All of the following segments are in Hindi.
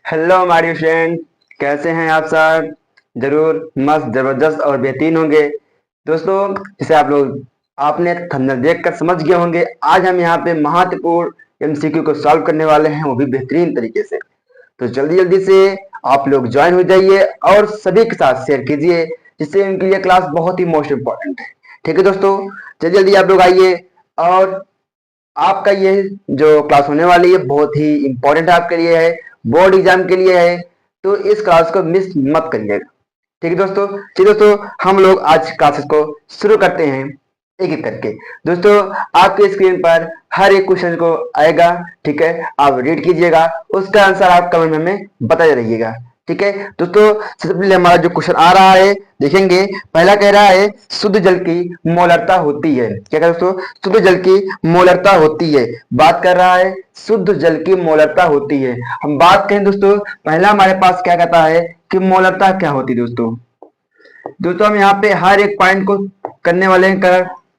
हेलो हमारे फ्रेंड, कैसे हैं आप सब? जरूर मस्त जबरदस्त और बेहतरीन होंगे। दोस्तों, जैसे आप लोग आपने थंबनेल देखकर समझ गए होंगे, आज हम यहाँ पे महत्वपूर्ण एमसीक्यू को सॉल्व करने वाले हैं, वो भी बेहतरीन तरीके से। तो जल्दी जल्दी से आप लोग ज्वाइन हो जाइए और सभी के साथ शेयर कीजिए, जिससे उनके लिए क्लास बहुत ही मोस्ट इम्पोर्टेंट है। ठीक है दोस्तों, जल्दी जल्दी आप लोग आइए। और आपका ये जो क्लास होने वाली है बहुत ही इंपॉर्टेंट आपके लिए है, बोर्ड एग्जाम के लिए है। तो इस क्लास को मिस मत करिएगा। ठीक है दोस्तों, चलिए दोस्तों, हम लोग आज क्लासेस को शुरू करते हैं एक एक करके। दोस्तों, आपके स्क्रीन पर हर एक क्वेश्चन को आएगा। ठीक है, आप रीड कीजिएगा, उसका आंसर आप कमेंट में हमें बताते रहिएगा। ठीक है दोस्तों, सबसे पहले हमारा जो क्वेश्चन आ रहा है देखेंगे। पहला कह रहा है शुद्ध जल की मोलरता होती है। क्या कह दोस्तों? शुद्ध जल की मोलरता होती है। बात कर रहा है शुद्ध जल की मोलरता होती है। हम बात करें दोस्तों, पहला हमारे पास क्या कहता है कि मोलरता क्या होती है। दोस्तों दोस्तों हम यहाँ पे हर एक पॉइंट को करने वाले हैं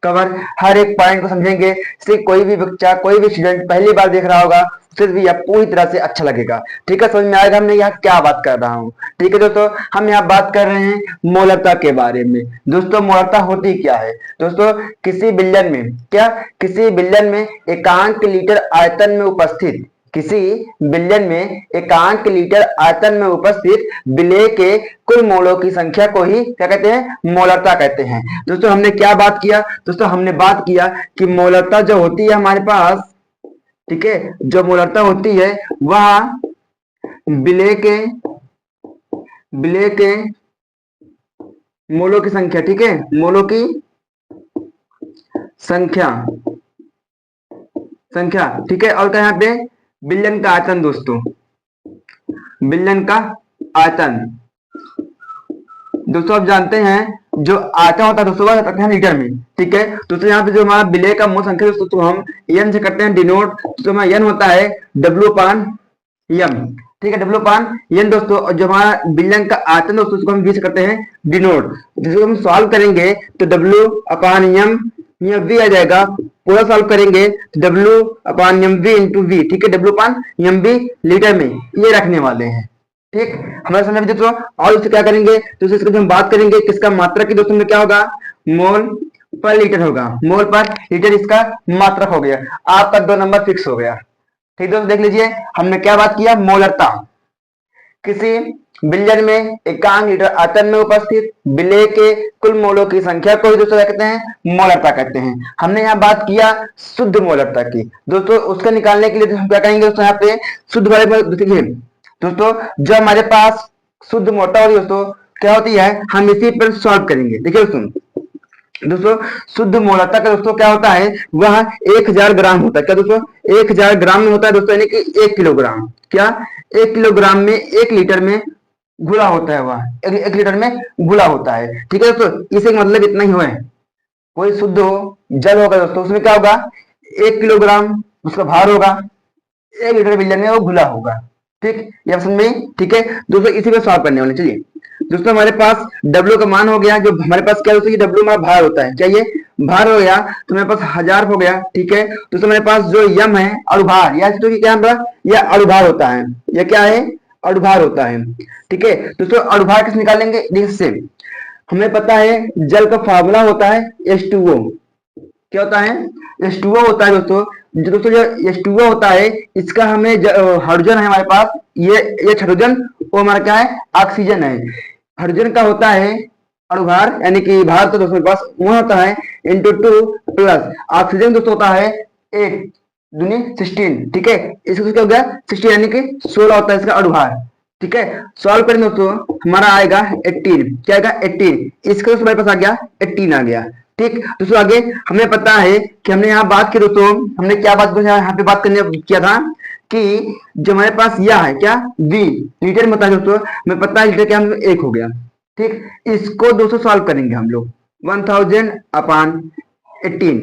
कवर। हर एक पॉइंट को समझेंगे, इससे कोई भी बच्चा कोई भी स्टूडेंट पहली बार देख रहा होगा, उसे भी यह पूरी तरह से अच्छा लगेगा। ठीक है, समझ में आएगा हमने यहाँ क्या बात कर रहा हूँ। ठीक है दोस्तों, हम यहाँ बात कर रहे हैं मोलरता के बारे में। दोस्तों मोलरता होती क्या है? दोस्तों किसी विलयन में क्या किसी विलयन में एकांक लीटर आयतन में उपस्थित किसी विलयन में एकांक लीटर आयतन में उपस्थित विलेय के कुल मोलों की संख्या को ही क्या कहते हैं? मोलरता कहते हैं। दोस्तों हमने क्या बात किया? दोस्तों हमने बात किया कि मोलरता जो होती है हमारे पास, ठीक है, जो मोलरता होती है वह विलेय के विलेय के मोलों की संख्या, ठीक है, मोलों की संख्या संख्या ठीक है, और क्या यहाँ पे विलयन का आयतन। दोस्तों विलयन का आयतन, दोस्तों आप जानते हैं जो आयतन होता है दोस्तों वह करते हैं लीटर में। ठीक है दोस्तों, यहाँ पे जो हमारा विलेय का मोल संख्या दोस्तों तो हम एन से करते हैं डिनोट। तो हमारा एन होता है डब्ल्यू पान एम। ठीक है, डब्ल्यू पान एन दोस्तों। और जो हमारा विलयन का आयतन दोस्तों उसको हम वी से करते हैं डिनोट। जिसको हम सॉल्व करेंगे तो डब्ल्यू अपान एम यहाँ वी आ जाएगा। पूरा सॉल्व करेंगे तो W upon M V into V. ठीक है, W upon M V litre में ये रखने वाले हैं। ठीक, हमारे समझ में दोस्तों। और उससे क्या करेंगे तो इसको हम बात करेंगे किसका मात्रक की। दोस्तों में क्या होगा? मोल पर लीटर होगा। मोल पर लीटर इसका मात्रक हो गया। आपका 2 नंबर फिक्स हो गया। ठीक दोस्तों, देख लीजिए हमने क्या बात किया। मोलरता किसी विलयन में एकांक लीटर आयतन में उपस्थित विलेय के कुल मोलों की संख्या को ही दोस्तों क्या कहते हैं? मोलरता कहते हैं। हमने यहाँ बात किया शुद्ध मोलरता की। दोस्तों उसका निकालने के लिए हम क्या करेंगे दोस्तों? यहाँ पे शुद्ध वाले में देखिए दोस्तों, जो हमारे पास शुद्ध मोटा होती है दोस्तों क्या होती है, हम इसी पर सॉल्व करेंगे। देखिए दोस्तों शुद्ध मोलरता का दोस्तों क्या होता है? वह 1000 ग्राम होता है। क्या दोस्तों? 1000 ग्राम में होता है दोस्तों, यानी कि 1 किलोग्राम। क्या 1 किलोग्राम में 1 लीटर में घुला होता है। वह एक लीटर में घुला होता है। ठीक है दोस्तों, इसे मतलब इतना ही हो है। कोई शुद्ध हो जल होगा दोस्तों, उसमें क्या होगा? 1 किलोग्राम उसका भार होगा, 1 लीटर विलयन में वो घुला होगा। ठीक, ये समझ में? ठीक है दोस्तों, इसी पे सॉल्व करने वाले। चलिए दोस्तों, हमारे पास W का मान हो गया। जो हमारे पास क्या दोस्तों, ये W हमारा भार होता है। क्या ये भार हो गया? तो मेरे पास 1000 हो गया। ठीक है दोस्तों, मेरे पास जो यम है अणुभार, या तो क्या हमारा यह अणुभार होता है। यह क्या है? अणुभार होता है। ठीक है दोस्तों, अणुभार किस निकालेंगे? इससे हमें पता है जल का फार्मूला होता है H2O। क्या होता है? H2O होता है दोस्तों। जो दोस्तों जो H2O होता है इसका हमें हाइड्रोजन है हमारे पास, ये हाइड्रोजन वो हमारा क्या है? ऑक्सीजन है। हाइड्रोजन का होता है अणुभार, यानी कि भार तो दोस्तों पास वह होता है इंटू 2 प्लस ऑक्सीजन दोस्तों होता है 8 दूनी 16। ठीक है, इसको क्या हो गया? 16 यानी कि 16 होता है इसका अणुभार। ठीक है, सॉल्व करें दोस्तों हमारा आएगा 18। क्या आएगा? 18। इसका दोस्तों हमारे पास आ गया 18 आ गया। ठीक दोस्तों, आगे हमें पता है कि हमने यहाँ बात की दोस्तों, हमने क्या बात यहाँ पे बात करने किया था कि जो हमारे पास यह है क्या वी लीटर में होता है दोस्तों, हमें पता है लीटर क्या हम 1 हो गया। ठीक, इसको दोस्तों सॉल्व करेंगे हम लोग 1000 अपान 18।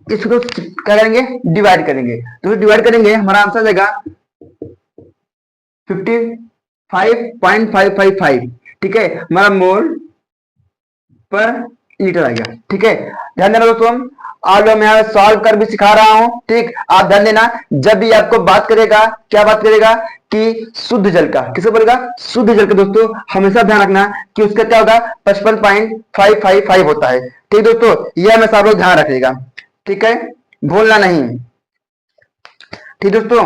इसको क्या करेंगे? डिवाइड करेंगे। दोस्तों डिवाइड करेंगे हमारा आंसर आ जाएगा 55.555। ठीक है, हमारा मोल पर लीटर आ गया। ठीक है, ध्यान देना दोस्तों। और मैं सॉल्व कर भी सिखा रहा हूं। ठीक, आप ध्यान देना, जब भी आपको बात करेगा, क्या बात करेगा कि शुद्ध जल का, किसे बोलेगा, शुद्ध जल का दोस्तों, हमेशा ध्यान रखना कि उसका क्या होगा, 55.555 होता है। ठीक दोस्तों, यह हमेशा आप लोग ध्यान रखिएगा, ठीक है, भूलना नहीं। ठीक दोस्तों,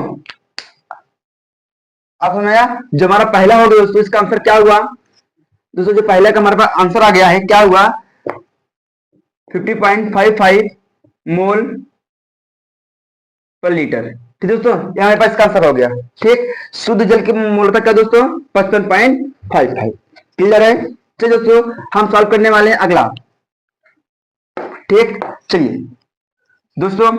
आप समझाया, जो हमारा पहला हो गया दोस्तों, इसका आंसर क्या हुआ दोस्तों, जो पहले का हमारे पास आंसर आ गया है, क्या हुआ, 50.55 मोल पर लीटर। ठीक दोस्तों, ये हमारे पास इसका आंसर हो गया। ठीक, शुद्ध जल की मोलता क्या दोस्तों, 55.55। क्लियर है। चलिए दोस्तों, हम सॉल्व करने वाले हैं अगला। ठीक, चलिए दोस्तों,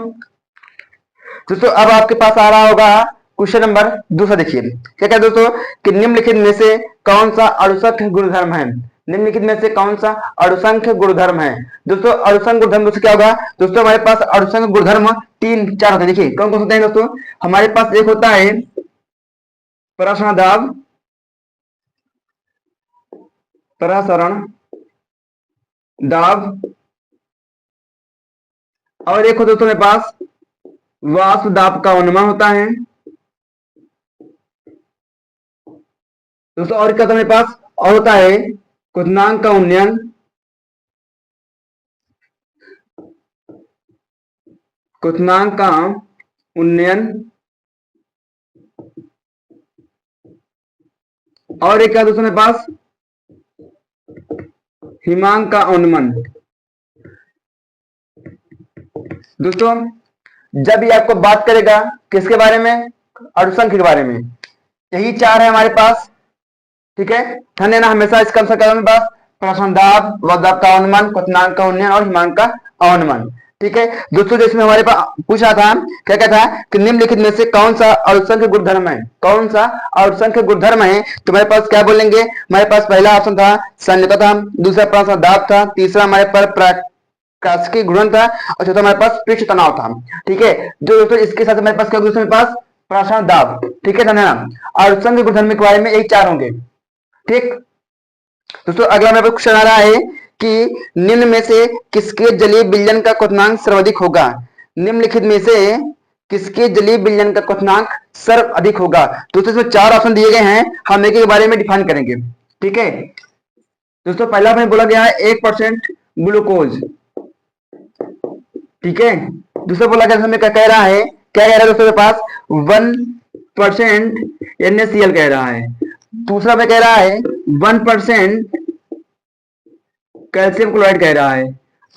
दोस्तों अब आपके पास आ रहा होगा क्वेश्चन नंबर दूसरा। देखिए क्या क्या दोस्तों, कि निम्नलिखित में से कौन सा अणुसंख्य गुणधर्म है, निम्नलिखित में से कौन सा अणुसंख्य गुणधर्म है। दोस्तों अणुसंख्य गुणधर्म दोस्तों क्या होगा, दोस्तों हमारे पास अणुसंख्य गुणधर्म 3-4 होते हैं। देखिए कौन कौन होते हैं दोस्तों, हमारे पास एक होता है परासरण दाब, परासरण दाब, और एक होता है दोस्तों हमारे पास वाष्प दाब का उन्मन होता है दोस्तों, और क्या होता है हमारे पास, और होता है क्वथनांक का उन्नयन, क्वथनांक का उन्नयन, और एक क्या दोस्तों मेरे पास, हिमांक का उन्मन। दोस्तों जब ये आपको बात करेगा किसके बारे में, अणुसंख्य के बारे में, यही 4 है हमारे पास। ठीक है, ध्यान देना, हमेशा इसका आंसर क्या होगा, प्रश्न दाब, वदाब का अनुमान, क्वथनांक का उन्नयन और हिमांक का अनुमान। ठीक है दोस्तों, जिसमें हमारे पास पूछा था, क्या क्या था, कि निम्नलिखित में से कौन सा अणुसंख्य गुणधर्म है, कौन सा अणुसंख्य गुणधर्म है, तो हमारे पास क्या बोलेंगे, हमारे पास पहला ऑप्शन था सान्यता था, दूसरा प्रश्न दाब था, तीसरा हमारे पास प्रकाशिकी गुणन था, और चौथा हमारे पास पृष्ठ तनाव था। ठीक है, जो दोस्तों इसके साथ हमारे पास क्या होगा, हमारे पास प्रश्न दाब। ठीक है, धन्यवाद। अणुसंख्य गुणधर्म के बारे में एक 4 होंगे। ठीक दोस्तों, अगला मेरे क्वेश्चन आ रहा है कि निम्न में से किसके जलीय विलयन का क्वथनांक सर्वाधिक होगा, निम्नलिखित में से किसके जलीय विलयन का क्वथनांक सर्वाधिक होगा। दोस्तों इसमें 4 ऑप्शन दिए गए हैं, हम एक के बारे में डिफाइन करेंगे। ठीक है दोस्तों, पहला में बोला गया है 1% ग्लूकोज। ठीक है, दूसरा बोला गया हमें क्या कह रहा है, क्या कह रहा है दोस्तों के पास 1% NaCl कह रहा है, दूसरा में कह रहा है 1% कैल्शियम क्लोराइड कह रहा है,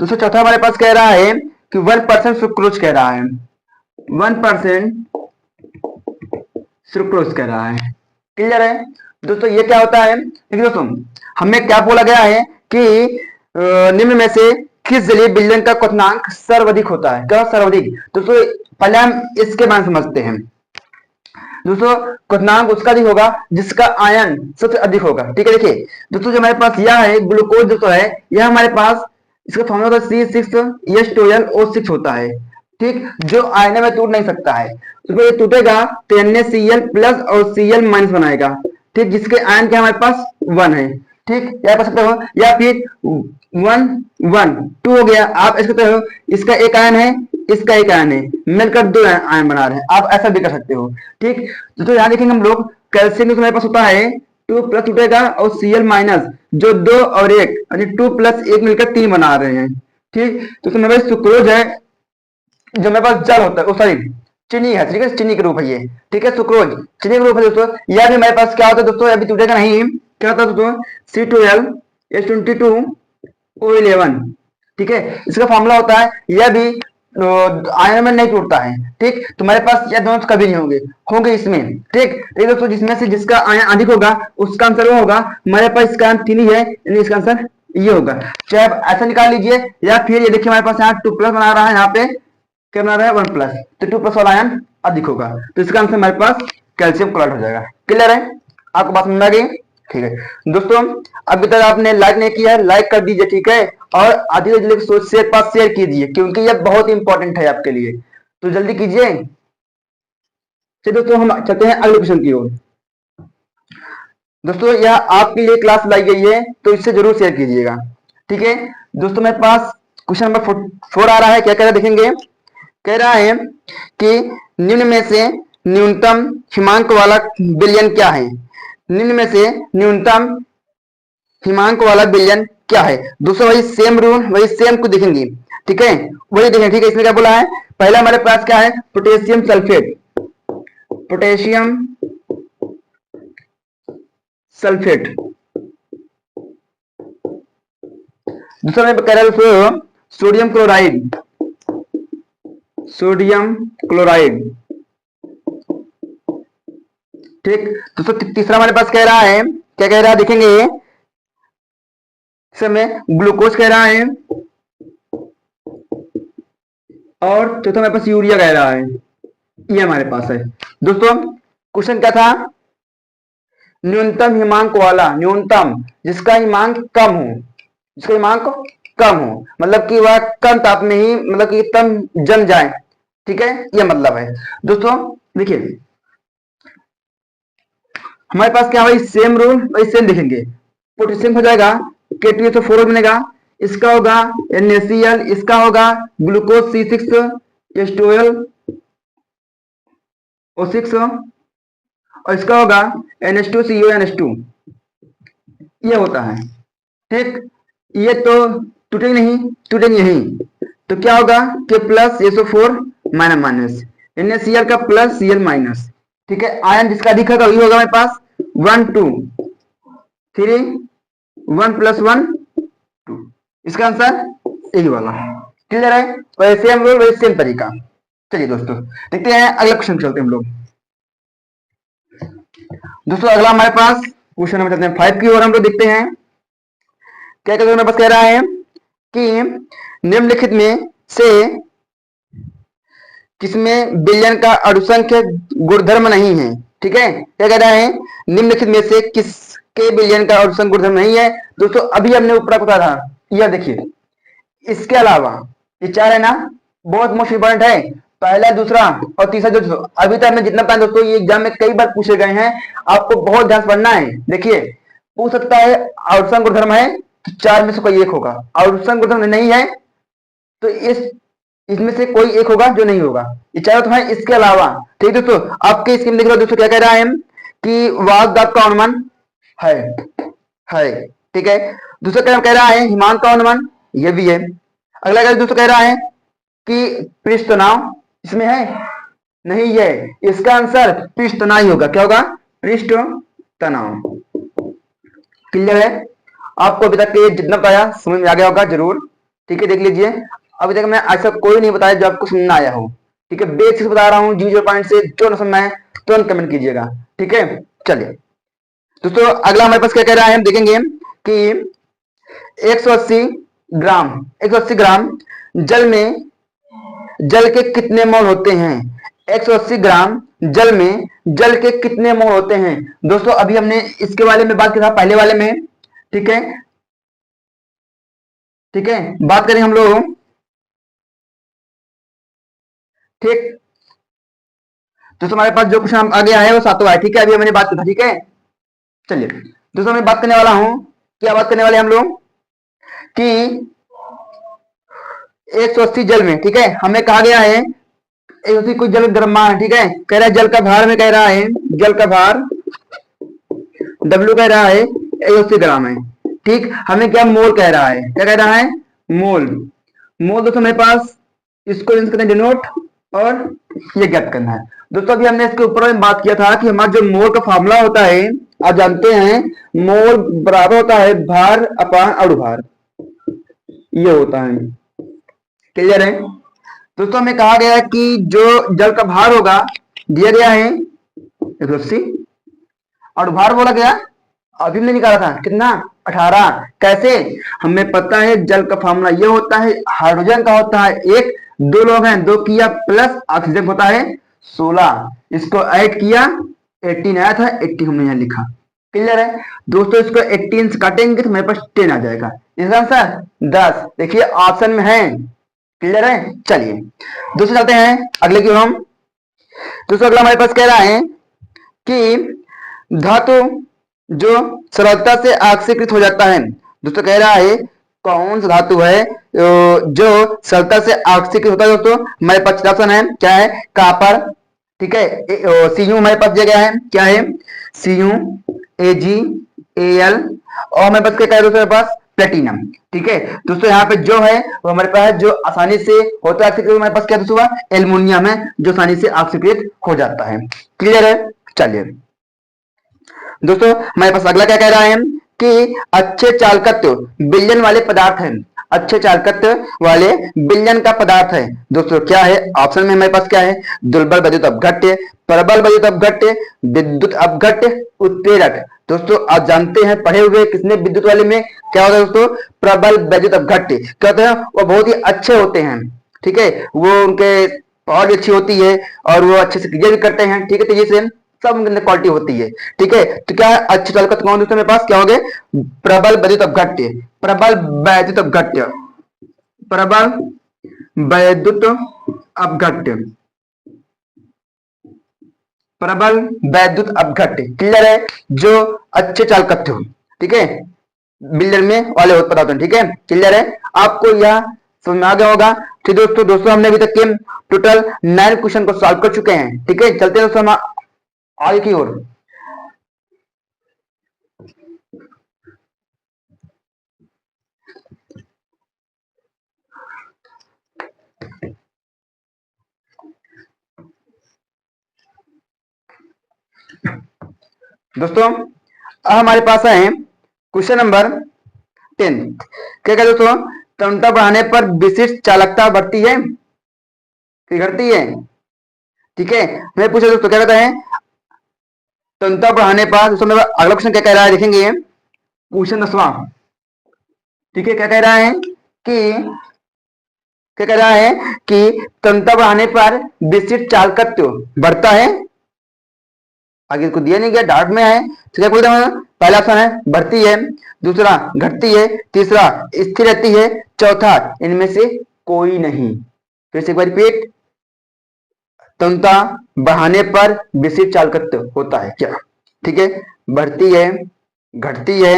दोस्तों चौथा हमारे पास कह रहा है कि 1% सुक्रोज कह रहा है, 1% सुक्रोज कह रहा है। क्लियर है दोस्तों, ये क्या होता है, देखिए दोस्तों हमें क्या बोला गया है कि निम्न में से किस जलीय विलयन का क्वथनांक सर्वाधिक होता है, क्या सर्वाधिक। दोस्तों पहले हम इसके बारे में समझते हैं। दोस्तों क्वथनांक उसका अधिक होगा जिसका आयन सबसे अधिक होगा। ठीक है, देखिए दोस्तों जो हमारे पास यह है ग्लूकोज दोस्तों है, यह हमारे पास इसका फॉर्मूला C6H12O6 होता है। ठीक, जो आयन में टूट नहीं सकता है, तो ये टूटेगा तो NaCl प्लस और Cl माइनस बनाएगा। ठीक, जिसके आयन के हमारे पास 1 है। ठीक, या कर सकते हो, या फिर 1 1 2 हो गया, आप ऐसे करते हो, इसका एक आयन है, इसका एक आयन है, मिलकर 2 आयन बना रहे हैं, आप ऐसा भी कर सकते हो। ठीक, तो यहाँ देखेंगे हम लोग, कैल्शियम हमारे पास होता है 2 प्लस टूटेगा और Cl माइनस, जो 2 और 1 यानी 2 प्लस 1 मिलकर 3 बना रहे हैं। ठीक, तो मेरे पास सुक्रोज है, जो मेरे पास जल होता है, सॉरी चीनी है। ठीक है, चीनी के रूप है ये। ठीक है, सुक्रोज चीनी के रूप है दोस्तों। या भी मेरे पास क्या होता है दोस्तों, अभी टूटेगा नहीं, क्या होता है दोस्तों, C12H22O11। ठीक है, इसका फॉर्मूला होता है, यह भी आयन में नहीं टूटता है। ठीक, तुम्हारे पास यह दोनों कभी नहीं होंगे, होंगे इसमें। ठीक, दोस्तों जिसमें से जिसका आयन अधिक होगा उसका आंसर वो होगा, हमारे पास इसका आंसर 3 ही है, यानी इसका आंसर ये होगा। चाहे आप ऐसा निकाल लीजिए, या फिर ये देखिए हमारे पास यहाँ 2 प्लस बना रहा है, यहाँ पे क्या बना रहा है 1 प्लस, तो 2 प्लस वाला आयन अधिक होगा, तो इसका आंसर हमारे पास कैल्शियम क्लोराइड हो जाएगा। क्लियर है, आपको बात समझ आ गई। ठीक है दोस्तों, अभी तक आपने लाइक नहीं किया है, लाइक कर दीजिए। ठीक है, और आधी जल्दी सोच से पास शेयर कीजिए, क्योंकि यह बहुत इंपॉर्टेंट है आपके लिए, तो जल्दी कीजिए। चलिए दोस्तों, हम चलते हैं अगले क्वेश्चन की ओर। दोस्तों यह आपके लिए क्लास लाई गई है, तो इससे जरूर शेयर कीजिएगा। ठीक है दोस्तों, मेरे पास क्वेश्चन नंबर 4 आ रहा है, क्या कह रहा है देखेंगे। कह रहा है कि निम्न में से न्यूनतम हिमांक वाला विलयन क्या है। निम्न में से न्यूनतम हिमांक वाला विलयन क्या है। दोस्तों वही सेम रूल, वही सेम को देखेंगे, ठीक है, वही देखेंगे, ठीक है। इसमें क्या बोला है, पहला हमारे पास क्या है, पोटेशियम सल्फेट, पोटेशियम सल्फेट। दूसरा में कह रहा है सोडियम क्लोराइड, सोडियम क्लोराइड, ठीक। दोस्तों तीसरा हमारे पास कह रहा है, क्या कह रहा है देखेंगे, इसमें ग्लूकोज कह रहा है, और चौथा हमारे पास यूरिया कह रहा है, ये हमारे पास है। दोस्तों क्वेश्चन क्या था, न्यूनतम हिमांक वाला, न्यूनतम जिसका हिमांक कम हो, जिसका हिमांक कम हो, मतलब कि वह कम ताप में ही, मतलब कि कम जम जाए, ठीक है, यह मतलब है। दोस्तों देखिए हमारे पास क्या, वही सेम रूल, वही सेम लिखेंगे। पोटेशियम हो जाएगा K2SO4 बनेगा, इसका होगा NaCl, इसका होगा ग्लूकोज C6H12O6, और इसका होगा NH2CONH2, ये होता है, ठीक। ये तो टूटेंगे नहीं, टूटेंगे यही, तो क्या होगा K+SO4 माइनस माइनस, NaCl का प्लस Cl माइनस, ठीक है। आयन जिसका अधिक होगा वही होगा हमारे पास 1 2 3 1 + 1 2, इसका आंसर यही वाला, क्लियर है। वैसे हम लोग वैसे सेम तरीका। चलिए दोस्तों देखते हैं अगला क्वेश्चन, चलते हैं हम लोग। दोस्तों अगला हमारे पास क्वेश्चन नंबर चलते हैं 5 की ओर हम लोग देखते हैं। क्या कहते हैं, बस कह रहा है कि निम्नलिखित में से किसमें विलयन का अणुसंख्य गुणधर्म नहीं है, ठीक है। क्या कह रहा है, निम्नलिखित में से किसके विलयन का अणुसंख्य गुणधर्म नहीं है। दोस्तों अभी हमने ऊपर बताया था, यह देखिए, इसके अलावा ये चार है ना, बहुत मोस्ट इंपॉर्टेंट है, पहला, दूसरा और तीसरा। जो अभी तक मैं जितना पाया दोस्तों, ये एग्जाम में कई बार पूछे गए हैं, आपको बहुत ध्यान से पढ़ना है। देखिए पूछ सकता है अणुसंख्य गुणधर्म है तो चार में से कोई एक होगा, अणुसंख्य गुणधर्म नहीं है तो इसमें से कोई एक होगा जो नहीं होगा, ये चारों तो है इसके अलावा, ठीक दोस्तों। आपके स्क्रीन देख रहे हो दोस्तों, क्या कह रहा है कि वाग दाब का अनुमान है, ठीक है। दूसरा कह रहा है हिमांक का अनुमान, ये भी है। अगला दोस्तों कह रहा है कि पृष्ठ तनाव इसमें है, नहीं है, इसका आंसर पृष्ठ तनाव ही होगा। क्या होगा, पृष्ठ तनाव, क्लियर है। आपको अभी तक ये जितना बताया समझ में आ गया होगा जरूर, ठीक है। देख लीजिए अभी तक मैं ऐसा कोई नहीं बताया जो आपको समझ ना आया हो, ठीक है। बेसिक्स बता रहा हूँ 0 पॉइंट से, जो न समझ में आए तुरंत कमेंट कीजिएगा, ठीक है। चलिए दोस्तों अगला हमारे पास क्या कह रहा है, हम देखेंगे कि 180 ग्राम 180 ग्राम जल में जल के कितने मोल होते हैं। 180 ग्राम जल में जल के कितने मोल होते हैं। दोस्तों अभी हमने इसके बारे में बात किया था पहले वाले में, ठीक है, ठीक है। बात करें हम लोग, ठीक। दोस्तों हमारे पास जो क्वेश्चन आ गया है वो 7वां है, ठीक है। अभी मैंने बात की था, ठीक है। चलिए दोस्तों मैं बात करने वाला हूं, क्या बात करने वाले हम लोग कि 180 जल में, ठीक है, हमें कहा गया है 180 कोई जल द्रव्यमान, ठीक है। कह रहा है जल का भार में, कह रहा है जल का भार W कह रहा है 180 ग्राम है, ठीक। हमें क्या मोल कह रहा है, क्या कह रहा है, मोल। मोल दोस्तों मेरे पास इसको यूज करते हैं डिनोट, और ये ज्ञात करना है। दोस्तों अभी हमने इसके ऊपर में बात किया था कि हमारा जो मोल का फॉर्मूला होता है, आप जानते हैं मोल बराबर होता है भार अपान अणु भार, ये होता है, क्लियर है। दोस्तों हमें कहा गया है कि जो जल का भार होगा दिया गया है 180, और भार बोला गया अभी हमने निकाला था कितना, 18। कैसे, हमें पता है जल का फॉर्मूला ये होता है, हाइड्रोजन का होता है एक, दो लोग हैं, दो किया प्लस ऑक्सीजन होता है 16, इसको ऐड किया 18 आया था, 80 हमने यहाँ लिखा, क्लियर है। दोस्तों इसको 18 से काटेंगे तो मेरे पास 10 आ जाएगा, इसका आंसर 10, देखिए ऑप्शन में है, क्लियर है। चलिए दोस्तों चलते हैं अगले की हम। दोस्तों अगला हमारे पास कह रहा है कि धातु जो सरलता से ऑक्सीकृत हो जाता है। दोस्तों कह रहा है कौन सा धातु है जो सल्फर से ऑक्सीकृत होता है दोस्तों? हमारे पास ऑप्शन है, क्या है? कापर, ठीक है। Cu हमारे पास दिया गया है, क्या है? Cu, Ag, Al, और हमारे पास क्या है दोस्तों? हमारे पास प्लेटिनम, ठीक है दोस्तों। यहाँ पे जो है वो हमारे पास जो आसानी से होता है ऑक्सीकृत, हमारे पास क्या दोस्तों? एल्युमिनियम है जो आसानी से ऑक्सीकृत हो जाता है। क्लियर है? चलिए दोस्तों, हमारे पास अगला क्या कह रहा है कि अच्छे चालकत्व विलयन वाले पदार्थ हैं। अच्छे चालकत्व वाले विलयन का पदार्थ है दोस्तों, क्या है? ऑप्शन में हमारे पास क्या है? दुर्बल विद्युत अपघट्य, प्रबल विद्युत अपघट्य, विद्युत अपघट्य, उत्प्रेरक। दोस्तों आप जानते हैं, पढ़े हुए किसने विद्युत वाले में क्या होता है दोस्तों? प्रबल विद्युत अपघट्य क्या होता है? वो बहुत ही अच्छे होते हैं, ठीक है। वो उनके पावर भी अच्छी होती है और वो अच्छे से क्रिया भी करते हैं, ठीक है। तेजी से सब उनके अंदर क्वालिटी होती है, ठीक है। तो क्या है? अच्छे चालकत्व कौन दोस्तों मेरे पास? क्या हो गए? प्रबल विद्युत अपघट्य, प्रबल वैद्युत अपघट्य, प्रबल वैद्युत अपघट्य, प्रबल वैद्युत अपघट्य। क्लियर है? जो अच्छे चालकत्व, ठीक है, बिल्डर में वाले पदार्थ हैं, ठीक है। क्लियर है? आपको यह समझ में आ गया होगा। ठीक दोस्तों, हमने अभी तक के टोटल 9 क्वेश्चन को सॉल्व कर चुके हैं, ठीक है। चलते हैं दोस्तों हम आगे की ओर। दोस्तों अब हमारे पास है क्वेश्चन नंबर 10। क्या कहते दोस्तों? तन्यता बढ़ाने पर विशिष्ट चालकता बढ़ती है कि घटती है? ठीक है, मैं पूछा दोस्तों, क्या कहता है? तन्यता बढ़ाने पर दोस्तों मेरा अगला क्वेश्चन क्या कह रहा है, देखेंगे क्वेश्चन 10वां, ठीक है। क्या कह रहा है कि क्या कह रहा है कि तन्यता बढ़ाने पर विशिष्ट चालकत्व बढ़ता है। आगे इसको दिया नहीं गया, डार्क में है, तो क्या बोलते हैं? पहला ऑप्शन है बढ़ती है, दूसरा घटती है, तीसरा स्थिर रहती है, चौथा इनमें से कोई नहीं। फिर से एक बार रिपीट, तन्यता बढ़ाने पर विशिष्ट चालकत्व होता है क्या? ठीक है, बढ़ती है, घटती है,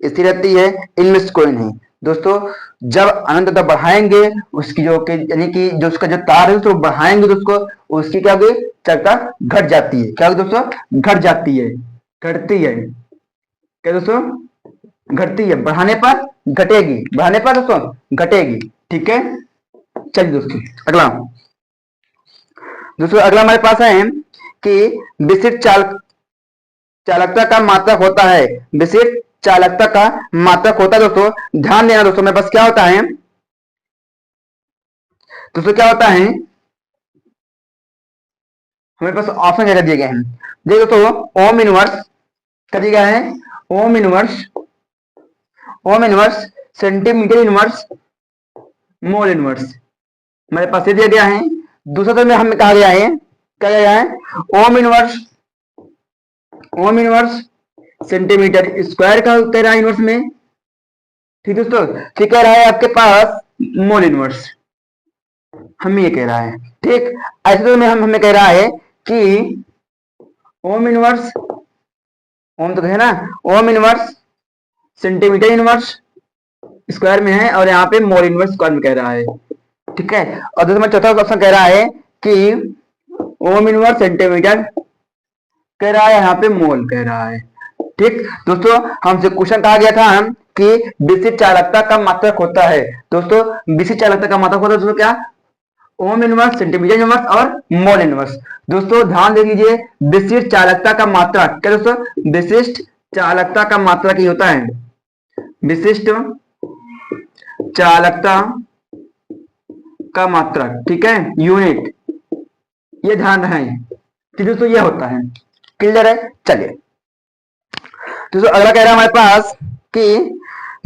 स्थिर रहती है, इनमें से कोई नहीं। दोस्तों जब अनंतता बढ़ाएंगे उसकी जो यानी कि जो उसका जो तार है उसको बढ़ाएंगे तो उसको उसकी क्या होगी? चालकता घट जाती है। क्या होगी दोस्तों? घट जाती है, घटती है। क्या दोस्तों? घटती है, बढ़ाने पर घटेगी, बढ़ाने पर दोस्तों घटेगी, ठीक है। चलिए दोस्तों अगला, अगला हमारे पास है कि विशिष्ट चालकता का मात्रक होता है। विशिष्ट चालकता का मात्रक होता है दोस्तों, ध्यान देना दोस्तों। मेरे पास क्या होता है दोस्तों? क्या होता है? हमारे पास ऑप्शन क्या दिए गए हैं, देखो दोस्तों। ओम इनवर्स क्या दिया गया है? Ohm inverse, ohm inverse, centimetre inverse, mole inverse, हमारे पास ये दिया गया है। दूसरा तो में हमें कहा गया है, क्या गया है? Ohm inverse, ohm inverse centimetre square का कह रहा है इनवर्स में, ठीक दोस्तों। ठीक कह रहा है आपके पास मोल इनवर्स, हमें ये कह रहा है, ठीक। ऐसे तो में हमें कह रहा है कि ओम इनवर्स, ओम तो है ना, ohm inverse centimetre inverse square में है और यहाँ पे मोल इनवर्स स्क्वायर में कह रहा है, ठीक है। और दूसरा चौथा ऑप्शन कह रहा है कि ओम इनवर्स सेंटीमीटर कह रहा है, यहाँ पे मोल कह रहा है, ठीक दोस्तों। हमसे क्वेश्चन कहा गया था कि विशिष्ट चालकता का मात्रक होता है। दोस्तों विशिष्ट चालकता का मात्रक होता है दोस्तों क्या? ओम इनवर्स, सेंटीमीटर इनवर्स और मोल इनवर्स। दोस्तों ध्यान दे लीजिए, विशिष्ट चालकता का मात्रक क्या दोस्तों? विशिष्ट चालकता का मात्रक ही होता है, विशिष्ट चालकता का मात्रक, ठीक है, यूनिट, ये ध्यान रहे, ठीक दोस्तों, ये होता है। क्लियर है? चलिए दोस्तों अगला कह रहा है हमारे पास कि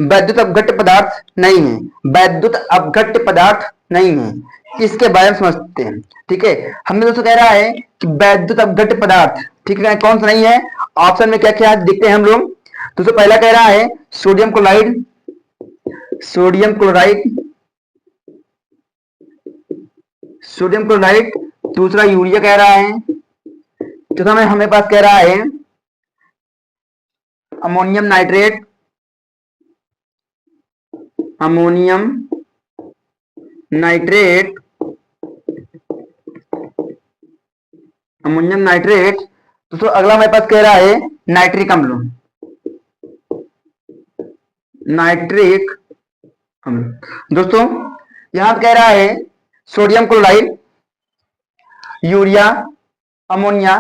वैद्युत अपघट्य पदार्थ नहीं है, वैद्युत अपघट्य पदार्थ नहीं है, इसके बारे में समझते हैं, ठीक है। हमने दोस्तों कह रहा है कि वैद्युत अपघट्य पदार्थ, ठीक है, कौन सा नहीं है? ऑप्शन में क्या क्या देखते हैं हम लोग। दोस्तों पहला कह रहा है sodium chloride, sodium chloride, sodium chloride, दूसरा यूरिया कह रहा है, चौथा में हमें पास कह रहा है ammonium nitrate, ammonium nitrate, ammonium nitrate. दोस्तों अगला हमारे पास कह रहा है नाइट्रिक अम्ल, नाइट्रिक अम्ल। दोस्तों यहां कह रहा है सोडियम क्लोराइड, यूरिया, अमोनिया,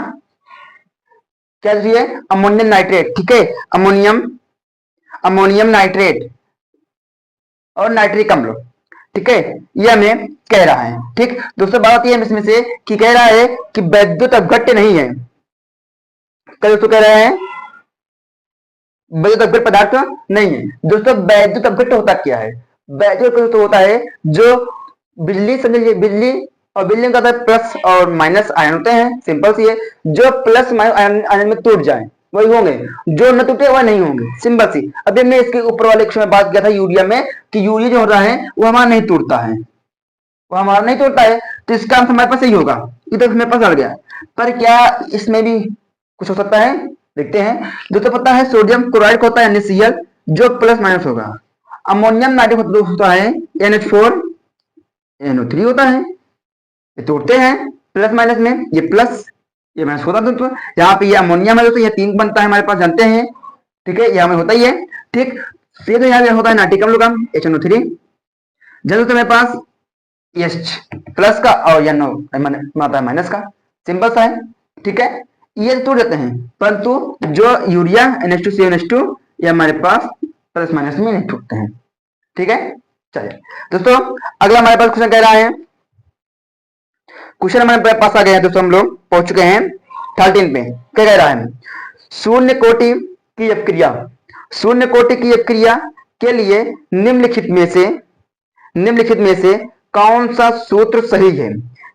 क्या चाहिए, अमोनियम नाइट्रेट, ठीक है, अमोनियम, अमोनियम नाइट्रेट और नाइट्रिक अम्ल, ठीक है, ये हमें कह रहा है। ठीक दोस्तों बात यह है इसमें से कि कह रहा है कि वैद्युत अपघट्य नहीं है। क्या दोस्तों कह रहे हैं, वैद्युत अपघट्य पदार्थ नहीं है। दोस्तों वैद्युत अपघट्य होता क्या है, वैद्युत अपघट्य होता है जो बिजली, समझिए बिजली, और बिजली का प्लस और माइनस आयन होते हैं, सिंपल सी है, जो प्लस माइनस आयन में टूट जाए वही होंगे, जो न टूटे वह नहीं होंगे, सिंपल सी। अभी हमने इसके ऊपर वाले क्वेश्चन में बात किया था यूरिया में कि यूरिया जो होता है वो हमारा नहीं टूटता है, वो हमारा नहीं टूटता है, तो इसका आंसर हमारे पास सही होगा, ये तो हमें पता चल गया। पर क्या इसमें भी कुछ हो सकता है, देखते हैं। जो तो पता है सोडियम क्लोराइड होता है NaCl, जो प्लस माइनस होगा। अमोनियम नाइट्रेट होता है NH4 NO3 होता है, ये तोड़ते हैं प्लस माइनस में, ये प्लस ये माइनस होता है। तो यहाँ पे ये अमोनियम है तो ये 3 बनता है हमारे पास, जानते हैं, ठीक है, यहाँ में होता ही है। ठीक फिर यहाँ पे होता है नाइट्रिक अम्ल का HNO3, जब तो मेरे पास एच प्लस का और या नो माइनस का, सिंपल सा है, ठीक है, ये टूट जाते हैं, परंतु जो यूरिया NH2CnH2 ये हमारे पास प्लस माइनस में नहीं टूटते हैं, ठीक है। चलिए दोस्तों अगला हमारे पास क्वेश्चन कह रहा है, क्वेश्चन हमारे पास आ गए हैं दोस्तों, हम लोग पहुंच चुके हैं 13 पे। क्या कह रहा है, शून्य कोटि की अपक्रिया, शून्य कोटि की अपक्रिया के लिए निम्नलिखित में से कौन सा सूत्र सही है।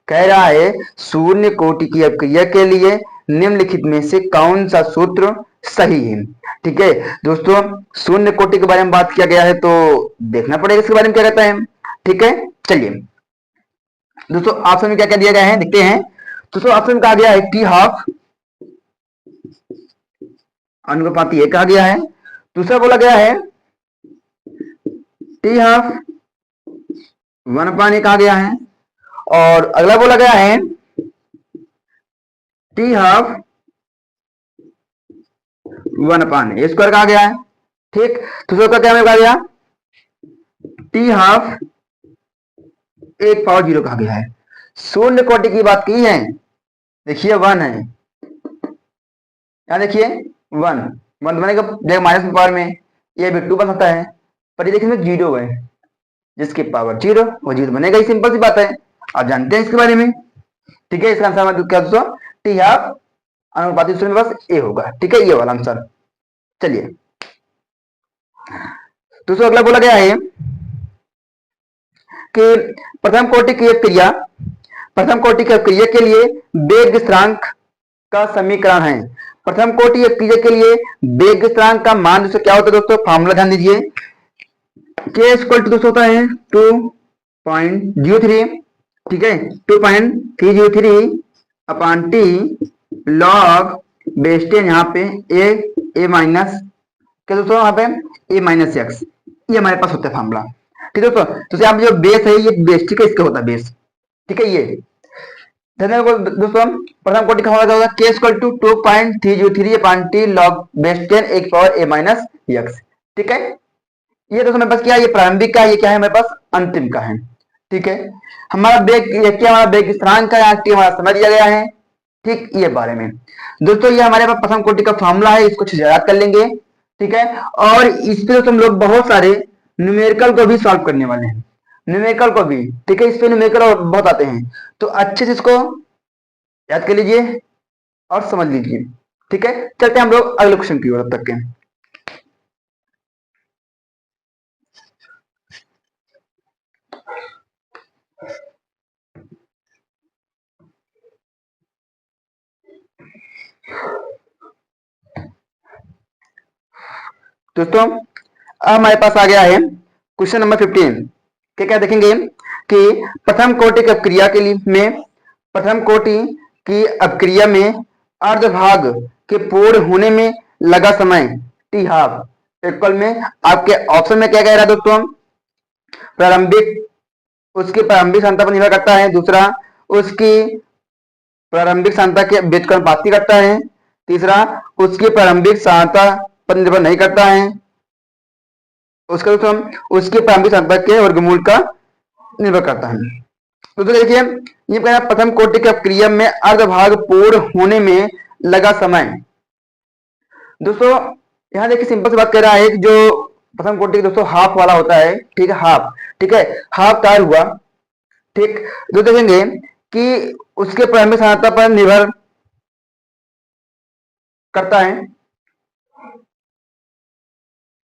कह रहा है शून्य कोटि की अपक्रिया के लिए निम्नलिखित में से कौन सा सूत्र सही है, ठीक है। दोस्तों शून्य कोटि के बारे में बात किया गया है तो देखना पड़ेगा इसके बारे में क्या कहता है, ठीक है। चलिए दोस्तों ऑप्शन में क्या क्या दिया गया है देखते हैं। दोस्तों ऑप्शन कहा गया है टी हाफ अनुपाती ये कहा गया है, दूसरा बोला गया है टी हाफ 1/a कहा गया है, और अगला बोला गया है टी हाफ 1/a स्क्वायर कहा गया है, ठीक। दूसरा का क्या कहा गया, टी हाफ 8 पावर 0 कहा गया है। शून्य कोटि की बात की है, देखिए 1 है, यहां देखिए 1 बनेगा माइनस पावर में, ये भी 2 बन सकता है, पर ये देखिए 0 है, जिसकी पावर 0 वो 0 बनेगा ही, सिंपल सी बात है, आप जानते हैं इसके बारे में, ठीक है। इसका आंसर क्या दोस्तों, टी हाफ अनुपाती सूत्र में बस ए होगा, ठीक है, ये वाला आंसर। चलिए दोस्तों अगला बोला गया है कि प्रथम कोटि की क्रिया, प्रथम कोटि की क्रिया के लिए वेग स्थिरांक का समीकरण है। प्रथम कोटि क्रिया के लिए वेग स्थिरांक का मान दोस्तों क्या होता है, दोस्तों फार्मूला ध्यान दीजिए, के इक्वल टू दोस्तों होता है 2.03, ठीक है, 2.303 अपॉन टी लॉग बेस 10, यहाँ पे ए माइनस क्या दोस्तों, यहाँ पे ए माइनस एक्स, ये हमारे पास होता है फार्मूला, ठीक है दोस्तों। तो यहाँ पे जो बेस है ये बेस, ठीक है, इसका होता है बेस, ठीक है। ये दोस्तों प्रथम कोटि का होगा के equal to 2.303 upon T log base 10 एक पावर ए माइनस एक्स, ठीक है। ये दोस्तों मेरे पास क्या है, ये प्रारंभिक का है, ये क्या है हमारे पास अंतिम का है, ठीक है। हमारा बेग क्या, हमारा बेग स्थिरांक का टी हमारा समझ दिया गया है, ठीक। ये बारे में दोस्तों ये हमारे पास प्रथम कोटि का फॉर्मूला है, इसको अच्छे से याद कर लेंगे, ठीक है। और इस पे तो हम लोग बहुत सारे न्यूमेरिकल को भी सॉल्व करने वाले हैं, न्यूमेरिकल को भी, ठीक है, इस पे न्यूमेरिकल बहुत आते हैं, तो अच्छे से इसको याद कर लीजिए और समझ लीजिए, ठीक है। चलते हैं हम लोग अगले क्वेश्चन की ओर तब तक के। दोस्तों अब हमारे पास आ गया है क्वेश्चन नंबर 15। क्या क्या देखेंगे कि प्रथम कोटि की अपक्रिया के लिए में, प्रथम कोटि की अपक्रिया में अर्धभाग के पूर्ण होने में लगा समय टी हाफ इक्वल में, आपके ऑप्शन में क्या कह रहा है दोस्तों, प्रारंभिक उसकी प्रारंभिक सांद्रता पर निर्भर करता है। दूसरा, उसकी प्रारंभिक सांद्रता के व्युत्क्रमानुपाती की करता है। तीसरा, उसकी प्रारंभिक सांद्रता पर निर्भर नहीं करता है। उसका दोस्तों उसकी प्रारंभिक सांद्रता के वर्गमूल का निर्भर करता है। तो देखिए ये कह रहा है प्रथम कोटि के अपक्रियक में अर्धभाग पूर्ण होने में लगा समय। दोस्तों यहाँ देखिए सिंपल सी बात कह रहा है कि जो प्रथम कोटि दोस्तों हाफ वाला होता है, ठीक है, हाफ, ठीक है, हाफ तैयार हुआ, ठीक, जो देखेंगे कि उसके प्रारंभिक सांद्रता पर निर्भर करता है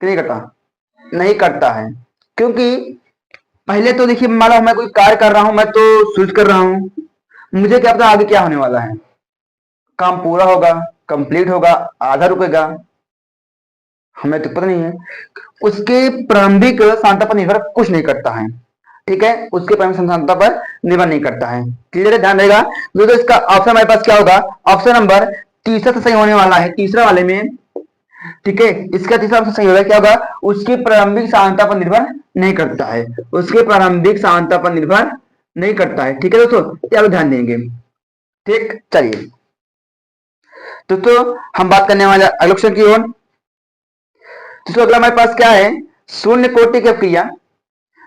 कि नहीं करता, नहीं करता है, क्योंकि पहले तो देखिए मान लो मैं कोई कार्य कर रहा हूं, मैं तो स्विच कर रहा हूं, मुझे क्या पता आगे क्या होने वाला है, काम पूरा होगा, कंप्लीट होगा, आधा रुकेगा, हमें तो पता नहीं है। उसके प्रारंभिक सांद्रता पर निर्भर कुछ नहीं करता है, ठीक है, उसके प्रारंभिक सांद्रता पर निर्भर नहीं करता है। क्लियर है, ध्यान रहेगा। तो इसका ऑप्शन हमारे पास क्या होगा, ऑप्शन नंबर तीसरा से सही होने वाला है, तीसरा वाले में, ठीक है, इसका तीसरा ऑप्शन सही होगा। क्या होगा, उसकी प्रारंभिक सांद्रता पर निर्भर नहीं करता है, उसके प्रारंभिक सांद्रता पर निर्भर नहीं करता है, ठीक है दोस्तों, ये आप ध्यान देंगे, ठीक। चलिए दोस्तों हम बात करने वाले अगले क्वेश्चन की ओर। दोस्तों अगला हमारे पास क्या है, शून्य कोटि की अपक्रिया,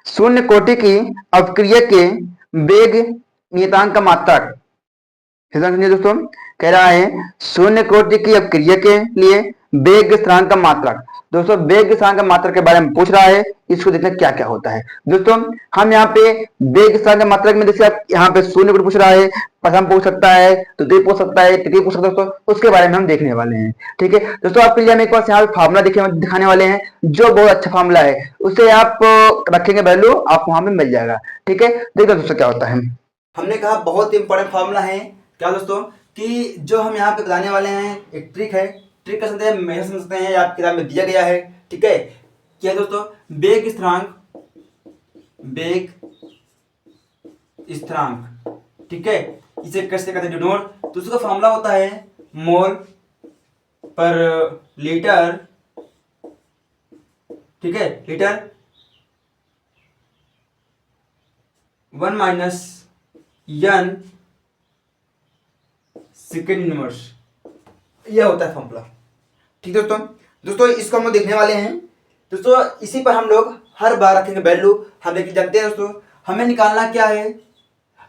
शून्य कोटि की अपक्रिया के वेग नियतांक का मात्रक। दोस्तों कह रहा है शून्य कोटि की अपक्रिया के लिए वेग स्थिरांक का मात्रक। दोस्तों वेग स्थिरांक का मात्रक के बारे में पूछ रहा है, इसको देखते हैं क्या क्या होता है। दोस्तों हम यहाँ पे वेग स्थिरांक के मात्रक में जैसे आप यहाँ पे शून्य को पूछ रहा है, प्रथम पूछ सकता है, द्वितीय पूछ सकता है, तृतीय पूछ सकता है, दोस्तों उसके बारे में हम देखने वाले हैं, ठीक है दोस्तों। आपके लिए हम एक बार यहाँ पे फार्मूला दिखाने वाले हैं, जो बहुत अच्छा फार्मूला है, उसे आप रखेंगे वैल्यू आपको वहां पे मिल जाएगा, ठीक है। देखो दोस्तों क्या होता है, हमने कहा बहुत इंपॉर्टेंट फार्मूला है क्या दोस्तों, कि जो हम यहाँ पे बताने वाले हैं एक ट्रिक है, ट्रिक कर सकते हैं, मेजर समझ सकते हैं, आपकी किताब में दिया गया है, ठीक है। क्या दोस्तों, वेग स्थिरांक, वेग स्थिरांक, ठीक है, इसे कैसे कहते हैं डिनोट, तो उसका फॉर्मूला होता है मोल पर लीटर, ठीक है, litre 1 minus n second inverse, यह होता है फॉर्मूला, ठीक है दोस्तों इसको हम लोग देखने वाले हैं दोस्तों। इसी पर हम लोग हर बार रखेंगे वैल्यू। हम देखिए जानते हैं दोस्तों, हमें निकालना क्या है,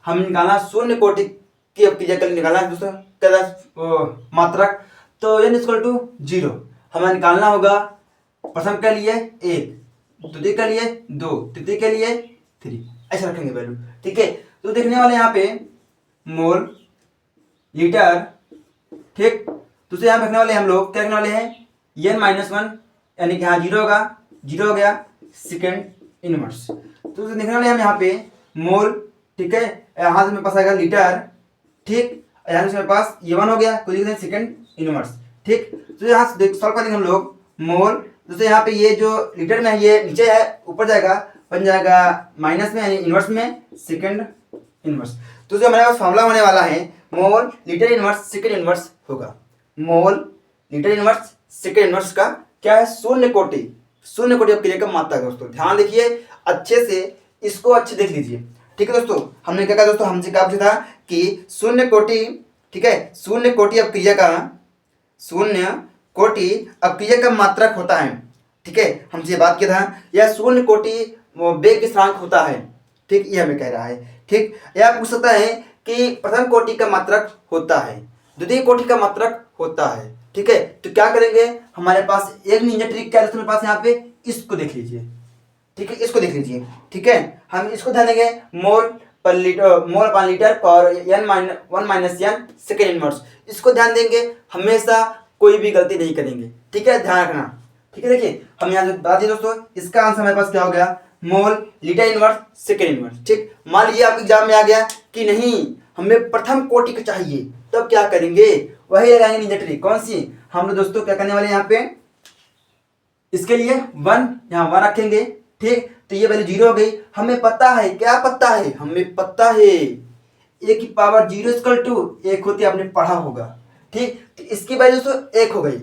हमें निकालना शून्य कोटि की अपक्रिया के लिए निकालना है दोस्तों क्या मात्रक, तो n इक्वल टू 0 हमें निकालना होगा। प्रथम के लिए 1, द्वितीय के लिए 2, तृतीय के लिए 3, ऐसा रखेंगे वैल्यू, ठीक है। तो देखने वाले यहाँ पे मोल लीटर, ठीक, दूसरे यहाँ रखने वाले हम लोग क्या रखने वाले हैं n-1, यानी कि यहाँ 0 होगा, 0 हो गया सेकेंड इनवर्स। तो देखने वाले हम यहाँ पे मोल, ठीक है, यहाँ से मेरे पास आएगा लीटर, ठीक, यहाँ से मेरे पास ये 1 हो गया, तो लिख दें सेकेंड इनवर्स, ठीक। तो यहाँ से सॉल्व करेंगे हम लोग मोल, दोस्तों यहाँ पे ये जो लीटर में है ये नीचे है, ऊपर जाएगा, बन जाएगा माइनस में यानी इनवर्स में सेकेंड इनवर्स। तो जो हमारे पास फॉर्मूला होने वाला है mole litre inverse second inverse होगा, mole litre inverse second inverse का क्या है, शून्य कोटि, शून्य कोटि अपक्रिया का मात्रक। दोस्तों ध्यान देखिए अच्छे से, इसको अच्छे देख लीजिए, ठीक है दोस्तों। हमने क्या कहा दोस्तों, हमसे क्या पूछा था कि शून्य कोटि, ठीक है, शून्य कोटि अपक्रिया का, शून्य कोटि अपक्रिया का मात्रक होता है, ठीक है, हमसे बात किया था, यह शून्य कोटि वेग स्थिरांक होता है, ठीक, ये हमें कह रहा है, ठीक। यह पूछ सकता है कि प्रथम कोटि का मात्रक होता है, द्वितीय कोटि का मात्रक होता है, ठीक है। तो क्या करेंगे, हमारे पास एक निंजा ट्रिक क्या है दोस्तों, मेरे पास यहाँ पे इसको देख लीजिए, ठीक है, इसको देख लीजिए, ठीक है। हम इसको ध्यान देंगे मोल पर लीटर, मोल पर लीटर पर n-1 minus n second inverse, इसको ध्यान देंगे, हमेशा कोई भी गलती नहीं करेंगे, ठीक है, ध्यान रखना, ठीक है। देखिए हम यहाँ बता दिए दोस्तों, इसका आंसर हमारे पास क्या हो गया, मोल लीटर इनवर्स सेकेंड इनवर्स, ठीक। मान लीजिए आपके एग्जाम में आ गया कि नहीं हमें प्रथम कोटि का चाहिए, तब क्या करेंगे, वही लगाएंगे निंजा ट्रिक, कौन सी, हम लोग दोस्तों क्या करने वाले हैं यहाँ पे, इसके लिए 1 यहाँ 1 रखेंगे, ठीक, तो ये वैल्यू 0 हो गई। हमें पता है, क्या पता है, हमें पता है a की पावर 0 इक्वल टू 1 होती है, आपने पढ़ा होगा, ठीक। तो इसकी वैल्यू दोस्तों 1 हो गई,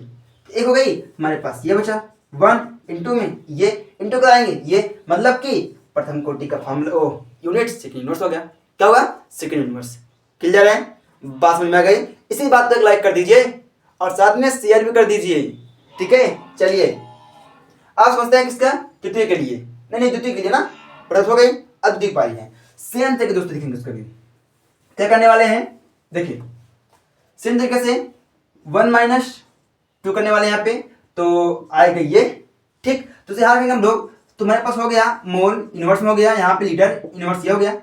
1 हो गई, हमारे पास ये बचा 1 इंटू में ये इंटू कराएंगे, ये मतलब कि प्रथम कोटि का फॉर्मूला, ओ यूनिट सेकंड यूनिवर्स हो गया, क्या होगा सेकंड यूनिवर्स। क्लियर है, बात समझ में आ गई। इसी बात को लाइक कर दीजिए और साथ में शेयर भी कर दीजिए, ठीक है। चलिए आप समझते हैं किसका, द्वितीय के लिए, नहीं द्वितीय के लिए ना, प्रथम हो गई, अब द्वितीय पाई है। सेम तरीके दोस्तों देखेंगे उसका भी क्या करने वाले हैं, देखिए सेम तरीके से 1 - 2 करने वाले यहाँ पे, तो आएगा ये, ठीक। तो यहाँ रखेंगे हम लोग, तुम्हारे पास हो गया मोल इनवर्स में हो गया, यहाँ पे लीटर इनवर्स ये हो गया,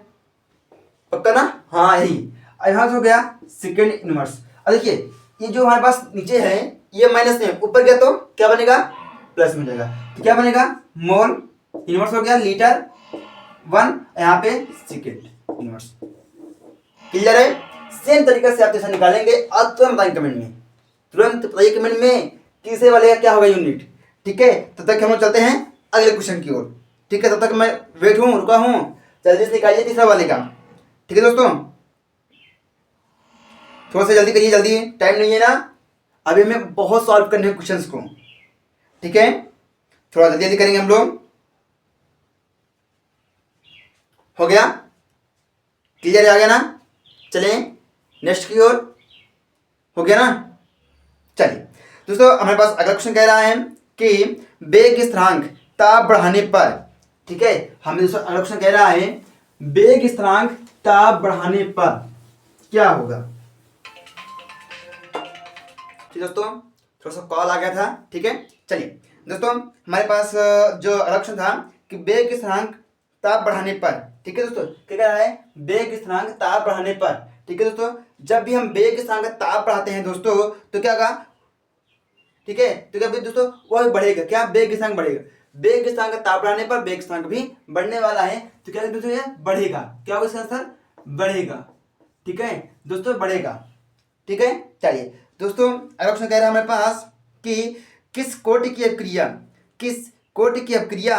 पक्का ना, हाँ यही। अब यहाँ से हो गया सेकेंड इनवर्स। अब देखिए ये जो हमारे पास नीचे है ये माइनस में, ऊपर गया तो क्या बनेगा प्लस में जाएगा, तो क्या बनेगा मोल इनवर्स हो गया लीटर 1, यहाँ पे सेकेंड इनवर्स। क्लियर है, सेम तरीके से आप जैसा निकालेंगे और तुरंत बताएंगे कमेंट में, तुरंत बताइए कमेंट में तीसरे वाले का क्या होगा यूनिट, ठीक है। तब तक हम लोग चलते हैं अगले क्वेश्चन की ओर, ठीक है। तब तक मैं वेट हूँ, रुका हूँ, जल्दी से निकालिए तीसरा वाले का, ठीक है दोस्तों। थोड़ा सा जल्दी करिए, जल्दी, टाइम नहीं है ना, अभी हमें बहुत सॉल्व करने हैं क्वेश्चंस को, ठीक है। थोड़ा जल्दी जल्दी करेंगे हम लोग, हो गया क्लियर, आ गया ना। चलिए नेक्स्ट की ओर, हो गया ना। चलिए दोस्तों हमारे पास अगला क्वेश्चन कह रहा है कि वेग स्थिरांक ताप बढ़ाने पर, ठीक है। हमें दोस्तों अगला क्वेश्चन कह रहा है वेग स्थिरांक ताप बढ़ाने पर क्या होगा, ठीक दोस्तों। थोड़ा सा कॉल आ गया था, ठीक है। चलिए दोस्तों हमारे पास जो अगला क्वेश्चन था कि वेग स्थिरांक ताप बढ़ाने पर, ठीक है दोस्तों, क्या कह रहा है वेग स्थिरांक ताप बढ़ाने पर, ठीक है दोस्तों। जब भी हम वेग स्थिरांक ताप बढ़ाते हैं दोस्तों तो क्या होगा, ठीक है, तो क्या दोस्तों वह बढ़ेगा, क्या वेग स्थिरांक बढ़ेगा, वेग स्थिरांक ताप बढ़ाने पर वेग स्थिरांक भी बढ़ने वाला है, तो क्या दोस्तों ये बढ़ेगा, क्या होगा इसका आंसर बढ़ेगा, ठीक है दोस्तों बढ़ेगा, ठीक है। चलिए दोस्तों अगला क्वेश्चन कह रहा है हमारे पास कि किस कोटि की अपक्रिया, किस कोटि की अपक्रिया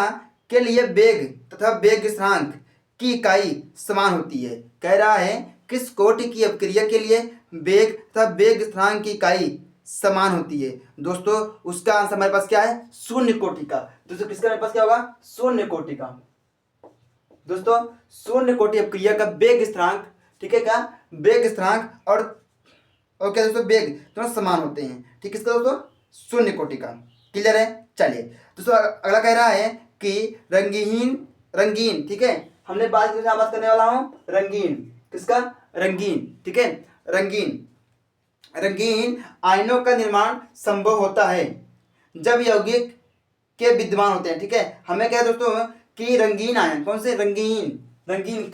के लिए वेग तथा वेग स्थिरांक की इकाई समान होती है। कह रहा है किस कोटि की अपक्रिया के लिए वेग तथा वेग स्थिरांक की इकाई समान होती है। दोस्तों उसका आंसर हमारे पास क्या है, शून्य कोटि का। दोस्तों किसका हमारे पास क्या होगा, शून्य कोटि का। दोस्तों शून्य कोटि अपक्रिया का वेग स्थिरांक, ठीक है, क्या वेग स्थिरांक और क्या दोस्तों वेग दोनों समान होते हैं, ठीक है। इसका दोस्तों शून्य कोटि का, क्लियर है। चलिए दोस्तों अगला कह रहा है कि रंगीन, ठीक है, हमने बात करने वाला हूं रंगीन, किसका रंगीन, ठीक है, रंगीन आयनों का निर्माण संभव होता है जब यौगिक के विद्यमान होते हैं, ठीक है। हमें क्या है दोस्तों कि रंगीन आयन, कौन से रंगीन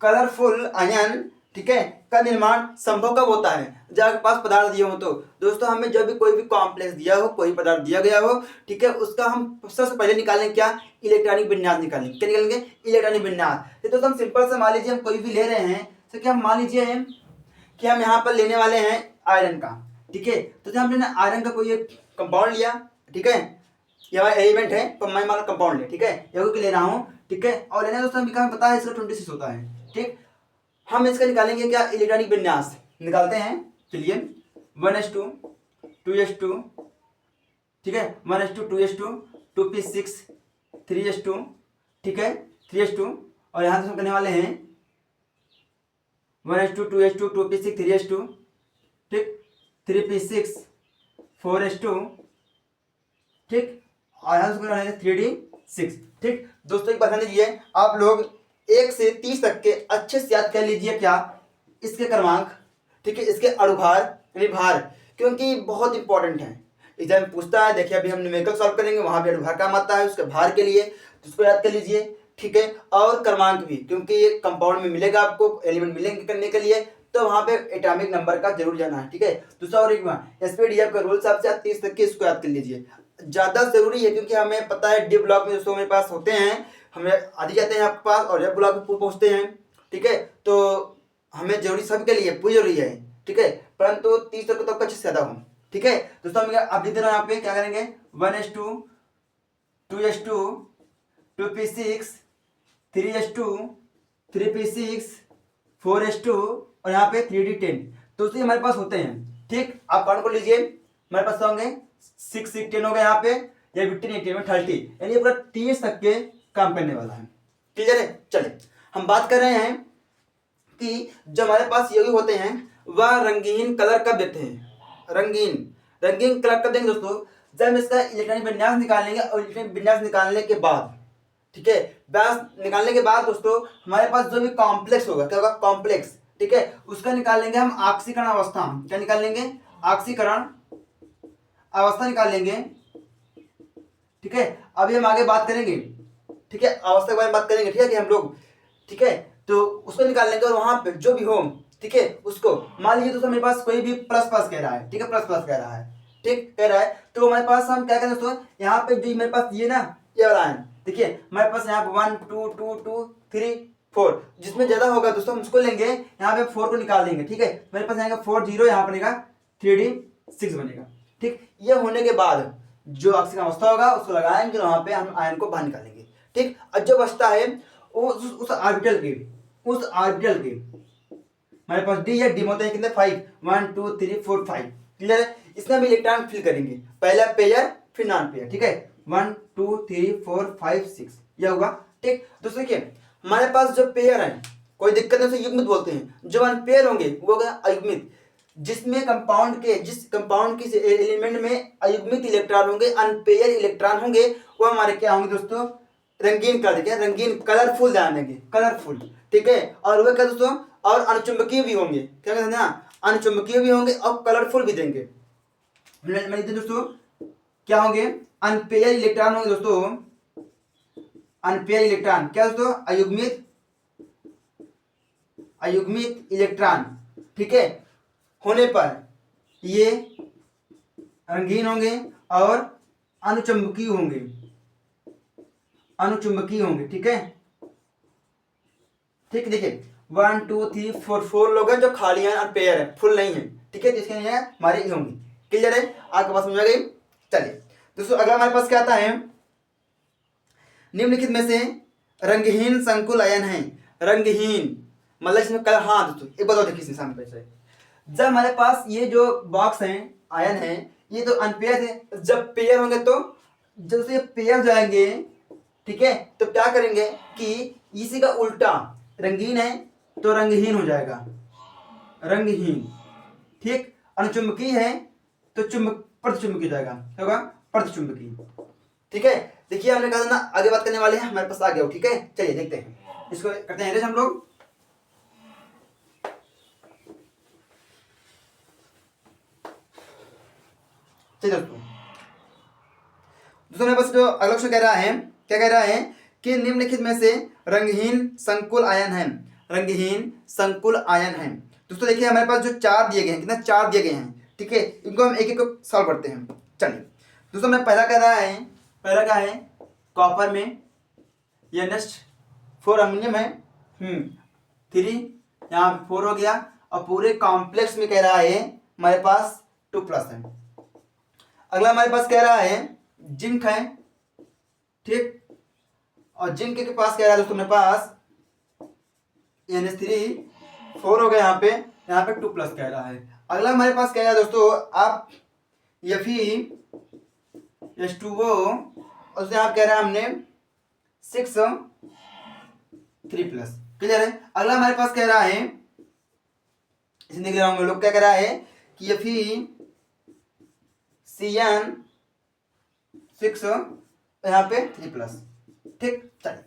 कलरफुल आयन, ठीक है, का निर्माण संभव कब होता है, जब आपके पास पदार्थ दिए हो। तो दोस्तों हमें जब भी कोई भी कॉम्प्लेक्स दिया हो, कोई पदार्थ दिया गया हो, ठीक है, उसका हम सबसे पहले निकालेंगे क्या, इलेक्ट्रॉनिक विन्यास निकालेंगे, क्या निकालेंगे इलेक्ट्रॉनिक विन्यास। तो दोस्तों हम सिंपल से मान लीजिए हम कोई भी ले रहे हैं, तो क्या मान लीजिए कि हम यहाँ पर लेने वाले हैं आयरन का, ठीक है। तो जब हमने आयरन का कोई एक कंपाउंड लिया, ठीक है, ये हमारा एलिमेंट है, तो मैं मान कंपाउंड ले, ठीक है, यौगिक ले रहा हूँ, ठीक है, और लेना दोस्तों हमें पता है इसका 26 होता है, ठीक। हम इसका निकालेंगे क्या इलेक्ट्रॉनिक विन्यास, निकालते हैं, चलिए 1s2 2s2, ठीक है, 1s2 2s2 2p6 3s2, ठीक है 3s2, और यहाँ से हम करने वाले हैं 1s2 2s2 2p6 3s2, ठीक, 3p6 4s2, ठीक, और यहाँ से करने वाले 3d6, ठीक। दोस्तों एक बात ध्यान दीजिए, आप लोग 1 से 30 तक के अच्छे से याद कर लीजिए क्या इसके क्रमांक, ठीक है, इसके अणुभार यानी भार, क्योंकि बहुत इंपॉर्टेंट है, एग्जाम में पूछता है। देखिए अभी हम न्यूमेरिकल सॉल्व करेंगे, वहां भी अणुभार काम आता है उसके भार के लिए, तो उसको याद कर लीजिए, ठीक है, और क्रमांक भी, क्योंकि ये कंपाउंड में मिलेगा आपको, एलिमेंट मिलेंगे करने के लिए, तो वहां पे एटॉमिक नंबर का जरूर जाना है, ठीक है। दूसरा और एक बार एसपीडीएफ का रूल साहब से 30 तक के इसको याद कर लीजिए, ज्यादा जरूरी है, क्योंकि हमें पता है डी ब्लॉक में दोस्तों मेरे पास होते हैं, हमें आदि जाते हैं आपके पास और एफ ब्लॉक में पहुंचते हैं, ठीक है, तो हमें जरूरी सबके लिए पूरी जरूरी है, ठीक है, परंतु 30 तक तो अच्छे से ज्यादा हो, ठीक है। दोस्तों हम अब लिख दे रहे हैं यहाँ पे, क्या करेंगे 1s2 2s2 2p6 3s2 3p6 4s2 और यहाँ पे 3d10, तो उससे हमारे पास होते हैं, ठीक। आप काउंट कर लीजिए, हमारे पास होंगे 6 6 10 हो गए यहाँ पे, या 15 18 में 30, यानी पूरा 30 तक के काम करने वाला है, क्लियर है। चलिए हम बात कर रहे हैं कि जो हमारे पास यौगिक होते हैं वह रंगीन कलर कब देते हैं। रंगीन रंगीन कलर कब देंगे दोस्तों, जब हम इसका इलेक्ट्रॉनिक विन्यास निकालेंगे और इलेक्ट्रॉनिक विन्यास निकालने के बाद, ठीक है, व्यास निकालने के बाद दोस्तों हमारे पास जो भी कॉम्प्लेक्स होगा, क्या होगा, कॉम्प्लेक्स, ठीक है, उसका निकाल लेंगे हम ऑक्सीकरण अवस्था। क्या निकाल लेंगे, ऑक्सीकरण अवस्था निकाल लेंगे। ठीक है, अभी हम आगे बात करेंगे, ठीक है, अवस्था के बारे में बात करेंगे, ठीक है, कि हम लोग, ठीक है, तो उसको निकाल लेंगे और वहां पे जो भी हो, ठीक है, उसको मान लीजिए दोस्तों मेरे पास कोई भी प्लस प्लस कह रहा है, ठीक है, प्लस प्लस कह रहा है, ठीक कह रहा है, तो हमारे पास हम क्या करें दोस्तों, यहाँ पे जो मेरे पास ये ना, ये वाला है, देखिए हमारे पास यहाँ पे 1 2 2 2 3 4, जिसमें ज्यादा होगा दोस्तों हम उसको लेंगे, यहाँ पे 4 को निकाल देंगे। ठीक है, मेरे पास आएगा 4 0, यहाँ बनेगा 3D 6 बनेगा। ठीक, ये होने के बाद जो ऑक्सीजन अवस्था होगा उसको लगाएंगे, वहां पे हम आयन को बाहर निकालेंगे। ठीक, और जो बचता है उस ऑर्बिटल के हमारे पास डी है, डी होते हैं कितने, 5 1 2 3 4 5। क्लियर है, इसमें हम इलेक्ट्रॉन फिल करेंगे, पहला पेयर फिर नॉन पेयर। ठीक है, 1 2 3 4 5 6 ये होगा। ठीक, दोस्तों देखिए हमारे पास जो पेयर है, कोई दिक्कत नहीं, उसे युग्मित बोलते हैं। जो अनपेयर होंगे वो होगा अयुग्मित, जिसमें जिस कंपाउंड के एलिमेंट में अयुग्मित इलेक्ट्रॉन होंगे, अनपेयर इलेक्ट्रॉन होंगे, वो हमारे क्या होंगे दोस्तों, रंगीन कलर के, रंगीन कलरफुल ध्यान देंगे, कलरफुल। ठीक है, और वह क्या दोस्तों, और अनुचुंबकीय भी होंगे, क्या कहते हैं ना, अनुचुंबकीय भी होंगे और कलरफुल भी देंगे। दोस्तों क्या होंगे, अनपेयर इलेक्ट्रॉन होंगे दोस्तों, अनपेयर इलेक्ट्रॉन, क्या दोस्तों, अयुग्मित इलेक्ट्रॉन। ठीक है, होने पर ये रंगीन होंगे और अनुचुंबकीय होंगे। ठीक है, ठीक, देखिए 1 2 3 4 लोग हैं जो खाली हैं, अनपेयर है, फुल नहीं है। ठीक है, जिसके लिए हमारी होंगी। क्लियर है, आपके पास समझ आ गई। चलिए दोस्तों अगला हमारे पास क्या आता है, निम्नलिखित में से रंगहीन संकुल आयन है। रंगहीन मतलब इसमें कलर, हाँ दोस्तों एक बताओ, देखिए इसमें सामने पैसे, जब हमारे पास ये जो बॉक्स है, आयन है, ये तो अनपेयर है, जब पेयर होंगे तो जब से पेयर जाएंगे, ठीक है, तो क्या करेंगे कि इसी का उल्टा, रंगीन है तो रंगहीन हो जाएगा, रंगहीन। ठीक, अनुचुंबकीय है तो प्रतिचुंबकीय हो जाएगा, क्या होगा, प्रतिचुंबकीय। ठीक है, देखिए हमने कहा था ना आगे बात करने वाले हैं, हमारे पास आ गया हो। ठीक है, चलिए देखते हैं, इसको करते हैं हम लोग। चलिए दोस्तों मेरे पास जो अगला क्वेश्चन कह रहा है, क्या कह रहा है कि निम्नलिखित में से रंगहीन संकुल आयन है, रंगहीन संकुल आयन है। दोस्तों देखिए हमारे पास जो 4 दिए गए हैं, कितना 4 दिए गए हैं। ठीक है, इनको हम एक एक को सॉल्व करते हैं। चलिए दोस्तों मैं पहला कह रहा है, पहला क्या है, कॉपर में ये नेक्स्ट 4 अमोनियम है, 3 यहाँ 4 हो गया, और पूरे कॉम्प्लेक्स में कह रहा है हमारे पास 2+ है। अगला हमारे पास कह रहा है जिंक है, ठीक, और जिंक के पास कह रहा है दोस्तों मेरे पास NH3 4 हो गया, यहाँ पे 2+ कह रहा है। अगला हमारे पास कह रहा है दोस्तों आप Fe2O, और उससे आप कह रहे हैं हमने 6 3+। क्लियर है, अगला हमारे पास कह रहा है, इसे देख रहा हूँ लोग, क्या कह रहा है कि FeCN6 यहाँ पे 3+। ठीक, चलिए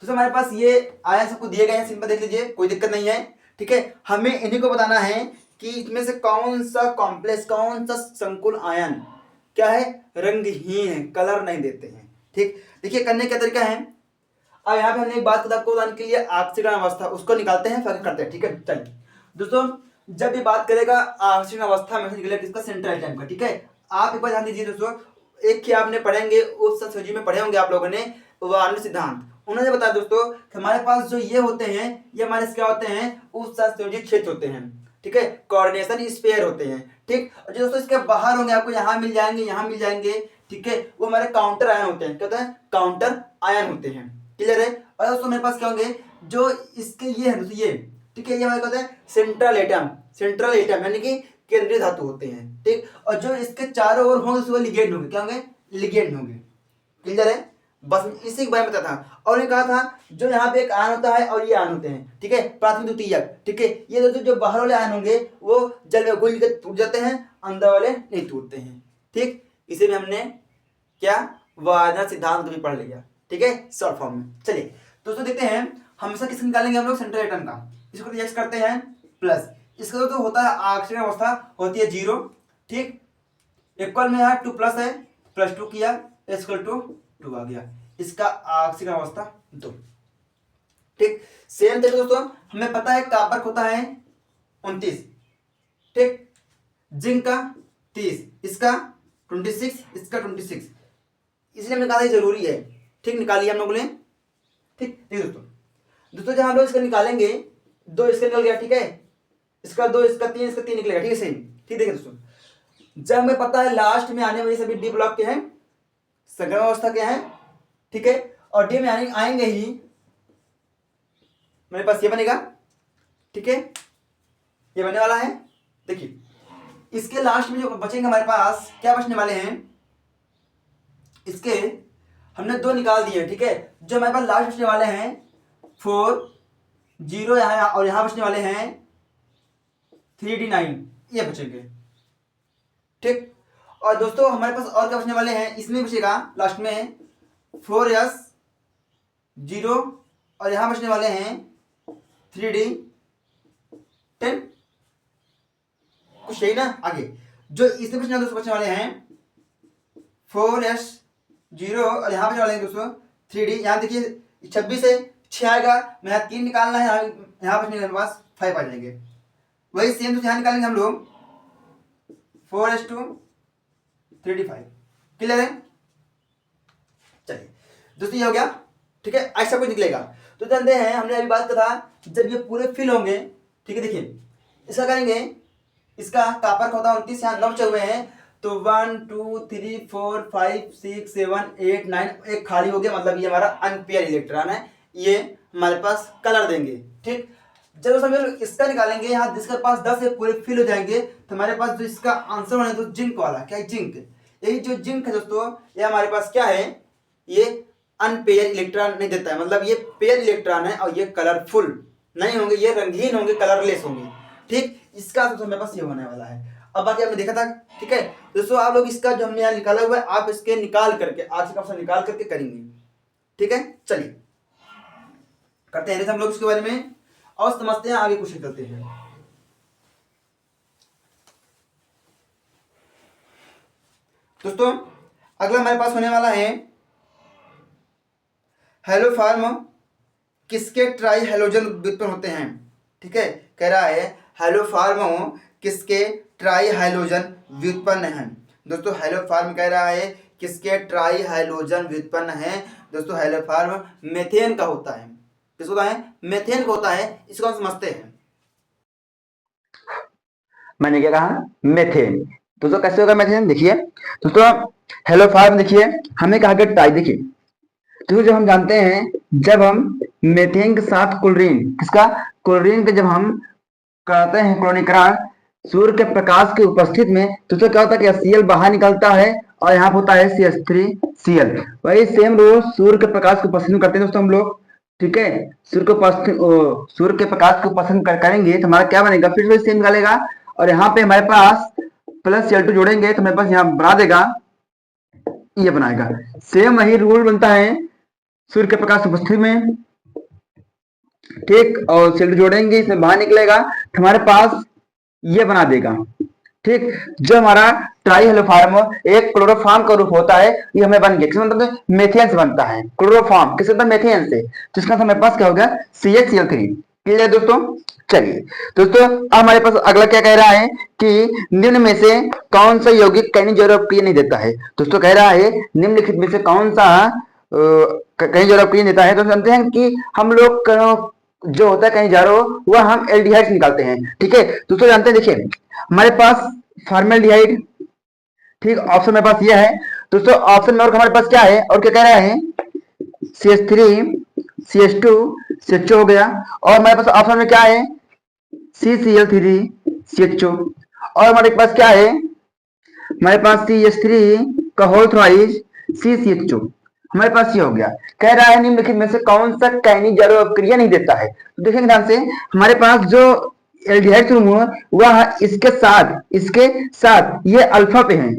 तो हमारे पास ये आयन सबको दिए गए हैं, सिंपल देख लीजिए, कोई दिक्कत नहीं है। ठीक है, हमें इन्हीं को बताना है कि इसमें से कौन सा कॉम्प्लेक्स, कौन सा संकुल आयन क्या है, रंगहीन है, कलर नहीं देते हैं। ठीक, देखिए करने का तरीका है, अब यहाँ पे हमने एक बात आपको बताने के लिए ऑक्सीकरण अवस्था उसको निकालते हैं, फिर करते हैं। ठीक है, चलिए दोस्तों जब ये बात करेगा ऑक्सीकरण अवस्था में निकलेगा किसका, सेंट्रल एटम का। ठीक है, आप एक बार ध्यान दीजिए दोस्तों, एक ही आपने पढ़ेंगे उस सोसाइटी में पढ़े होंगे आप लोगों ने, वार्नर सिद्धांत, उन्होंने बताया दोस्तों कि हमारे पास जो ये होते हैं, ये हमारे क्या होते हैं, उस संयोजी क्षेत्र होते हैं। ठीक है, कोऑर्डिनेशन स्फीयर होते हैं। ठीक, और जो दोस्तों इसके बाहर होंगे, आपको यहाँ मिल जाएंगे, यहाँ मिल जाएंगे। ठीक है, वो हमारे काउंटर आयन होते हैं, क्या होता है, काउंटर आयन होते हैं। क्लियर है, और दोस्तों मेरे पास क्या होंगे, जो इसके ये है दोस्तों, ये ठीक है, ये हमारे कहते हैं सेंट्रल एटम यानी कि केंद्रीय धातु होते हैं। ठीक, और जो इसके चारों ओर होंगे वो लिगेंड होंगे, क्या होंगे, लिगेंड होंगे। क्लियर है, बस इसी के बारे में बताया था। और उन्होंने कहा था जो यहाँ पे एक आयन होता है और ये आयन होते हैं, ठीक है, प्राथमिक द्वितीयक, ठीक है, ये दोस्तों जो बाहर वाले आयन होंगे वो जल में घुल के टूट जाते हैं, अंदर वाले नहीं टूटते हैं, ठीक। इसे भी हमने क्या वायनर सिद्धांत भी पढ़ लिया, ठीक है, शॉर्ट फॉर्म में। चलिए दोस्तों देखते हैं हमेशा किसको निकालेंगे हम लोग, सेंट्रल एटम का। इसको रिएक्ट करते हैं प्लस, इसका तो होता है ऑक्सीजन अवस्था होती है 0, ठीक। इक्वल में यहाँ 2 प्लस है, +2 किया, =2 आ गया, इसका ऑक्सीजन अवस्था 2, ठीक। सेम तरीके दोस्तों हमें पता है कॉपर होता है 29, ठीक, जिंक का 30, इसका 26, इसका 26, इसलिए हमने कहा था जरूरी है, ठीक, निकालिए हम लोगों ने, ठीक। देखिए दोस्तों जब हम लोग इसका निकालेंगे 2 इसका निकल गया, ठीक है, इसका 2, इसका 3, इसका 3 निकलेगा, ठीक है, सेम, ठीक। देखिए दोस्तों जब हमें पता है लास्ट में आने वाले सभी डी ब्लॉक के हैं, संक्रमण अवस्था के हैं, ठीक है, और डी में आएंगे ही मेरे पास ये बनेगा, ठीक है, ये बनने वाला है। देखिए इसके लास्ट में जो बचेंगे हमारे पास क्या बचने वाले हैं, इसके हमने 2 निकाल दिए, ठीक है, जो हमारे पास लास्ट बचने वाले हैं 4 0 यहाँ और यहाँ बचने वाले हैं 3D9, ये बचेंगे, ठीक। और दोस्तों हमारे पास और क्या बचने वाले हैं, इसमें बचेगा लास्ट में 4S 0 और यहाँ बचने वाले हैं 3D10, कुछ यही ना। आगे जो इसमें बचने वाले हैं 4S 0 और यहाँ बचने वाले हैं दोस्तों 3D, यहाँ देखिए 26 से 6 आएगा, मैं यहाँ 3 निकालना है, यहाँ बचने के पास 5 आ जाएंगे। वही सेम तो यहाँ निकालेंगे हम लोग 4S2 3D5, क्लियर है। चलिए दोस्तों ये हो गया, ठीक है, ऐसा कुछ निकलेगा। तो जानते हैं हमने अभी बात करा जब ये पूरे फिल होंगे, ठीक है, देखिए इसका करेंगे, इसका कॉपर का होता है 29, यहाँ 9 बचे हुए हैं, तो 1 2 3 4 5 6 7 8 9, एक खाली हो गया, मतलब ये हमारा अनपेयर इलेक्ट्रॉन है, ये हमारे पास कलर देंगे, ठीक। जब हम इसका निकालेंगे, यहाँ जिसके पास 10 है पूरे फिल हो जाएंगे, तो हमारे पास जो इसका आंसर होना है तो जिंक वाला, क्या है, जिंक। यही जो जिंक है दोस्तों ये हमारे पास क्या है, ये अनपेयर इलेक्ट्रॉन नहीं देता है, मतलब ये पेयर इलेक्ट्रॉन है और ये कलरफुल नहीं होंगे, ये रंगीन होंगे, कलरलेस होंगे, ठीक। इसका तो हमारे पास ये होने वाला है। अब बाकी हमने देखा था, ठीक है दोस्तों, आप लोग इसका जो हमने यहाँ निकाला हुआ है आप इसके निकाल करके आज का ऑप्शन निकाल करके करेंगे, ठीक है। चलिए करते हैं हम लोग इसके बारे में और समझते हैं, आगे क्वेश्चन करते हैं। दोस्तों अगला हमारे पास होने वाला है हेलोफॉर्म किसके ट्राई हेलोजन व्युत्पन्न होते हैं, ठीक है, कह रहा है हेलोफॉर्म किसके ट्राई हाइलोजन व्युत्पन्न है। दोस्तों हेलोफॉर्म कह रहा है किसके ट्राई हाइलोजन व्युत्पन्न है। दोस्तों हेलोफॉर्म मेथेन का होता है, किसका होता है, मेथेन का होता है, इसको हम समझते हैं। मैंने क्या कहा, मेथेन। दोस्तों कैसे होगा मेथेन, देखिए दोस्तों हेलोफॉर्म, देखिए हमने कहा कि ट्राई, देखिए तो जब हम जानते हैं जब हम मेथेन के साथ क्लोरीन, किसका, क्लोरीन के जब हम करते हैं क्लोरीकरण सूर्य के प्रकाश की उपस्थिति में, तो क्या होता है कि Cl बाहर निकलता है और यहाँ होता है CH3Cl। वही सेम रोज सूर्य के प्रकाश को उपस्थित करते हैं दोस्तों हम लोग, ठीक है, सूर्य के प्रकाश को पसंद करेंगे तो हमारा क्या बनेगा, फिर वही सेम निकालेगा, और यहाँ पे हमारे पास +Cl2 जोड़ेंगे तो हमारे पास यहाँ बना देगा, ये बनाएगा। सेम वही रूल बनता है सूर्य के प्रकाश उपस्थिति में, ठीक, और Cl2 जोड़ेंगे इसमें बाहर निकलेगा तो हमारे पास ये बना देगा, ठीक। जो हमारा ट्राई हेलोफॉर्म एक क्लोरोफॉर्म का रूप होता है, ये हमें बन गया, किससे बनता है, मेथेन से बनता है, क्लोरोफॉर्म किससे बनता है, मेथेन से, तो इसका हमारे पास क्या होगा, CHCl3, क्लियर दोस्तों। चलिए दोस्तों अब हमारे पास अगला क्या कह रहा है कि निम्न में से कौन सा यौगिक कहीं जरूरत नहीं देता है। दोस्तों कह रहा है निम्नलिखित में से कौन सा कहीं जरूरत नहीं देता है। तो जानते हैं कि हम लोग जो होता है कहीं जारो वह हम एल्डिहाइड निकालते हैं, ठीक है दोस्तों। जानते हैं, देखिए हमारे पास फॉर्मेल्डिहाइड, ठीक, ऑप्शन मेरे पास यह है दोस्तों। ऑप्शन में और हमारे पास क्या है, और क्या कह रहा है, CH3 CH2 CHO हो गया, और हमारे पास ऑप्शन में क्या है, CCl3 CHO, और हमारे पास क्या है, हमारे पास CH3 का होल थ्राइस CCHO, हमारे पास ये हो गया। कह रहा है निम्नलिखित में से कौन सा कैनिक जैव अभिक्रिया नहीं देता है। तो देखेंगे ध्यान से, हमारे पास जो एल्डिहाइड समूह है वह इसके साथ ये अल्फा पे है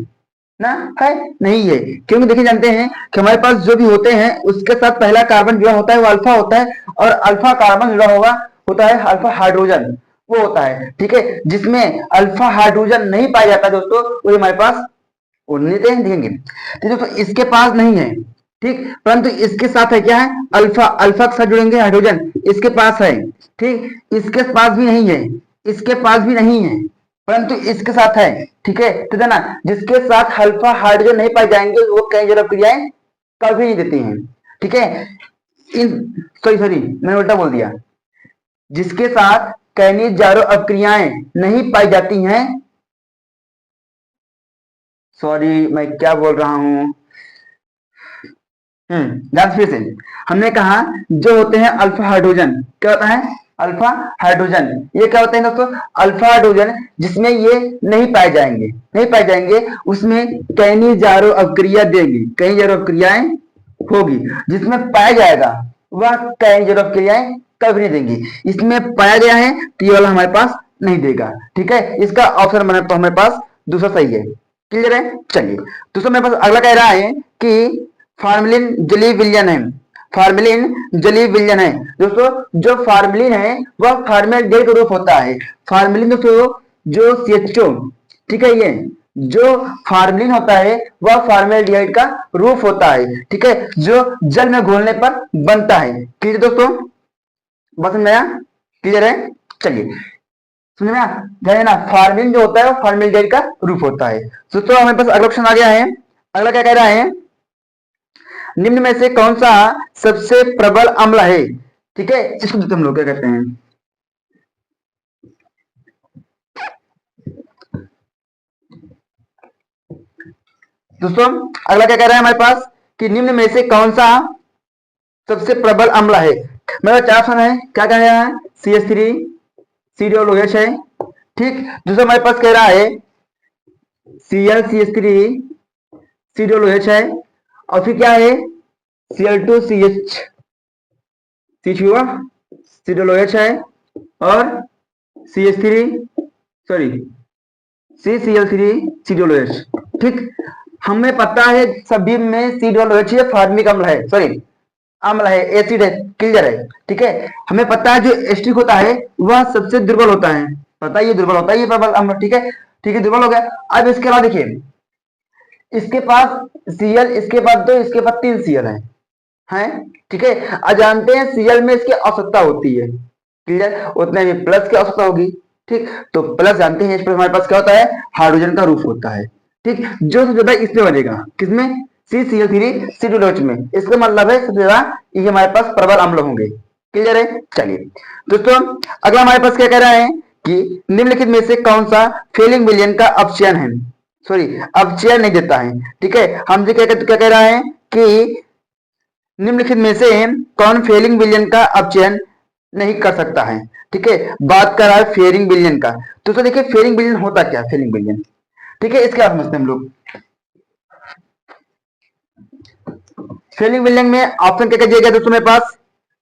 ना, है नहीं है, क्योंकि देखिए जानते हैं कि हमारे पास जो भी होते हैं उसके साथ पहला कार्बन जुड़ा होता है वो अल्फा होता है, और अल्फा कार्बन जुड़ा होगा होता है अल्फा हाइड्रोजन वो होता है, ठीक है। जिसमें अल्फा हाइड्रोजन नहीं पाया जाता दोस्तों वो हमारे पास उन्नीते देंगे। तो दोस्तों इसके पास नहीं है, ठीक, परंतु इसके साथ है क्या है अल्फा, अल्फा के साथ जुड़ेंगे हाइड्रोजन, इसके पास है, ठीक, इसके पास भी नहीं है, इसके पास भी नहीं है, परंतु इसके साथ है, ठीक है, तो ना जिसके साथ अल्फा हाइड्रोजन नहीं पाए जाएंगे वो कई जैव क्रियाएं कभी नहीं देती हैं, ठीक है। इन सॉरी मैंने उल्टा बोल दिया, जिसके साथ कैनिज जैव अभिक्रियाएं नहीं पाई जाती हैं, सॉरी मैं क्या बोल रहा हूं, ध्यान फिर से, हमने कहा जो होते हैं अल्फा हाइड्रोजन, क्या होता है अल्फा हाइड्रोजन, ये क्या होते हैं दोस्तों अल्फा हाइड्रोजन, जिसमें ये नहीं पाए जाएंगे उसमें कैनी जारो अभिक्रिया देगी, कई जारो अभिक्रियाएं होगी, जिसमें पाया जाएगा वह कई जारो अभिक्रियाएं कभी नहीं देंगी, इसमें पाया गया है तो ये वाला हमारे पास नहीं देगा, ठीक है। इसका ऑप्शन हमारे पास दूसरा सही है, क्लियर है। चलिए दूसरा मेरे पास अगला कह रहा है कि फार्मिलिन जलीय विलयन है, फार्मिलिन जलीय विलयन है दोस्तों, जो फार्मिलिन है वह फार्मेल्डिहाइड रूप होता है, फार्मिलिन दोस्तों जो CHO, ठीक है, ये जो फार्मिलिन होता है वह फार्मेल्डिहाइड का रूप होता है, ठीक है, जो जल में घोलने पर बनता है, क्लियर दोस्तों, बस नया क्लियर है। चलिए समझ में ध्यान ना, फार्मिलिन जो होता है वो फार्मेल्डिहाइड का रूप होता है। दोस्तों हमारे पास अगला क्वेश्चन आ गया है, अगला क्या कह रहा है, निम्न में से कौन सा सबसे प्रबल अम्ल है, ठीक है, इसको हम लोग क्या कहते हैं, दोस्तों अगला क्या कह रहा है हमारे पास कि निम्न में से कौन सा सबसे प्रबल अम्ल है। मेरा चार ऑप्शन है, क्या कह रहा है CH3 CdOH है, ठीक, दूसरा हमारे पास कह रहा है ClCH3 CdOH है, और फिर क्या है Cl2CH हुआ CdOH है, और CH3 सॉरी CCl3 CdOH, ठीक, हमें पता है सभी में CdOH ये फार्मिक अम्ल है, सॉरी अम्ल है, एसिड है, क्लियर है, ठीक है। हमें पता है जो एस्टिक होता है वह सबसे दुर्बल होता है, पता है ये दुर्बल होता है, ये प्रबल अम्ल, ठीक है, ठीक है, दुर्बल हो गया। अब इसके अलावा देखिए इसके पास Cl, इसके पास 2, इसके पास 3 Cl हैं, ठीक है, अब जानते हैं Cl में इसकी आवश्यकता होती है, क्लियर, उतने में प्लस की आवश्यकता होगी, ठीक, तो प्लस जानते हैं, इस पर हमारे पास क्या होता है हाइड्रोजन का रूप होता है, ठीक, जो सबसे ज्यादा इसमें बनेगा किसमें CCl3 CdOH में, इसका मतलब है सबसे ज्यादा ये हमारे पास प्रबल अम्ल होंगे, क्लियर है। चलिए दोस्तों अगला हमारे पास क्या कह रहा है कि निम्नलिखित में से कौन सा फेलिंग विलयन का अपचयन है, सॉरी अपचयन नहीं देता है, ठीक है, हम जो क्या कह रहा है कि निम्नलिखित में से कौन फेलिंग विलयन का अपचयन नहीं कर सकता है, ठीक है, बात कर रहा है फेरिंग विलयन का। तो देखिए फेरिंग विलयन होता क्या, फेरिंग विलयन, ठीक है, इसके आप समझते हैं हम लोग। फेलिंग विलयन में ऑप्शन क्या दिया गया दोस्तों मेरे पास,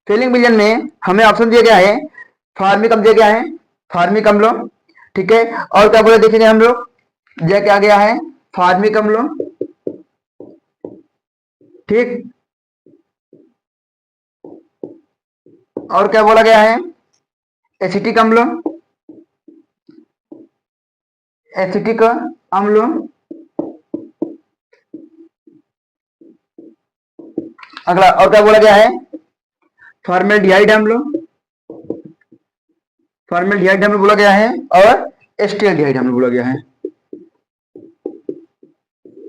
फेलिंग विलयन में हमें ऑप्शन दिया गया है फार्मिक अम्ल दिया गया है, फार्मिक अम्ल, ठीक है, और क्या बोले देखेंगे हम लोग, दिया क्या गया है फार्मिक अम्ल, ठीक, और क्या बोला गया है एसिटिक अम्ल, एसिटिक अम्ल, अगला और क्या बोला गया है फॉर्मेल्डिहाइड अम्ल, फॉर्मेल्डिहाइड अम्ल बोला गया है, और एस्टिल्डिहाइड अम्ल बोला गया है,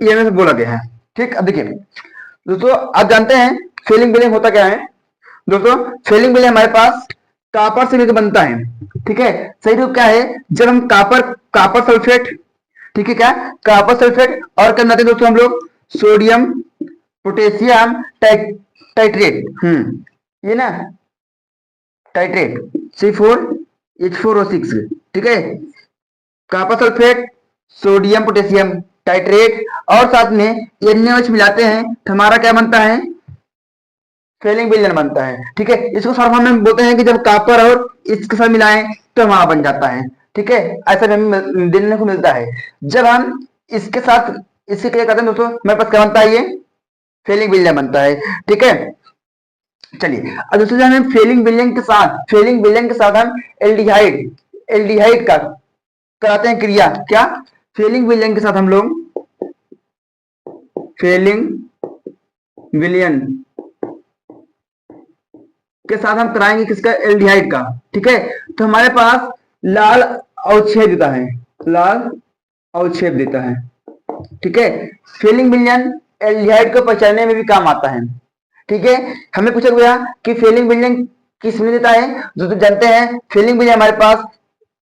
ये में से बोला गया है, ठीक। अब देखिए दोस्तों आप जानते हैं फेलिंग विलयन होता क्या है दोस्तों, फेलिंग विलयन हमारे पास कॉपर से मिलकर बनता है, ठीक है, सही रूप क्या है जब हम कॉपर सल्फेट, ठीक है, क्या कॉपर सल्फेट और क्या बनाते हैं दोस्तों हम लोग सोडियम पोटेशियम टाइट्रेट, ये ना टाइट्रेट C4H4O6, ठीक है, copper sulphate sodium potassium titrate और साथ में NaOH मिलाते हैं तो हमारा क्या बनता है, फेलिंग विलयन बनता है। ठीक है, इसको शॉर्ट फॉर्म में बोलते हैं कि जब कॉपर और इसके साथ मिलाएं तो हमारा बन जाता है। ठीक है, ऐसा भी हमें देखने को मिलता है। जब हम इसके साथ इसके क्या करते हैं दोस्तों, हमारे पास क्या बनता है, ये फेलिंग विलयन बनता है। ठीक है, चलिए अब दोस्तों हमें फेलिंग विलयन के साथ हम एल्डिहाइड का कराते हैं क्रिया। क्या, फेलिंग विलयन के साथ हम लोग फेलिंग विलयन के साथ हम कराएंगे किसका, एल्डिहाइड का। ठीक है, तो हमारे पास लाल अवक्षेप देता है, लाल अवक्षेप देता है। ठीक है, फेलिंग विलयन एल्डिहाइड को पहचानने में भी काम आता है। ठीक है, हमें पूछा गया कि फेलिंग विलयन किस में देता है, जो तो जानते हैं फेलिंग विलयन हमारे पास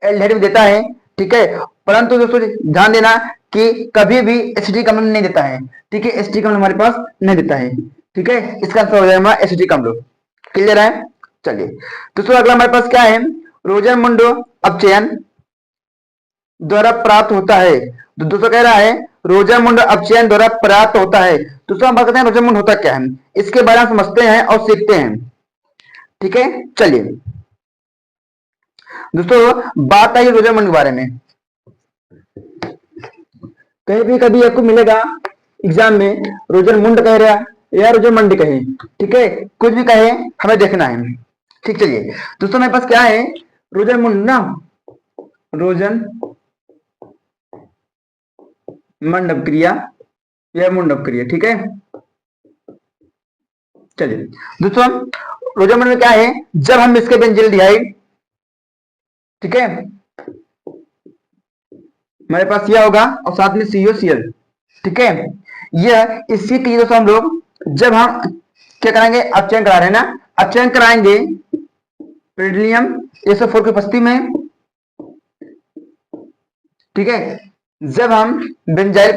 एल्डिहाइड में देता है। ठीक है, परंतु दोस्तों ध्यान देना कि कभी भी एसिटिक अम्ल नहीं देता है। ठीक है, एसिटिक अम्ल हमारे पास नहीं देता है। ठीक है, इसका आंसर हो जाएगा हमारा एसिटिक अम्ल। क्लियर है, चलिए दोस्तों अगला हमारे पास क्या है, रोजरमुंडो अपचयन द्वारा प्राप्त होता है। तो दोस्तों कह रहा है रोजरमुंडो अपचयन द्वारा प्राप्त होता है। दोस्तों हम बात करते हैं रोजरमुंड होता क्या है, इसके बारे में समझते हैं और सीखते हैं। ठीक है, चलिए दोस्तों बात आई रोजरमुंड के बारे में। कहीं भी कभी आपको मिलेगा एग्जाम में रोजरमुंड कह रहा या रोजरमंड कहे, ठीक है, कुछ भी कहे हमें देखना है। ठीक, चलिए दोस्तों मेरे पास क्या है, रोजरमुंड ना, रोजन मंडप क्रिया या मुंडप क्रिया। ठीक है, चलिए दोस्तों रोजरमंड में क्या है, जब हम इसके बेंजील्डिहाइड, ठीक है, हमारे पास यह होगा और साथ में COCl। ठीक है, यह इसी के दोस्तों हम लोग जब हम क्या कराएंगे, अपचयन करा रहे हैं ना, अपचयन कराएंगे पेरिडियम 104 की उपस्थिति में। ठीक है, जब हम बेंजाइल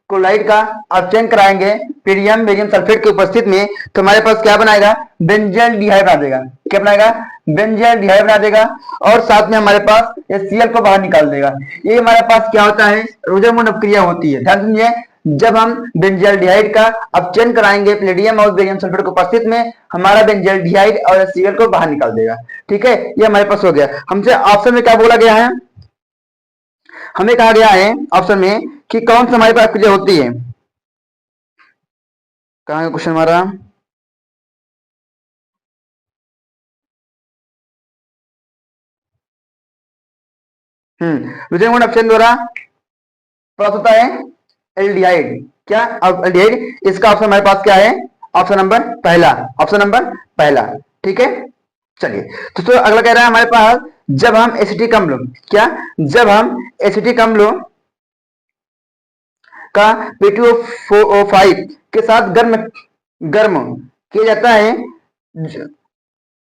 क्लोराइड का अपचयन कराएंगे पीरियम बेरियम सल्फेट की उपस्थिति में, तो हमारे पास क्या बनाएगा, बेंजाइल डिहाइड बना देगा। क्या बनाएगा, बेंजाइल डिहाइड बना देगा और साथ में हमारे पास Cl को बाहर निकाल देगा। ये हमारे पास क्या होता है, रोजरमुंड अपक्रिया होती है। ध्यान सुनिए, जब हम बेंजाइल्डिहाइड का अपचयन कराएंगे प्लेडियम और बेरियम सल्फेट की उपस्थिति में, हमारा बेंजाइल्डिहाइड और Cl को बाहर निकाल देगा। ठीक है, ये हमारे पास हो गया। हमसे ऑप्शन में क्या बोला गया है, हमें कहा गया है ऑप्शन में कि कौन सी हमारे पास क्रिया होती है। कहां है क्वेश्चन हमारा, रोजरमुंड अपचयन द्वारा प्राप्त होता है एल्डिहाइड। क्या, अब एल्डिहाइड, इसका ऑप्शन हमारे पास क्या है, ऑप्शन नंबर पहला, ऑप्शन नंबर पहला। ठीक है, चलिए तो अगला कह रहा है हमारे पास जब हम एसिटिक अम्ल, क्या, जब हम एसिटिक अम्ल का P2O5 के साथ गर्म किया जाता है,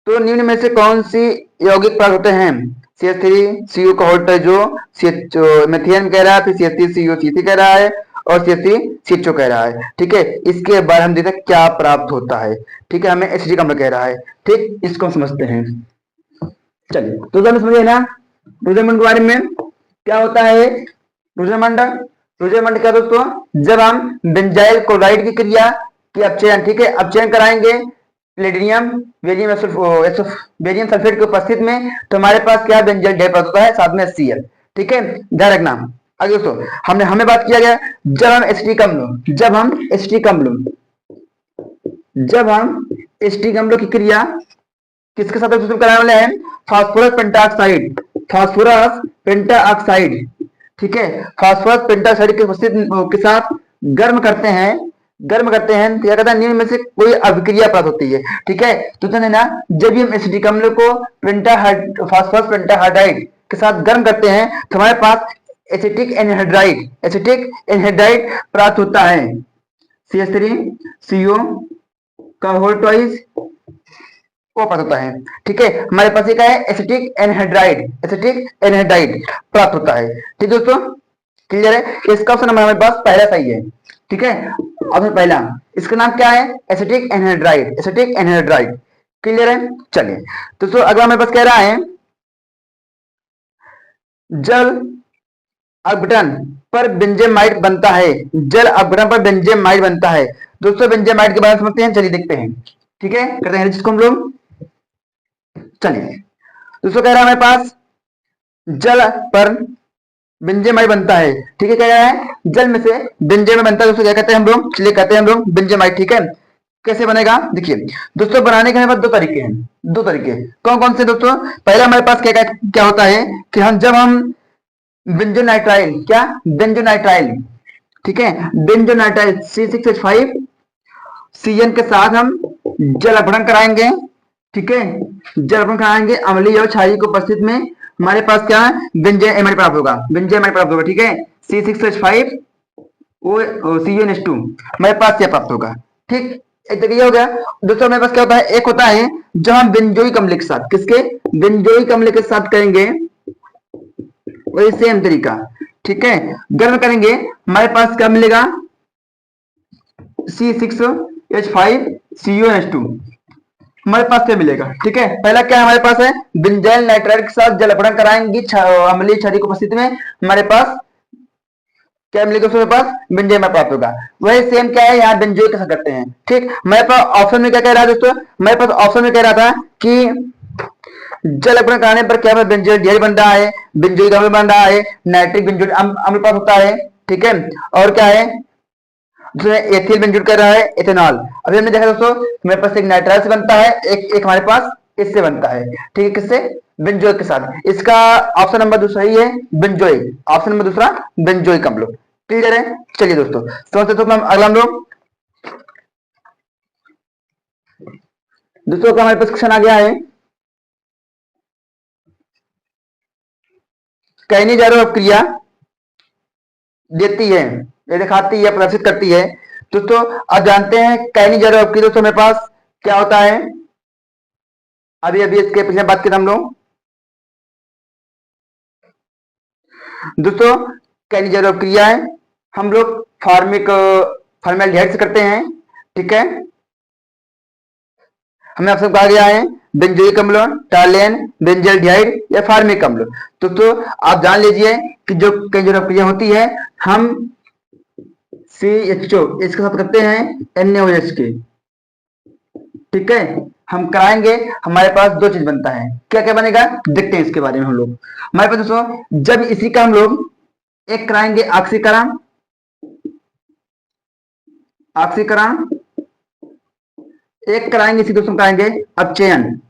तो निम्न में से कौन सी यौगिक प्राप्त होते हैं, CH3CO का होल्ट है जो मेथियन कह रहा है, फिर CH3COCC कह रहा है और CH3CHO कह रहा है। ठीक है, इसके बाद हम देखते हैं क्या प्राप्त होता है। ठीक है, हमें एसिटिक अम्ल कह रहा है। ठीक, इसको हम समझते हैं। चलिए तो हम समझिए ना रोजरमंड के बारे में, क्या होता है रोजरमंड, रोजरमंड क्या दोस्तों, जब हम बेंजाइल क्लोराइड की क्रिया की अपचयन, ठीक है, अपचयन कराएंगे प्लेटिनियम बेरियम सल्फेट की उपस्थिति में, तो हमारे पास क्या बेंजाइल डाई प्राप्त होता है, साथ में Cl। ठीक है, ध्यान रखना। आगे दोस्तों हमें बात किया गया जब हम एसिटिक अम्ल की क्रिया किसके साथ कराने वाले हैं, फास्फोरस पेंटाऑक्साइड। ठीक है, फास्फोरस पेंटाऑक्साइड की उपस्थिति के साथ गर्म करते हैं तो क्या कहता है, निम्न में से कोई अभिक्रिया प्राप्त होती है। ठीक है, तो ना जब हम एसिटिक अम्ल को फास्फोरस पेंटाहाइड्राइड के साथ गर्म करते हैं तो हमारे पास एसिटिक एनहाइड्राइड प्राप्त होता है, CH3CO का होल ट्वाइस वो प्राप्त होता है। ठीक है, हमारे पास ये क्या है, एसिटिक एनहाइड्राइड प्राप्त होता है। ठीक दोस्तों, क्लियर है, इसका ऑप्शन हमारे पास पहला सही है। ठीक है, ऑप्शन पहला, इसका नाम क्या है, एसिटिक एनहाइड्राइड। क्लियर है, चलिए दोस्तों अगला हमारे पास कह रहा है जल अपघटन पर बेंजेमाइट बनता है, जल अपघटन पर बेंजेमाइट बनता है। दोस्तों बेंजेमाइट के बारे में समझते हैं, चलिए देखते हैं। ठीक है, करते हैं जिसको हम लोग। चलिए दोस्तों, कह रहा है हमारे पास जल पर बेंजेमाइट बनता है। ठीक है, कह रहा है जल में से बेंजेमाइट बनता है। दोस्तों क्या कहते हैं हम लोग, चलिए कहते हैं हम लोग बेंजेमाइट। ठीक है, कैसे बनेगा देखिए दोस्तों, बनाने के हमारे पास दो तरीके हैं, दो तरीके। कौन कौन से दोस्तों? पहला हमारे पास क्या क्या होता है कि जब हम बेंजोनाइट्राइल, क्या बेंजोनाइट्राइल, ठीक है, बेंजोनाइट्राइल C6H5 CN के साथ हम जल अपघटन कराएंगे। ठीक है, जल अपघटन कराएंगे, अम्लीय और क्षारीय की उपस्थिति में हमारे पास क्या है, बेंजेमाइट प्राप्त होगा, बेंजेमाइट प्राप्त होगा। ठीक है, C6H5 CnH2 हमारे पास क्या प्राप्त होगा। ठीक, एक तरीका ये हो गया। दोस्तों हमारे पास क्या होता है, एक होता है जब हम बेंजोइक अम्ल के साथ, किसके, बेंजोइक अम्ल के साथ करेंगे, वही सेम तरीका। ठीक है, गर्म करेंगे, हमारे पास क्या मिलेगा, C6H5CuNH2 हमारे पास क्या मिलेगा। ठीक है, पहला क्या हमारे पास है, बेंजाइल नाइट्राइड के साथ जल अपघटन कराएंगे अम्लीय क्षारीय की उपस्थिति में, हमारे पास क्या मिलेगा, उसके पास बेंजाइम प्राप्त होगा। वही सेम क्या है, यहाँ बेंजोइक के साथ करते हैं। ठीक, हमारे पास ऑप्शन में क्या कह रहा है दोस्तों, हमारे पास ऑप्शन में कह रहा था कि जल अपघटन कराने पर क्या बेंजोइक डिहाइड बन रहा है, बेंजोइक अम्ल बन रहा है, नाइट्रिक बेंजोइक अम्ल प्राप्त होता है। ठीक है, और क्या है, एथिल बेंजोइट कर रहा है, इथेनॉल। अभी हमने देखा दोस्तों, हमारे पास एक नाइट्राइल से बनता है, एक हमारे पास इससे बनता है। ठीक है, किससे, बेंजोइक के साथ। इसका ऑप्शन नंबर दूसरा ही है, बेंजोइक, ऑप्शन नंबर दूसरा बेंजोइक अम्ल। क्लियर है, चलिए दोस्तों समझते तो हम अगला हम लोग। दोस्तों का हमारे पास क्वेश्चन आ गया है, कैनिजारो अपक्रिया देती है, ये दिखाती है, प्रदर्शित करती है। दोस्तों अब जानते हैं कैनिजारो अपक्रिया दोस्तों हमारे पास क्या होता है। अभी अभी इसके पीछे बात करें हम लोग। दोस्तों कैनिजारो अपक्रिया है, हम लोग फॉर्मेल्डिहाइड से करते हैं। ठीक है, हमें आपसे कहा गया है बेंजोइक अम्ल, टालेन, बेंजल्डिहाइड या फार्मिक अम्ल। तो आप जान लीजिए कि जो कैनिजारो अपक्रिया होती है, हम CHO इसके साथ करते हैं NaOH के। ठीक है, हम कराएंगे, हमारे पास दो चीज बनता है, क्या क्या बनेगा देखते हैं इसके बारे में हम लोग। हमारे पास दोस्तों जब इसी का हम लोग एक कराएंगे ऑक्सीकरण, ऑक्सीकरण, एक कराएंगे इसी दोस्तों कराएंगे अपचयन।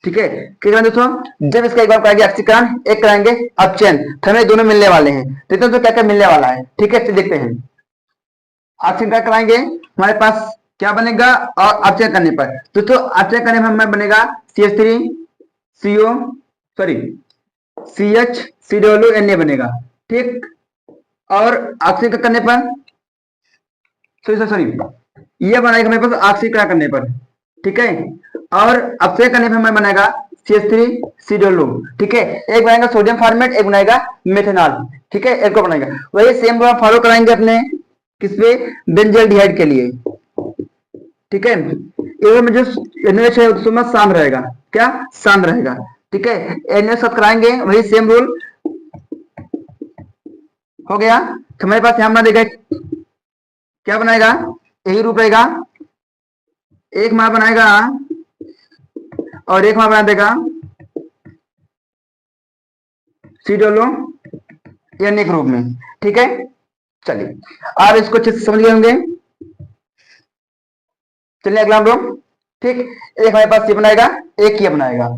ठीक है, क्या दोस्तों, जब इसका एक बार कराएंगे ऑक्सीकरण, एक कराएंगे अपचयन, तो हमें दोनों मिलने वाले हैं। देखते हैं तो क्या क्या मिलने वाला है। ठीक है, देखते हैं। ऑक्सीकरण कराएंगे, हमारे पास क्या बनेगा, और अपचयन करने पर दोस्तों, अपचयन करने पर हमें बनेगा CH3CO सॉरी CH3COONA बनेगा। ठीक, और ऑक्सीकरण करने पर सॉरी सॉरी ये बनेगा हमारे पास ऑक्सीकरण करने पर। ठीक है, और अपचयन करने पर हमें बनेगा CH3CO। ठीक है, एक बनाएगा सोडियम फॉर्मेट, एक बनाएगा मेथनॉल। ठीक है, एक को बनाएगा, वही सेम फॉलो कराएंगे अपने किस पे, बेंजल्डिहाइड के लिए। ठीक है, में जो NaOH है उसमें शांत रहेगा, क्या शांत रहेगा। ठीक है, NaOH साथ कराएंगे, वही सेम रूल हो गया। तो हमारे पास यहां बना देगा, क्या बनाएगा, यही रूप रहेगा, एक मार बनाएगा और एक मार बना देगा COO के रूप में। ठीक है, चलिए आप इसको अच्छे से समझ गए होंगे। चलिए अगला हम लोग, ठीक, एक हमारे पास ये बनाएगा, एक ये बनाएगा।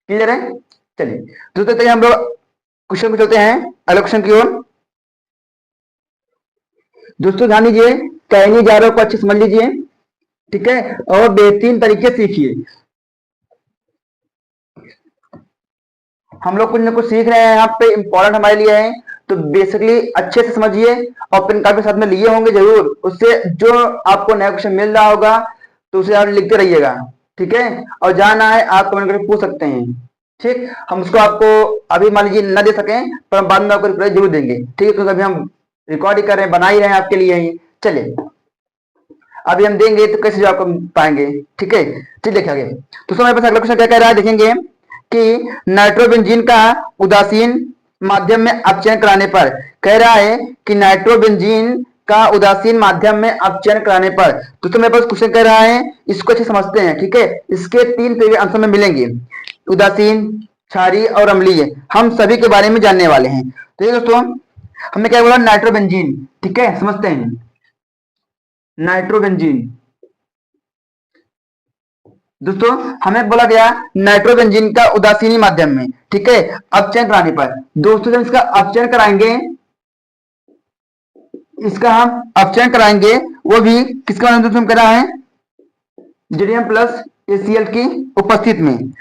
क्लियर है, चलिए दूसरे तरीके हम लोग क्वेश्चन में चलते हैं, अगले क्वेश्चन की ओर। दोस्तों ध्यान दीजिए, कैनिजारो को अच्छे समझ लीजिए। ठीक है, और बेहतरीन तरीके सीखिए। हम लोग कुछ ना कुछ सीख रहे हैं यहाँ पे, इंपॉर्टेंट हमारे लिए है, तो बेसिकली अच्छे से समझिए, और पेन कार्ड के साथ में लिए होंगे जरूर, उससे जो आपको नया क्वेश्चन मिल रहा होगा तो उसे आप लिखते रहिएगा। ठीक है, और जाना है आप कमेंट करके पूछ सकते हैं। ठीक, हम उसको आपको अभी मान लीजिए न दे सकें, पर हम बाद में आपको रिप्लाई जरूर देंगे। ठीक है, क्योंकि अभी हम रिकॉर्ड ही कर रहे हैं, बना ही रहे हैं आपके लिए ही। चलिए अभी हम देंगे तो कैसे जवाब कर पाएंगे। ठीक है, चलिए देखिए आगे। तो हमारे पास अगला क्वेश्चन क्या कह रहा है, देखेंगे कि नाइट्रोबेंजीन का उदासीन माध्यम में अपचयन कराने पर, कह रहा है कि नाइट्रोबेंजीन का उदासीन माध्यम में अपचयन कराने पर। तो मेरे पास क्वेश्चन कह रहा है, इसको अच्छे समझते हैं, ठीक है। इसके 3 तरह के आंसर में मिलेंगे, उदासीन, क्षारीय और अम्लीय, हम सभी के बारे में जानने वाले हैं। तो ये दोस्तों हमने क्या बोला, नाइट्रोबेंजीन, ठीक है, समझते हैं। नाइट्रोबेंजीन दोस्तों हमें बोला गया नाइट्रोबेंजीन का उदासीनी माध्यम में, ठीक है, अपचयन कराने पर। दोस्तों जब इसका अपचयन कराएंगे, इसका हम अपचयन कराएंगे, वो भी किसके माध्यम से हम करा है, जेडीएम प्लस एसीएल की उपस्थित में,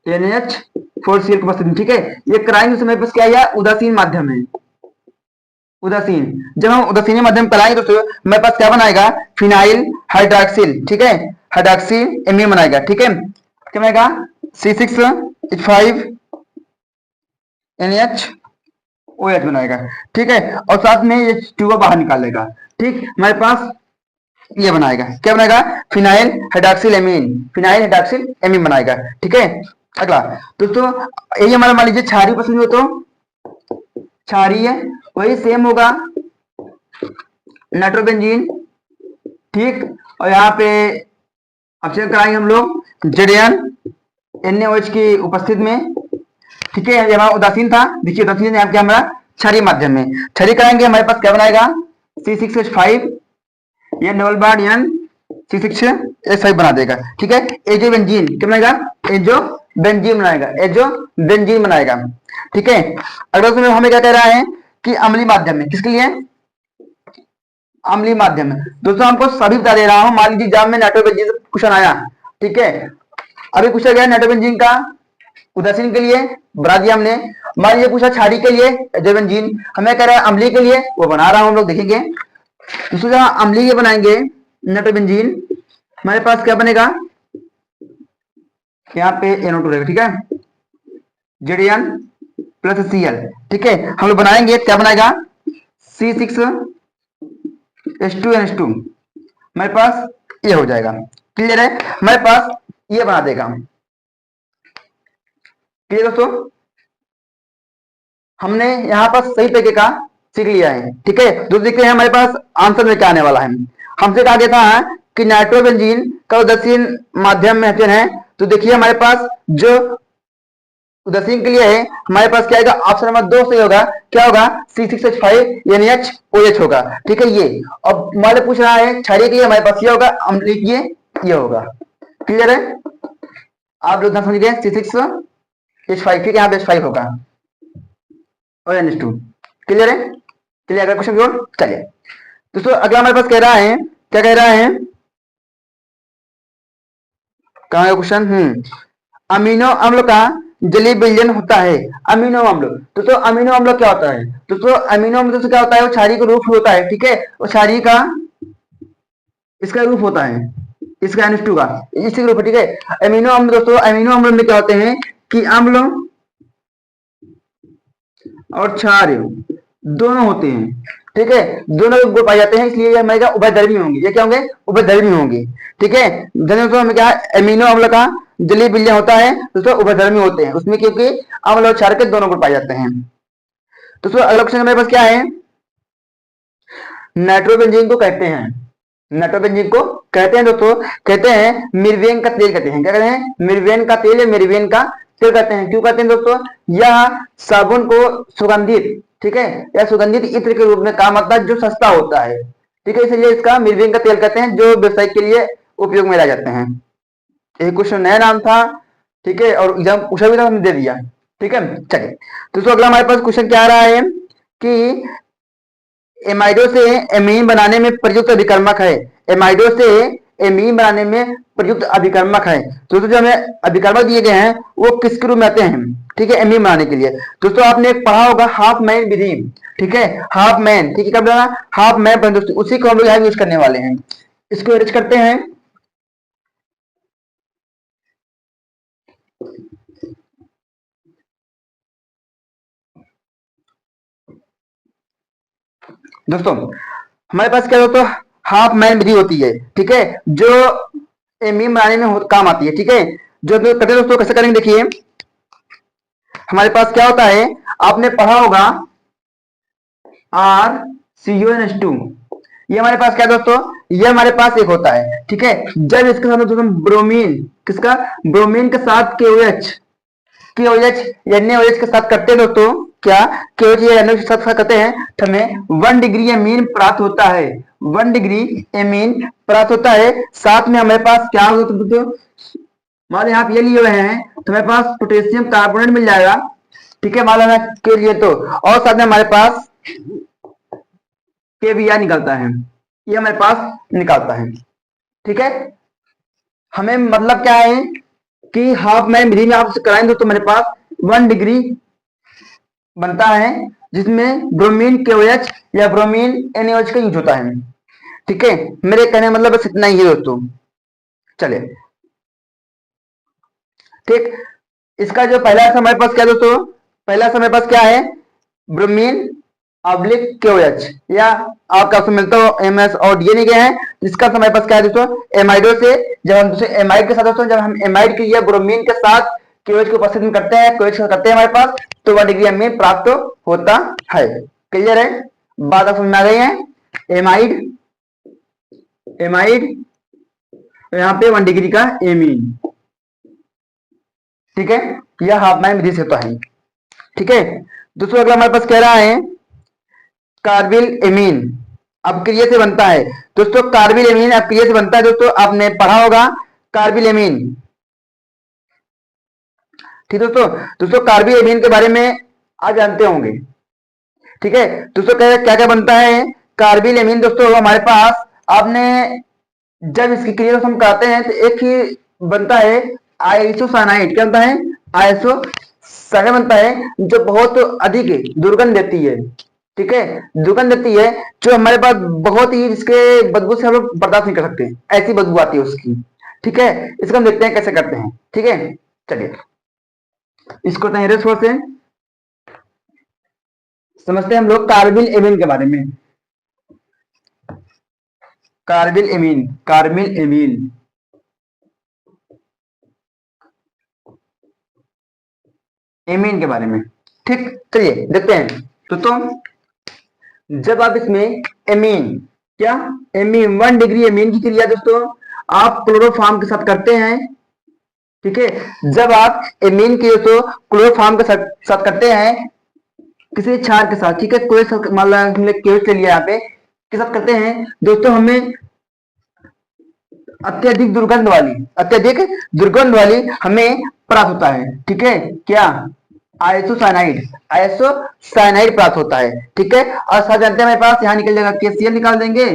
NH4Cl की उपस्थिति में, ठीक है। ये कराएंगे उस समय पास क्या है, उदासीन माध्यम है, उदासीन। जब हम उदासीन माध्यम कराएंगे तो मेरे पास क्या बनाएगा, फिनाइल हाइड्रॉक्सिल, ठीक है, हाइड्रॉक्सिल एमीन बनाएगा, ठीक है। क्या बनेगा, C6H5 NaOH बनाएगा, ठीक है। और साथ में ये H2O बाहर निकालेगा, ठीक। हमारे पास ये बनाएगा, क्या बनाएगा, phenyl hydroxyl amine, phenyl hydroxyl amine बनाएगा, ठीक है। अगला दोस्तों यही हमारा मान लीजिए क्षारीय उपस्थिति हो, तो क्षारीय वही सेम होगा नाइट्रोबेंजीन, ठीक। और यहाँ पे अपचयन कराएंगे हम लोग जेडीएन NaOH की उपस्थिति में, ठीक है। ये हमारा उदासीन था, देखिए उदासीन यहाँ क्या हमारा क्षारीय माध्यम में, क्षारीय कराएंगे हमारे पास क्या बनाएगा, C6H5, ये डबल बॉन्ड N C6H5 बना देगा, ठीक है। एजोबेंजीन क्या बनाएगा, एजोबेंजीन बनाएगा, एजोबेंजीन बनाएगा, ठीक है। अगला उसमें हमें क्या कह रहा है कि अम्लीय माध्यम में, किसके लिए, अम्लीय माध्यम में। दोस्तों हमको सभी बता दे रहा हूं, मान लीजिए एग्जाम में नाइट्रोबेंजीन से क्वेश्चन आया, ठीक है। अभी पूछा गया नाइट्रोबेंजीन का उदासीन के लिए बना दिया हमने, मान लीजिए पूछा क्षारीय के लिए एजोबेंजीन, हमें कह रहा है अम्लीय के लिए, वो बना रहा हूं, हम लोग देखेंगे। दोस्तों जहां अम्लीय बनाएंगे नाइट्रोबेंजीन, हमारे पास क्या बनेगा, यहाँ पे NO2 रहेगा, ठीक है, जेडीएन प्लस Cl, ठीक है। हम लोग बनाएंगे, क्या बनाएगा, C6H2NH2, हमारे पास ये हो जाएगा, क्लियर है। हमारे पास ये बना देगा, क्लियर दोस्तों। हमने यहाँ पर सही तरीके का सीख लिया है, ठीक है। दोस्तों देखते हैं हमारे पास आंसर में क्या आने वाला है। हमसे कहा गया था कि नाइट्रोबेंजीन का उदासीन माध्यम में अपचयन है, तो देखिए हमारे पास जो उदासीन के लिए है, हमारे पास क्या आएगा, ऑप्शन नंबर 2 सही होगा, क्या होगा, C6H5 NaOH होगा, ठीक है। ये अब हमारे पूछ रहा है क्षारीय के लिए, हमारे पास ये होगा, अम्लीय के लिए ये होगा, क्लियर है। आप लोग समझ गए, C6H5, ठीक है, यहाँ पे H5 होगा और NH2, क्लियर है। चलिए अगला क्वेश्चन की ओर चलिए। दोस्तों अगला हमारे पास कह रहा है, क्या कह रहा है, कहाँ है क्वेश्चन, अमीनो अम्ल का जलीय विलयन होता है, अमीनो अम्ल। तो अमीनो अम्ल क्या होता है, तो अमीनो अम्ल तो क्या होता है, वो क्षारीय का रूप होता है, ठीक है। वो क्षारीय का इसका रूप होता है, इसका NH2 का इसी रूप है, ठीक है। अमीनो अम्ल दोस्तों, अमीनो अम्ल में क्या होते हैं कि अम्ल और क्षार दोनों होते हैं, ठीक है, दोनों गुण पाए जाते हैं, इसलिए ये हमारे उभयधर्मी होंगे, ये क्या होंगे, उभयधर्मी होंगे, ठीक है। दोस्तों हमें क्या, अमीनो अम्ल का जलीय विलयन होता है, दोस्तों उभयधर्मी होते हैं उसमें, क्योंकि अम्ल और क्षार के दोनों गुण पाए जाते हैं। दोस्तों अगला क्वेश्चन हमारे पास क्या है, नाइट्रोबेंजीन को कहते हैं, नाइट्रोबेंजीन को कहते हैं दोस्तों, कहते हैं मिर्वेन का तेल कहते हैं, क्या कहते हैं, मिर्वेन का तेल या मिर्वेन का तेल कहते हैं। क्यों कहते हैं दोस्तों, यह साबुन को सुगंधित, ठीक है, या सुगंधित इत्र के रूप में काम आता है, जो सस्ता होता है, ठीक है, इसलिए इसका मिर्वेन का तेल कहते हैं, जो व्यवसाय के लिए उपयोग में लाए जाते हैं। एक क्वेश्चन नया नाम था, ठीक है, और एग्जाम पूछा भी था, हमने दे दिया, ठीक है। चलिए दोस्तों अगला हमारे पास क्वेश्चन क्या आ रहा है कि एमाइडो से एमीन बनाने में प्रयुक्त अभिकर्मक है, एमाइडो से एमीन बनाने में प्रयुक्त अभिकर्मक है। दोस्तों जो हमें अभिकर्मक दिए गए हैं वो किसके रूप में आते हैं, ठीक है, एमीन बनाने के लिए। दोस्तों आपने एक पढ़ा होगा हाफ मैन विधि, ठीक है, हाफ मैन, ठीक है, कब बनाना, हाफ मैन, दोस्तों उसी को हम लोग यहाँ यूज करने वाले हैं। इसको अरेंज करते हैं, दोस्तों हमारे पास क्या दोस्तों, हाफ मैन विधि होती है, ठीक है, जो एमीन बनाने में काम आती है, ठीक है। जो करते हैं दोस्तों, कैसे करेंगे देखिए, हमारे पास क्या होता है, आपने पढ़ा होगा RCONH2, ये हमारे पास क्या है दोस्तों, ये हमारे पास एक होता है, ठीक है। जब इसके साथ दोस्तों ब्रोमीन, किसका, ब्रोमीन के साथ KOH, KOH या NaOH के साथ करते हैं दोस्तों, क्या KOH या NaOH के साथ करते हैं तो हमें 1 डिग्री एमीन प्राप्त होता है, 1 डिग्री एमीन प्राप्त होता है। साथ में हमारे पास क्या होता है दोस्तों, मान लो आप ये लिए हुए हैं तो हमारे पास पोटेशियम कार्बोनेट मिल जाएगा, ठीक है, मान लो के लिए तो, और साथ में हमारे पास KBr निकलता है, ये हमारे पास निकलता है, ठीक है। हमें मतलब क्या है कि हाफ मैन विधि में आप कराएंगे तो मेरे पास 1 डिग्री बनता है, जिसमें ब्रोमीन KOH या ब्रोमीन NaOH का यूज होता है, ठीक है। मेरे कहने मतलब बस इतना ही है दोस्तों, चले, ठीक। इसका जो पहला हमारे पास क्या है दोस्तों, पहला हमारे पास क्या है, ब्रोमीन ऑब्लिक KOH, या आपका आपसे मिलता हो MS और DNA के हैं। इसका हमारे पास क्या है दोस्तों, एमाइडो से, जब हम दूसरे एमाइड के साथ दोस्तों, जब हम एमाइड के लिए ब्रोमीन के साथ KOH को उपस्थित करते हैं, KOH करते हैं हमारे पास, तो 1 डिग्री एमीन प्राप्त होता है। क्लियर है, बात समझ में आ गई है। एमाइड, एमाइड यहाँ पे 1 डिग्री का एमीन, ठीक है, यह हाफ मैन विधि से होता है, ठीक है। दूसरा अगला हमारे पास कह रहा है कार्बिल एमीन अपक्रिय से बनता है दोस्तों, कार्बिल एमीन अपक्रिय से बनता है दोस्तों, आपने पढ़ा होगा कार्बिल एमीन, ठीक दोस्तों। दोस्तों कार्बिल एमीन के बारे में आज जानते होंगे, ठीक है। दोस्तों क्या क्या बनता है कार्बिल एमीन दोस्तों, हमारे पास आपने जब इसकी क्रिया हम करते हैं तो एक ही बनता है आइसोसाइनाइड, क्या बनता है, आइसोसाइनाइड बनता है, जो बहुत अधिक दुर्गंध देती है, ठीक है, दुर्गंध देती है, जो हमारे पास बहुत ही, जिसके बदबू से हम लोग बर्दाश्त नहीं कर सकते, ऐसी बदबू आती है उसकी, ठीक है। इसको हम देखते हैं कैसे करते हैं, ठीक है। चलिए इसको रिसोर्स से समझते हैं हम लोग कार्बिल एमीन के बारे में। Carbyl amine, carbyl amine, amine के बारे में, ठीक। चलिए देखते हैं दोस्तों, जब आप इसमें एमीन, क्या एमीन 1 डिग्री एमीन की क्रिया दोस्तों आप क्लोरोफॉर्म के साथ करते हैं, ठीक है। जब आप एमीन की तो क्लोरोफॉर्म के साथ करते हैं किसी क्षार के साथ, ठीक है, कोई मान लो हमने केस ले लिया यहाँ पे के साथ करते हैं दोस्तों, हमें अत्यधिक दुर्गंध वाली हमें प्राप्त होता है, ठीक है, क्या आइसोसाइनाइड, आइसोसाइनाइड प्राप्त होता है, ठीक है। और साथ जानते हैं हमारे पास यहाँ निकल जाएगा KCl निकाल देंगे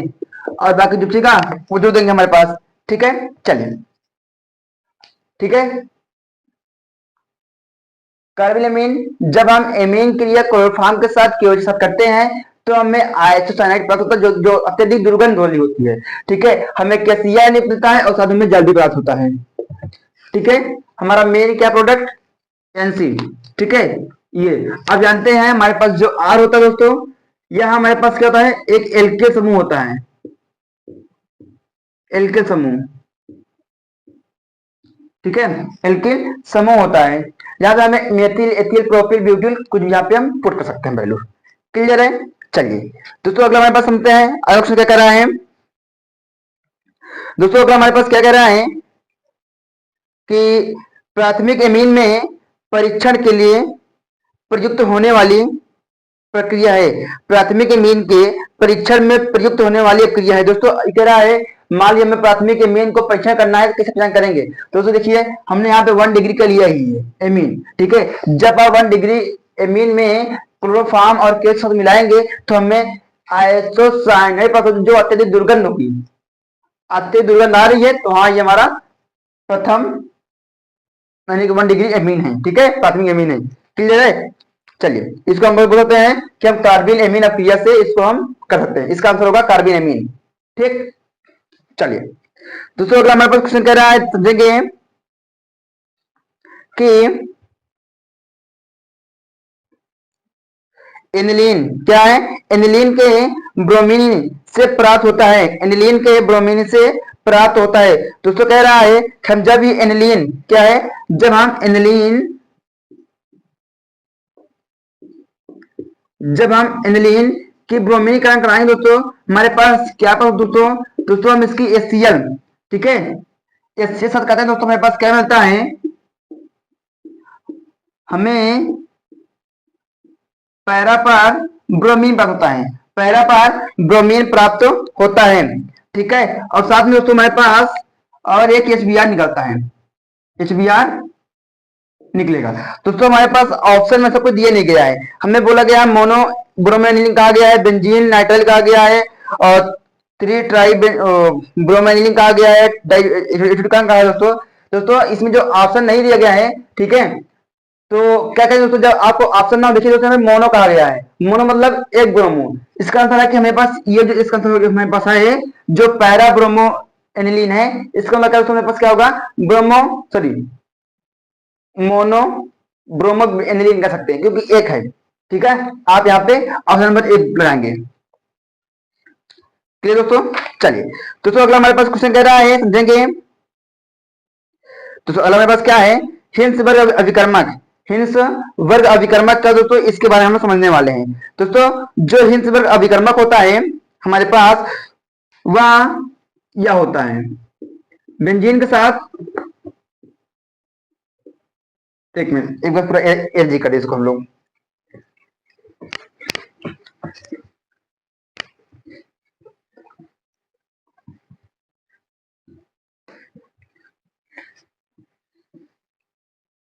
और बाकी जो बचेगा वो जोड़ देंगे हमारे पास, ठीक है। चलिए ठीक है, कार्बिल एमीन, जब हम एमीन क्रिया क्लोरोफॉर्म के साथ KOH के साथ करते हैं तो हमें आइसोसाइनाइड प्राप्त होता है, जो अत्यधिक दुर्गंध वाली होती है, ठीक है। हमें KCl निकलता है और साथ में जल्दी प्राप्त होता है, ठीक है। हमारा मेन क्या प्रोडक्ट NC, ठीक है। ये अब जानते हैं हमारे पास जो R होता है दोस्तों, यह हमारे पास क्या होता है, एक एल्केल समूह होता है, एल्केल समूह, ठीक है, एल्किल समूह होता है, जहां पे हमें मेथिल, एथिल, प्रोपिल, ब्यूटिल कुछ यहाँ पे हम पुट कर सकते हैं वैल्यू। क्लियर है, चलिए दोस्तों अगला हमारे पास सुनते हैं अगला क्वेश्चन क्या कह रहा है दोस्तों, अगला हमारे पास क्या कह रहा है कि प्राथमिक एमीन में परीक्षण के लिए प्रयुक्त होने वाली प्रक्रिया है, प्राथमिक एमीन के परीक्षण में प्रयुक्त होने वाली प्रक्रिया है दोस्तों। कह रहा है मान लिया हमें प्राथमिक एमीन को परीक्षण करना है, कैसे परीक्षण करेंगे दोस्तों, देखिए हमने यहाँ पे 1 डिग्री का लिया ही है एमीन, ठीक है। जब आप 1 डिग्री एमीन में क्लोरोफॉर्म और KOH साथ मिलाएंगे तो हमें आइसोसाइनाइड प्राप्त होगी, जो अत्यधिक दुर्गंध होगी, अत्यधिक दुर्गंध आ रही है, तो हाँ ये हमारा प्रथम यानी कि 1 डिग्री एमीन है, ठीक है, प्राथमिक एमीन है। क्लियर है, चलिए इसको हम बोलते हैं कि हम कार्बिल एमीन अपक्रिया से इसको हम कर सकते हैं, इसका आंसर होगा कार्बिल एमीन, ठीक। चलिए दूसरा अगला हमारे पास क्वेश्चन कह रहा है, समझेंगे कि एनिलीन क्या है, एनिलीन के ब्रोमीन से प्राप्त होता है, एनिलीन के ब्रोमीन से प्राप्त होता है। दोस्तों कह रहा है कि हम जब ये एनिलीन क्या है, जब हम एनिलीन की ब्रोमीनीकरण कराएंगे दोस्तों, हमारे पास क्या पास दोस्तों, हम इसकी HCl, ठीक है, HCl साथ कहते हैं दोस्तों, हमारे पास क्या मिलता है, हमें पैरापार ब्रोमीन प्राप्त होता है, पैरापार ब्रोमीन प्राप्त होता है, ठीक है। और साथ में दोस्तों हमारे पास और एक HBr निकलता है, HBr निकलेगा। दोस्तों हमारे पास ऑप्शन में से कोई दिया नहीं गया है, हमें बोला गया मोनो ब्रोमेनिलिन कहा गया है, बेंजीन नाइट्राइल कहा गया है, और 3 ट्राई ब्रोमेनिलिन कहा गया है, कहा है दोस्तों। इसमें जो ऑप्शन नहीं दिया गया है, ठीक है, तो क्या कहें दोस्तों, जब आपको ऑप्शन ना देखिए दोस्तों, हमें मोनो कहा गया है, मोनो मतलब एक ब्रोमो। इसका आंसर है कि हमारे पास ये जो इसका आंसर हमारे पास है जो पैरा ब्रोमो एनिलीन है, इसका मतलब हमारे पास क्या होगा, bromo sorry mono bromo aniline कह सकते हैं, क्योंकि एक है, ठीक है। आप यहाँ पे ऑप्शन नंबर 1 लगाएंगे। क्लियर दोस्तों, चलिए दोस्तों अगला हमारे पास क्वेश्चन कह रहा है, समझेंगे दोस्तों। अगला हमारे पास क्या है, हिंस वर्ग अभिकर्मक, हिंस वर्ग अभिकर्मक का दोस्तों इसके बारे में हम समझने वाले हैं। दोस्तों जो हिंस वर्ग अभिकर्मक होता है हमारे पास, वह यह होता है बेंजीन के साथ, एक मिनट एक बार पूरा एलजी करें इसको हम लोग,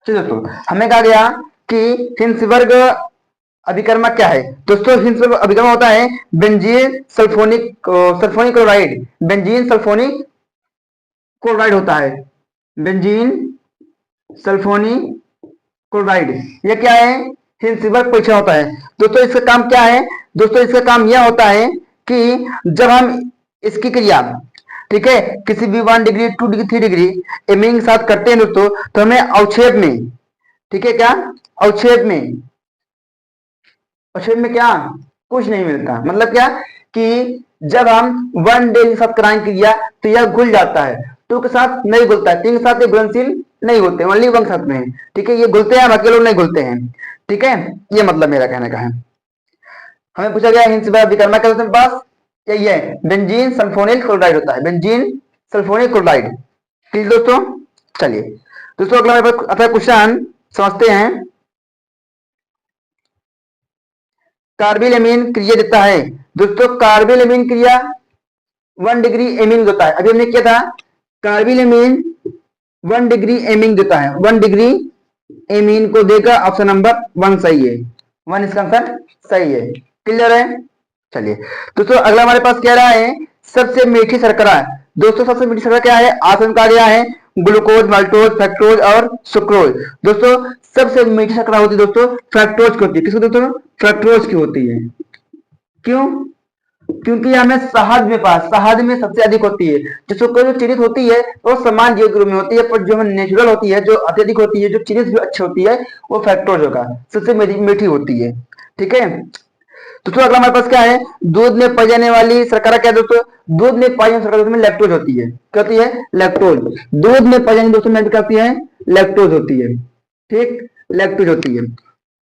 दोस्तों हमें कहा गया कि हिंसवर्ग अभिकर्मक क्या है। दोस्तों हिंसवर्ग अभिकर्मक होता है benzene sulphonic chloride, benzene sulphonic chloride होता है, बेंजीन सल्फोनिक क्लोराइड, ये क्या है, हिंसवर्ग परीक्षण होता है। दोस्तों इसका काम क्या है, दोस्तों इसका काम यह होता है कि जब हम इसकी क्रिया, ठीक है, किसी भी 1 डिग्री 2 डिग्री 3 डिग्री एमिंग के साथ करते हैं दोस्तों, तो हमें अवक्षेप में, ठीक है, क्या अवक्षेप में क्या कुछ नहीं मिलता। मतलब क्या कि जब हम 1 डे के साथ कराएं क्रिया तो यह घुल जाता है, 2 के साथ नहीं घुलता है, 3 के साथ ये घुलनशील नहीं होते, ओनली 1 के साथ में, ठीक है, ये घुलते हैं, बाकी लोग नहीं घुलते हैं, ठीक है। ये मतलब मेरा कहने का है। हमें पूछा गया हिंसवर्ग अभिकर्मक के पास यही है, बेंजीन सल्फोनिल क्लोराइड होता है, बेंजीन सल्फोनिल क्लोराइड। ठीक दोस्तों, चलिए दोस्तों अगला मेरे पास क्वेश्चन समझते हैं। कार्बिल एमीन क्रिया देता है। दोस्तों कार्बिल एमीन क्रिया 1 डिग्री एमिंग देता है, अभी हमने किया था, कार्बिल एमीन 1 डिग्री एमिंग देता है, 1 डिग्री एमीन को देगा, ऑप्शन नंबर 1 सही है, 1 इसका आंसर सही है। क्लियर है, चलिए दोस्तों अगला हमारे पास कह रहा है सबसे मीठी शर्करा। दोस्तों सबसे मीठी शर्करा क्या है, आसन कहा गया है ग्लूकोज, माल्टोज, फ्रक्टोज और सुक्रोज। दोस्तों सबसे मीठी शर्करा होती है दोस्तों फ्रक्टोज की होती है। किसको दोस्तों, फ्रक्टोज की होती है। क्यों, क्योंकि हमें शहद में शहद में सबसे अधिक होती है। जो सुक्रोज जो चीनी होती है वो समान जीव के रूप में होती है, पर जो हमें नेचुरल होती है, जो अत्यधिक होती है, जो चीनी भी अच्छी होती है, वो फ्रक्टोज होगा, सबसे मीठी होती है, ठीक है। दोस्तों अगला हमारे पास क्या है, दूध में पाई जाने वाली शर्करा क्या है दोस्तों, दूध में पाई जाने शर्करा में लैक्टोज होती है, क्या होती है, लैक्टोज। दूध में पाई जाने दोस्तों क्या होती है, लैक्टोज होती है, ठीक, लैक्टोज होती है।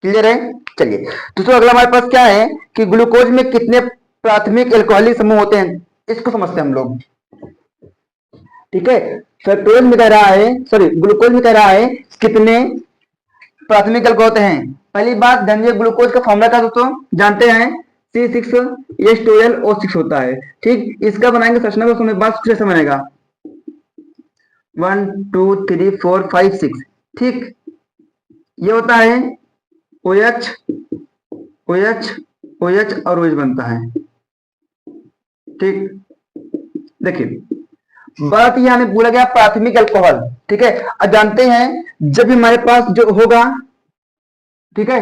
क्लियर है, चलिए दोस्तों अगला हमारे पास क्या है कि ग्लूकोज में कितने प्राथमिक एल्कोहलिक समूह होते हैं, इसको समझते हैं हम लोग, ठीक है। फ्रक्टोज में कह रहा है, सॉरी ग्लूकोज में कह रहा है कितने प्राथमिक एल्कोहल होते हैं। पहली बात धन्य ग्लूकोज का फॉर्मूला का दोस्तों जानते हैं, C6H12O6 होता है, ठीक। इसका बनाएंगे संरचना को, मेरे पास कुछ ऐसा बनेगा 1 2 3 4 5 6, ठीक। ये होता है OH OH OH और OH बनता है, ठीक। देखिए बात यह हमें बोला गया प्राथमिक अल्कोहल, ठीक है। अब जानते हैं जब हमारे पास जो होगा, ठीक है,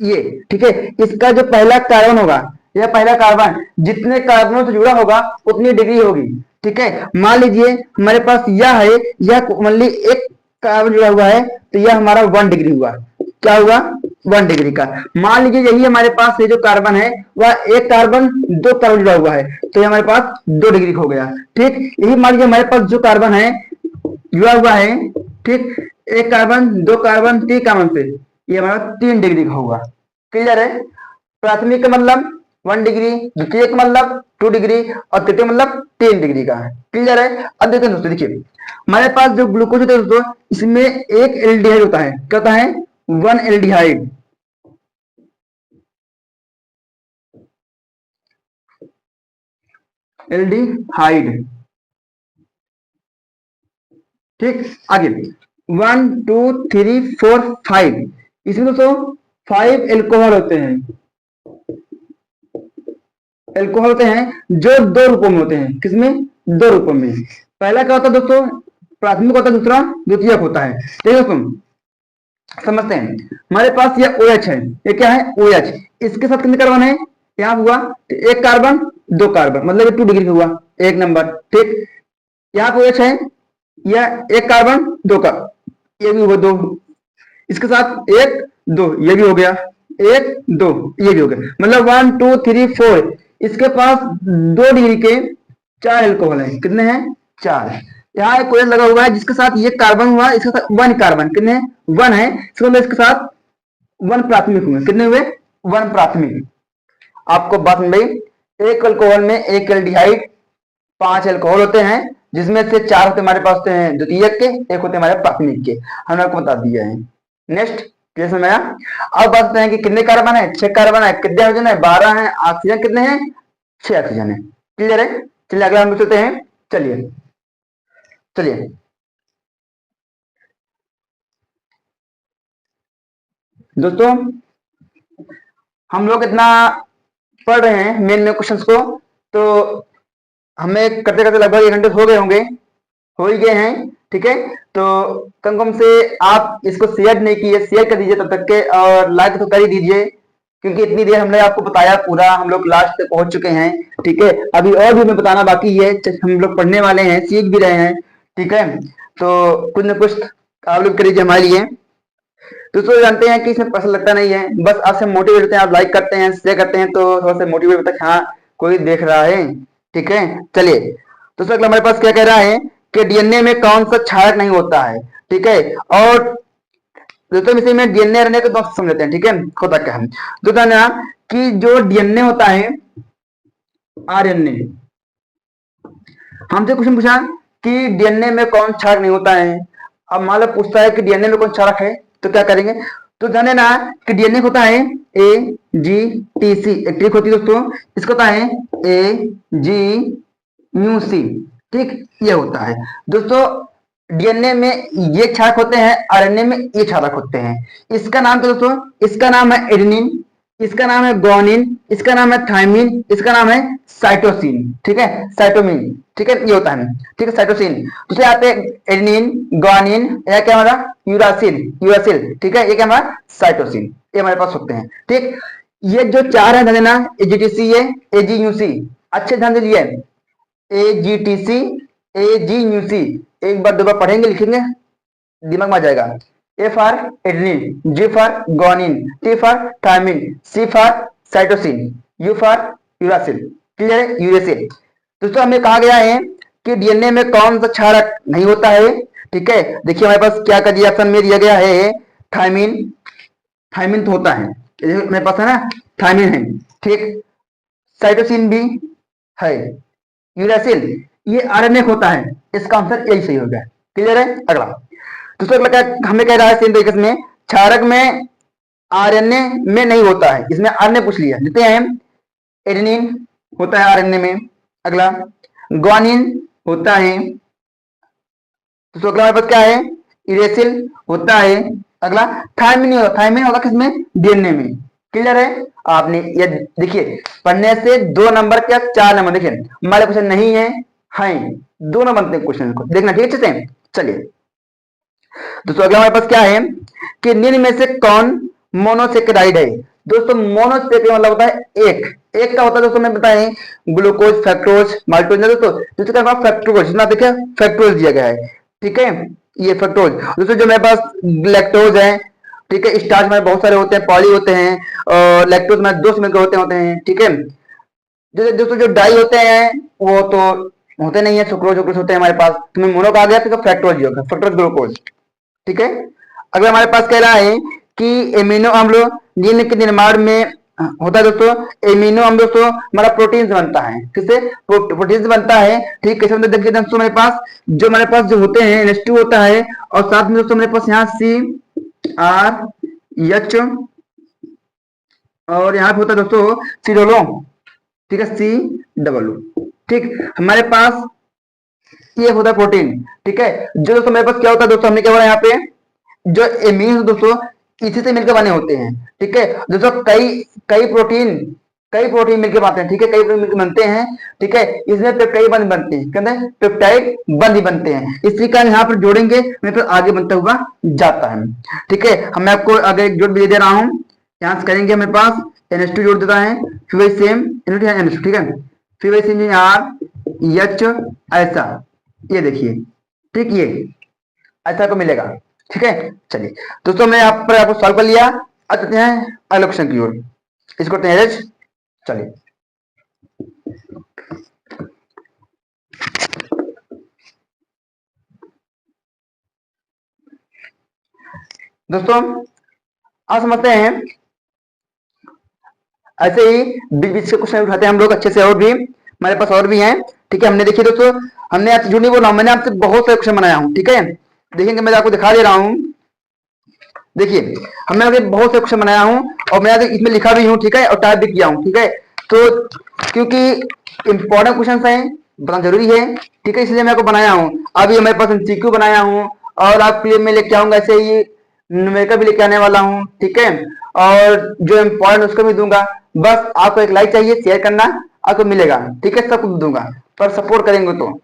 ये, ठीक है, इसका जो पहला कार्बन होगा, यह पहला कार्बन जितने कार्बनों से जुड़ा होगा उतनी डिग्री होगी, ठीक है। मान लीजिए हमारे पास यह है, यह मान ली एक कार्बन जुड़ा हुआ है, तो यह हमारा 1 डिग्री हुआ, क्या हुआ 1 डिग्री का। मान लीजिए यही हमारे पास ये जो कार्बन है वह एक कार्बन दो कार्बन जुड़ा हुआ है, तो ये हमारे पास 2 डिग्री का हो गया। ठीक, यही मान लीजिए हमारे पास जो कार्बन है जुड़ा हुआ है, ठीक, एक कार्बन दो कार्बन 3 कार्बन से, ये हमारा 3 डिग्री का होगा। क्लियर है? प्राथमिक का मतलब 1 डिग्री, द्वितीय का मतलब 2 डिग्री और तृतीय मतलब 3 डिग्री का है। क्लियर है? अब देखते हैं दोस्तों, देखिए हमारे पास जो ग्लूकोज होता है दोस्तों, इसमें एक एल्डिहाइड होता है। क्या होता है? 1 एल्डिहाइड। एल्डिहाइड। ठीक, आगे 1 2 3 4 5, इसमें दोस्तों 5 एल्कोहल होते हैं। एल्कोहल होते हैं जो 2 रूपों में होते हैं। किसमें? 2 रूपों में। पहला क्या होता है दोस्तों? प्राथमिक होता है, दूसरा द्वितीयक होता है। ठीक है दोस्तों, समझते हैं। हमारे पास ये OH है, ये क्या है? OH। इसके साथ कितने कार्बन है? यहाँ हुआ तो एक कार्बन दो कार्बन, मतलब ये 2 डिग्री का हुआ, 1 नंबर। ठीक, यहाँ पे OH है, यह एक कार्बन दो का, ये भी हुआ 2। इसके साथ 1 2, ये भी हो गया, 1 2, ये भी हो गया, मतलब 1 2 3 4। इसके पास 2 डिग्री के 4 एल्कोहल है। कितने हैं? 4। यहाँ एक कोयल लगा हुआ है जिसके साथ ये कार्बन हुआ, इसके साथ 1 कार्बन, कितने? 1 है। इसके साथ 1 प्राथमिक हुए। कितने हुए? 1 प्राथमिक। आपको बात में भाई, एक अल्कोहल में एक एल्डिहाइड 5 एल्कोहल होते हैं, जिसमें से 4 होते हमारे पास होते हैं द्वितीयक के, एक होते हमारे प्राथमिक के। हमने आपको बता दिया है। नेक्स्ट, क्लियर समझ आया? अब बात करते हैं कि कितने कार्बन है? 6 कार्बन है। कितने हाइड्रोजन है? 12 है। ऑक्सीजन कितने हैं? 6 ऑक्सीजन है। क्लियर है? चलिए अगला हम चलते हैं। चलिए चलिए दोस्तों, हम लोग इतना पढ़ रहे हैं मेन में क्वेश्चंस को, तो हमें करते करते लगभग 1 घंटे हो गए होंगे, हो ही गए हैं। ठीक है, तो कम से आप इसको शेयर नहीं किए, शेयर कर दीजिए तब तक के, और लाइक तो कर ही दीजिए, क्योंकि इतनी देर हमने आपको बताया, पूरा हम लोग लास्ट तक पहुंच चुके हैं। ठीक है, अभी और भी हमें बताना बाकी है, हम लोग पढ़ने वाले हैं, सीख भी रहे हैं। ठीक है, तो कुछ ना कुछ आप लोग कर लीजिए हमारे लिए। दोस्तों जानते हैं कि इसमें पैसा लगता नहीं है, बस आपसे मोटिवेट होते हैं, आप लाइक करते हैं, शेयर करते हैं, तो थोड़ा सा मोटिवेट होता है, हाँ कोई देख रहा है। ठीक है, चलिए दोस्तों अगला हमारे पास क्या कह रहा है कि डीएनए में कौन सा क्षारक नहीं होता है। ठीक है, और दोस्तों इसी में डीएनए रहने के दोस्त समझते हैं। ठीक है, होता क्या है दोस्तों ना, कि जो डीएनए होता है, आरएनए, हमसे क्वेश्चन पूछा कि डीएनए में कौन क्षारक नहीं होता है। अब मान लो पूछता है कि डीएनए में कौन क्षारक है, तो क्या करेंगे? तो जाने ना कि डीएनए होता है AGTC, एक ट्रिक होती है दोस्तों, इसको होता है AGUC। ठीक, ये होता है दोस्तों। डीएनए में ये क्षारक होते हैं, आरएनए में ये क्षारक होते हैं। इसका नाम क्या दोस्तों? इसका नाम है एडेनिन, इसका नाम है ग्वानिन, इसका नाम है थायमिन, इसका नाम है साइटोसिन। ठीक है, साइटोमिन। ठीक है, ये होता है। ठीक है, साइटोसिन। दूसरे आते हैं एडेनिन, ग्वानिन, या क्या हमारा यूरासिल, यूरासिल। ठीक है, ये क्या हमारा साइटोसिन, ये हमारे पास होते हैं। ठीक, ये जो 4 है ध्यान देना, AGTC है, AGUC, अच्छे ध्यान से लिए, AGTC, AGUC, एक बार 2 बार पढ़ेंगे लिखेंगे दिमाग में आ जाएगा। A for adenine, G for guanine, T for thymine, C for cytosine, U for uracil. Clear है? यूरेसिल। दोस्तों हमें कहा गया है कि डीएनए में कौन सा क्षारक नहीं होता है। ठीक है, देखिए हमारे पास क्या कर दिया, ऑप्शन में दिया गया है थायमिन। थायमिन तो होता है, मेरे पास है ना, थायमिन है। ठीक, साइटोसिन भी है, यूरासिल ये आरएनए होता है। इसका आंसर यही सही होगा। क्लियर है? अगला दूसरा अगला हमें कह रहा है सेम तरीके से, क्षारक में आरएनए में नहीं होता है, इसमें आरएनए पूछ लिया, देते हैं एडेनिन होता है आरएनए में। अगला ग्वानिन होता है, तो अगला हमारे पास क्या है? यूरेसिल होता है। अगला थायमिन होगा, थायमिन होगा किसमें? डीएनए में। क्लियर है? आपने ये देखिए, पढ़ने से 2 नंबर क्या 4 नंबर, देखिए हमारे क्वेश्चन नहीं है, दोनों बनते हैं क्वेश्चन को देखना। ठीक है, अच्छे से चलिए दोस्तों अगला हमारे पास क्या है कि निम्न में से कौन मोनोसेकेराइड है। दोस्तों मोनोसेकेराइड मतलब होता है एक, एक का होता है दोस्तों, मैं बताएं ग्लूकोज, फ्रक्टोज, माल्टोज। दोस्तों जिसका फ्रक्टोज, ना देखिए फ्रक्टोज दिया गया है। ठीक है, ये फ्रक्टोज। दोस्तों जो मेरे पास लैक्टोज है, ठीक है। स्टार्च हमारे बहुत सारे होते हैं, पॉली होते हैं, और लैक्टोज हमारे 2 से मिलकर होते हैं, ठीक है। जैसे दोस्तों जो डाई होते हैं वो तो होते नहीं है, सुक्रोज वुक्रोज होते हैं हमारे पास। तुम्हें मोनो कहा गया तो फ्रैक्टोज होगा, फ्रक्टोज ग्लूकोज, ठीक है। अगर हमारे पास कह रहा है कि एमिनो अम्ल जिन के निर्माण में होता है दोस्तों, एमिनो अम्ल दोस्तों हमारा प्रोटीन से बनता है, किससे? प्रोटीन से बनता है, ठीक। कैसे बनता है देखिए दोस्तों, हमारे पास जो होते हैं NH2 होता है, और साथ में दोस्तों हमारे पास यहाँ CRH, और यहाँ पे होता है दोस्तों सिरोलो, ठीक है, COO, ठीक। हमारे पास ये होता है प्रोटीन, ठीक है। जो दोस्तों मेरे पास क्या होता है दोस्तों, हमने क्या बोला यहाँ पे, जो एमीन दोस्तों इसी से मिलकर बने होते हैं, ठीक है। दोस्तों कई कई प्रोटीन मिलकर बनते हैं, ठीक है, कई प्रोटीन मिलकर बनते हैं, ठीक है। इसमें पेप्टाइड बंद बनते हैं, कहते हैं पेप्टाइड बंद ही बनते हैं, इसी कारण यहाँ पर जोड़ेंगे मेरे पास आगे बनता हुआ जाता है, ठीक है। मैं आपको आगे एक जोड़ भी दे रहा हूँ, यहाँ से करेंगे, मेरे पास NH2 जोड़ देता है, फिर वही सेम NH2, ठीक है, फिर वही सेम H ऐसा, ये देखिए, ठीक, ये ऐसा को मिलेगा, ठीक है। चलिए दोस्तों, मैं यहाँ पर आपको सॉल्व कर लिया। अब चलते हैं अगले क्वेश्चन की ओर, इसको करते हैं एज। चलिए दोस्तों, आप समझते हैं ऐसे ही बीच बीच के क्वेश्चन उठाते हैं हम लोग अच्छे से, और भी हमारे पास और भी हैं, ठीक है। हमने देखिए दोस्तों, हमने आपसे झूठ नहीं बोला, मैंने आपसे बहुत सारे क्वेश्चन बनाया हूँ, ठीक है। देखेंगे, मैं आपको दिखा दे रहा हूँ, देखिए हमने आगे बहुत से क्वेश्चन बनाया हूँ, और मैं इसमें लिखा भी हूँ, ठीक है, और टाइप भी किया हूँ, ठीक है। तो क्योंकि इंपॉर्टेंट क्वेश्चन है, बताना जरूरी है, ठीक है, इसलिए मैं आपको बनाया हूँ। अभी मेरे पास MCQ बनाया हूँ, और आपके लिए मैं लेके आऊंगा ऐसे ही न्यूमेरिकल भी लेके आने वाला हूँ, ठीक है, और जो इम्पोर्टेंट उसको भी दूंगा। बस आपको एक लाइक चाहिए, शेयर करना, आपको मिलेगा, ठीक है, सब कुछ दूंगा, पर सपोर्ट करेंगे तो,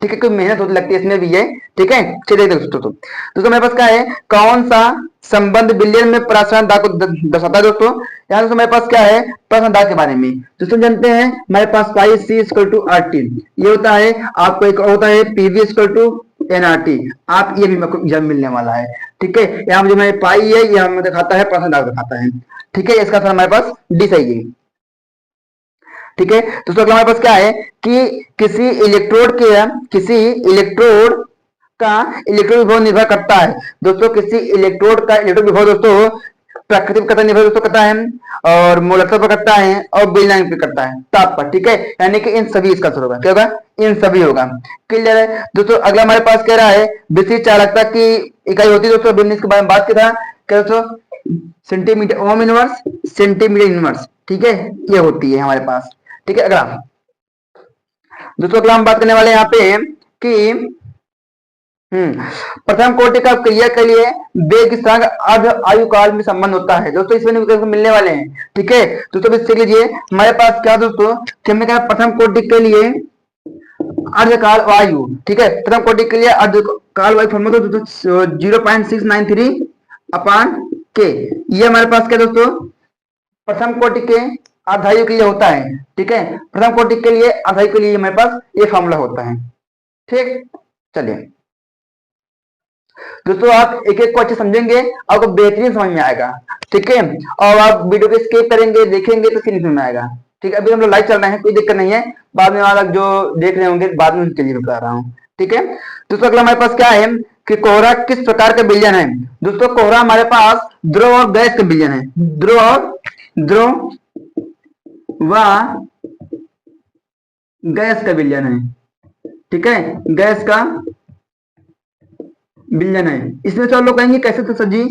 ठीक है, कोई मेहनत होती लगती है इसमें भी है, ठीक है। चलिए दोस्तों, दोस्तों मेरे पास क्या है, कौन सा संबंध बिलियन में प्रासरण दाग को दर्शाता है दोस्तों। यहाँ दोस्तों मेरे पास क्या है, प्रासरण दाग के बारे में दोस्तों जानते हैं, हमारे पास पाई C = RT, ये होता है। आपको एक होता है PV = NRT, आप ये भी मेरे को एग्जाम मिलने वाला है, ठीक है। यहाँ जो मेरे पाई है, ये हमें दिखाता है, प्रासरण दाग दिखाता है, ठीक है। इसका हमारे पास D सही है, ठीक है। दोस्तों अगला हमारे पास क्या है कि किसी इलेक्ट्रोड का इलेक्ट्रिक विभव निर्भर करता है दोस्तों, किसी इलेक्ट्रोड का इलेक्ट्रिक विभव दोस्तों प्राकृतिक करता निर्भर दोस्तों करता है, और मोलकता पर करता है, और बेलनांग पर करता है, ताप पर, ठीक है। यानी कि इन सभी इसका होगा, क्या होगा, इन सभी होगा, क्लियर है दोस्तों। अगला हमारे पास कह रहा है विशिष्ट चालकता की इकाई होती है दोस्तों, हमने इसके बारे में बात की था, क्या दोस्तों, centimetre ohm inverse, centimetre inverse, ठीक है, ये होती है हमारे पास, ठीक है। अगला दोस्तों, अगला हम बात करने वाले हैं यहाँ पे कि प्रथम कोटि का क्रिया के लिए वेग स्थिरांक अर्ध आयु काल में संबंध होता है दोस्तों, इसमें मिलने वाले हैं, ठीक है। दोस्तों सीख लीजिए, हमारे पास क्या दोस्तों, कि हमने कहा प्रथम कोटि के लिए अर्धकाल वायु, ठीक है, प्रथम कोटि के लिए अर्धकाल वायु फॉर्मूला दोस्तों 0.693 अपान के, ये हमारे पास क्या दोस्तों, प्रथम कोटि के अर्धायु के लिए होता है, ठीक है। प्रथम कोटि के लिए अर्धायु के लिए हमारे पास ये फॉर्मूला होता है, ठीक। चलिए दोस्तों, आप एक एक को अच्छे समझेंगे, आपको बेहतरीन समझ में आएगा, ठीक है। और आप वीडियो को स्किप करेंगे, देखेंगे तो फिर समझ में आएगा, ठीक है। अभी हम लोग लाइव चल रहे हैं, कोई दिक्कत नहीं है, बाद में आप जो देख रहे होंगे बाद में उनके लिए बता रहा हूँ, ठीक है। दोस्तों अगला हमारे पास क्या है कि कोहरा किस प्रकार का विलयन है दोस्तों, कोहरा हमारे पास द्रव और गैस का विलयन है, द्रव व गैस का विलयन है, ठीक है, गैस का विलयन है। इसमें तो लोग कहेंगे कैसे, तो सर जी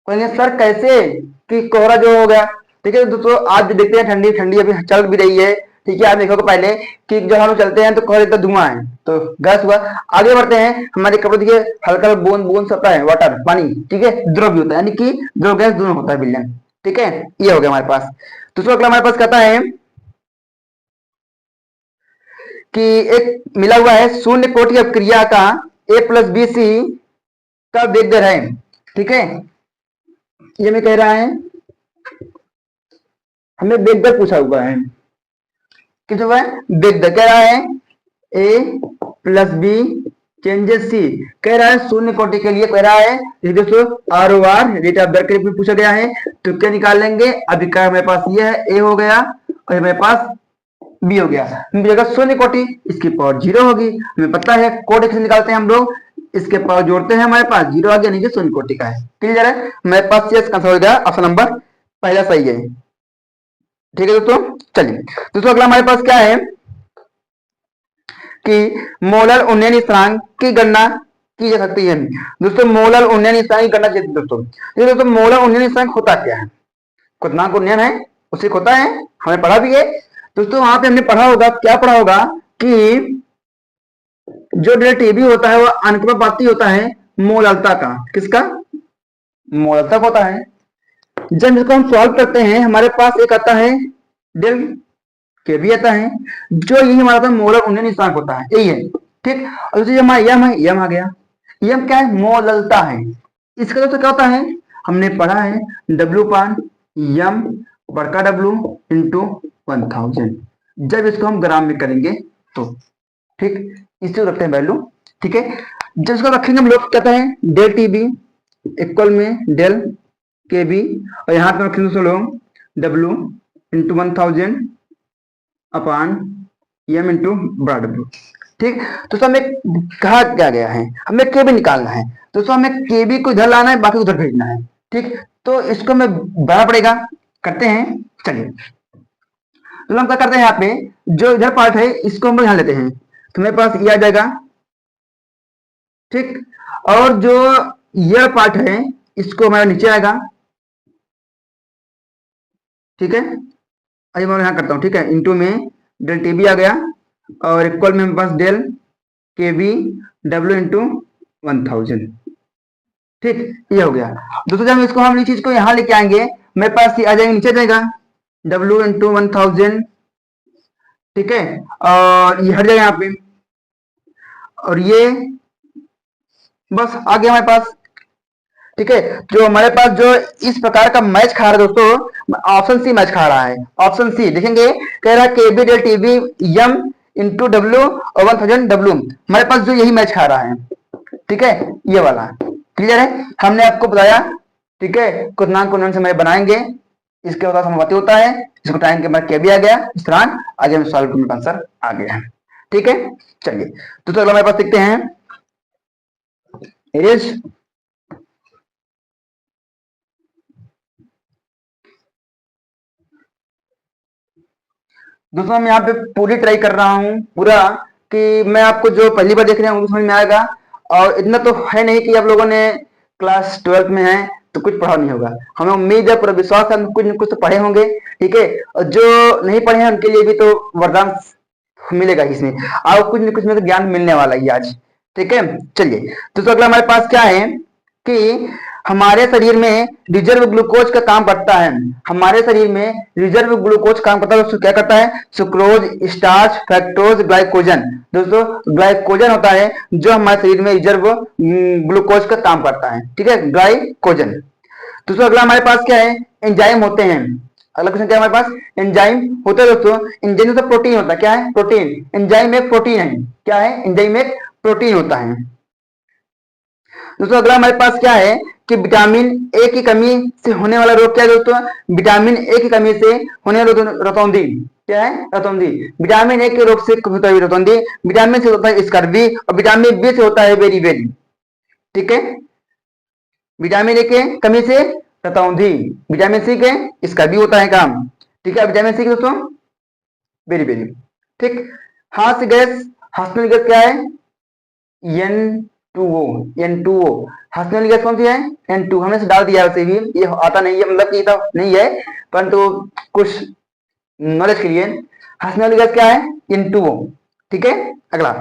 कहेंगे सर कैसे, कि कोहरा जो हो गया, ठीक है दोस्तों। आज देखते हैं ठंडी ठंडी अभी चल भी रही है, ठीक है। आप देखोगे पहले कि जब हम चलते हैं तो कोहरे का धुआं है, तो गैस हुआ। आगे बढ़ते हैं, हमारे कपड़े देखिए हल्का बूंद बूंद सता है, वाटर पानी, ठीक है, द्रव भी होता है, यानी कि द्रव गैस दोनों होता है विलयन, ठीक है। ये हो गया हमारे पास। दूसरा अगला हमारे पास कहता है कि एक मिला हुआ है शून्य कोटि अभिक्रिया का A+BC का वेग दर है, ठीक है। ये मैं कह रहा है, हमें वेग दर पूछा हुआ है, किस हुआ है, वेग दर कह रहा है A+B चेंजेस सी कह रहा है शून्य कोटि के लिए कह रहा है। ये दोस्तों R O R rate of birth के लिए पूछा गया है, तो क्या निकाल लेंगे। अभी क्या हमारे पास ये है ए हो गया और हमारे पास बी हो गया। अगर शून्य कोटि इसकी पावर जीरो होगी, हमें पता है कोटि कैसे निकालते हैं हम लोग, इसके पावर जोड़ते हैं हमारे पास जीरो आ गया, नीचे शून्य कोटि का है। क्लियर है, हमारे पास यस आंसर हो गया, ऑप्शन नंबर पहला सही है। ठीक है दोस्तों, चलिए दोस्तों अगला हमारे पास क्या है कि मोलर उन्नयन स्थिरांक की गणना की जा सकती है। दोस्तों मोलर उन्नयन स्थिरांक की गणना की दोस्तों, ये दोस्तों मोलर उन्नयन स्थिरांक होता क्या है, क्वथनांक उन्नयन है उसे होता है, हमें पढ़ा भी है दोस्तों। वहां पे हमने पढ़ा होगा, क्या पढ़ा होगा कि जो डेल्टा टीबी होता है वो अनुपाती होता है मोलरता का। किसका? मोलरता का होता है। जब इसको हम सॉल्व करते हैं हमारे पास एक आता है डेल के भी आता है, जो यही हमारा मोलर उन्नयन स्थिरांक होता है, यही है। ठीक, और जो हमारा यम है, यम आ गया। यम क्या है? मोलरता है। इसका दोस्तों क्या होता है, हमने पढ़ा है डब्ल्यू पान यम बड़का डब्ल्यू इंटू 1000, जब इसको हम ग्राम में करेंगे तो। ठीक, इसे रखते हैं वैल्यू। ठीक है, जब इसको रखेंगे हम लोग कहते हैं डेल टी बी इक्वल में डेल के बी, और यहाँ पे रखेंगे दोस्तों लोग डब्ल्यू इंटू 1000 अपान एम इंटू बड़ा डब्ल्यू। ठीक, तो हमें कहा क्या गया है, हमें के बी निकालना है। दोस्तों हमें के बी को इधर लाना है, बाकी उधर भेजना है। ठीक, तो इसको हमें बढ़ा पड़ेगा, करते हैं। चलिए तो हम क्या करते हैं, यहाँ पे जो इधर पार्ट है इसको हम यहाँ लेते हैं, तो मेरे पास ये आ जाएगा। ठीक, और जो ये पार्ट है इसको हमारा नीचे आएगा। ठीक है, अभी मैं यहाँ करता हूँ। ठीक है, इंटू में डेल टी बी आ गया और इक्वल में पास डेल के बी डब्ल्यू इंटू 1000। ठीक, ये हो गया दोस्तों। जब इसको हम इस चीज को यहाँ लेके आएंगे मेरे पास ये आ जाएगा, नीचे जाएगा डब्ल्यू इंटू 1000। ठीक है, और ये हट जाएगा यहाँ पे, और ये बस आ गया हमारे पास। ठीक है, जो हमारे पास जो इस प्रकार का मैच खा रहा है दोस्तों, ऑप्शन सी मैच खा रहा है। ऑप्शन सी देखेंगे, कह रहा है के B del T B M into W और 1000 डब्ल्यू, हमारे पास जो यही मैच खा रहा है। ठीक है, ये वाला क्लियर है, हमने आपको बताया। ठीक है, क्वथनांक उन्नयन से बनाएंगे, इसके बाद समापति होता है, इसको टाइम के बाद के भी आ गया, स्थिरांक आगे में सॉल्व करने का आंसर आ गया। ठीक है, चलिए तो अगला हमारे पास देखते हैं इज दोस्तों मैं यहाँ पे पूरी ट्राई कर रहा हूँ पूरा, कि मैं आपको जो पहली बार देख रहे हैं वो समझ में आएगा। और इतना तो है नहीं कि आप लोगों ने क्लास 12th में है तो कुछ पढ़ा नहीं होगा, हमें उम्मीद है, पूरा विश्वास है कुछ न कुछ तो पढ़े होंगे। ठीक है, और जो नहीं पढ़े हैं उनके लिए भी तो वरदान मिलेगा इसमें, आपको कुछ न कुछ में तो ज्ञान मिलने वाला है आज। ठीक है, चलिए तो अगला हमारे पास क्या है कि हमारे शरीर में रिजर्व ग्लूकोज का काम करता है। हमारे शरीर में रिजर्व ग्लूकोज काम करता है, तो क्या करता है? Sucrose, starch, fructose, glycogen. दोस्तों ग्लाइकोजन होता है जो हमारे शरीर में रिजर्व ग्लूकोज का काम करता है। ठीक है, ग्लाइकोजन। दोस्तों अगला हमारे पास क्या है? एंजाइम होते हैं। अगला क्वेश्चन क्या है हमारे पास? एंजाइम होता है दोस्तों। एंजाइम तो प्रोटीन होता है, क्या है? प्रोटीन। एंजाइम एक प्रोटीन है, क्या है? एंजाइम एक प्रोटीन होता है। दोस्तों अगला हमारे पास क्या है कि विटामिन ए की कमी से होने वाला रोग क्या है दोस्तों? विटामिन ए की कमी से होने वाला रतौंधी, क्या है? रतौंधी। विटामिन ए के रोग से होता है रतौंधी, विटामिन से होता है स्कर्वी, और विटामिन बी से होता है बेरीबेरी। ठीक है, विटामिन ए के कमी से रतौंधी, विटामिन सी के स्कर्वी होता है काम। ठीक है, विटामिन सी के दोस्तों बेरीबेरी। ठीक, हास्य गैस, हंसने गैस क्या है? N2O, N2O। हंसने वाली गैस कौन सी है? N2। हमने डाल दिया उसे भी, ये आता नहीं है, मतलब कि था नहीं है, परंतु कुछ नॉलेज के लिए हंसने वाली गैस क्या है? N2O। ठीक है, अगला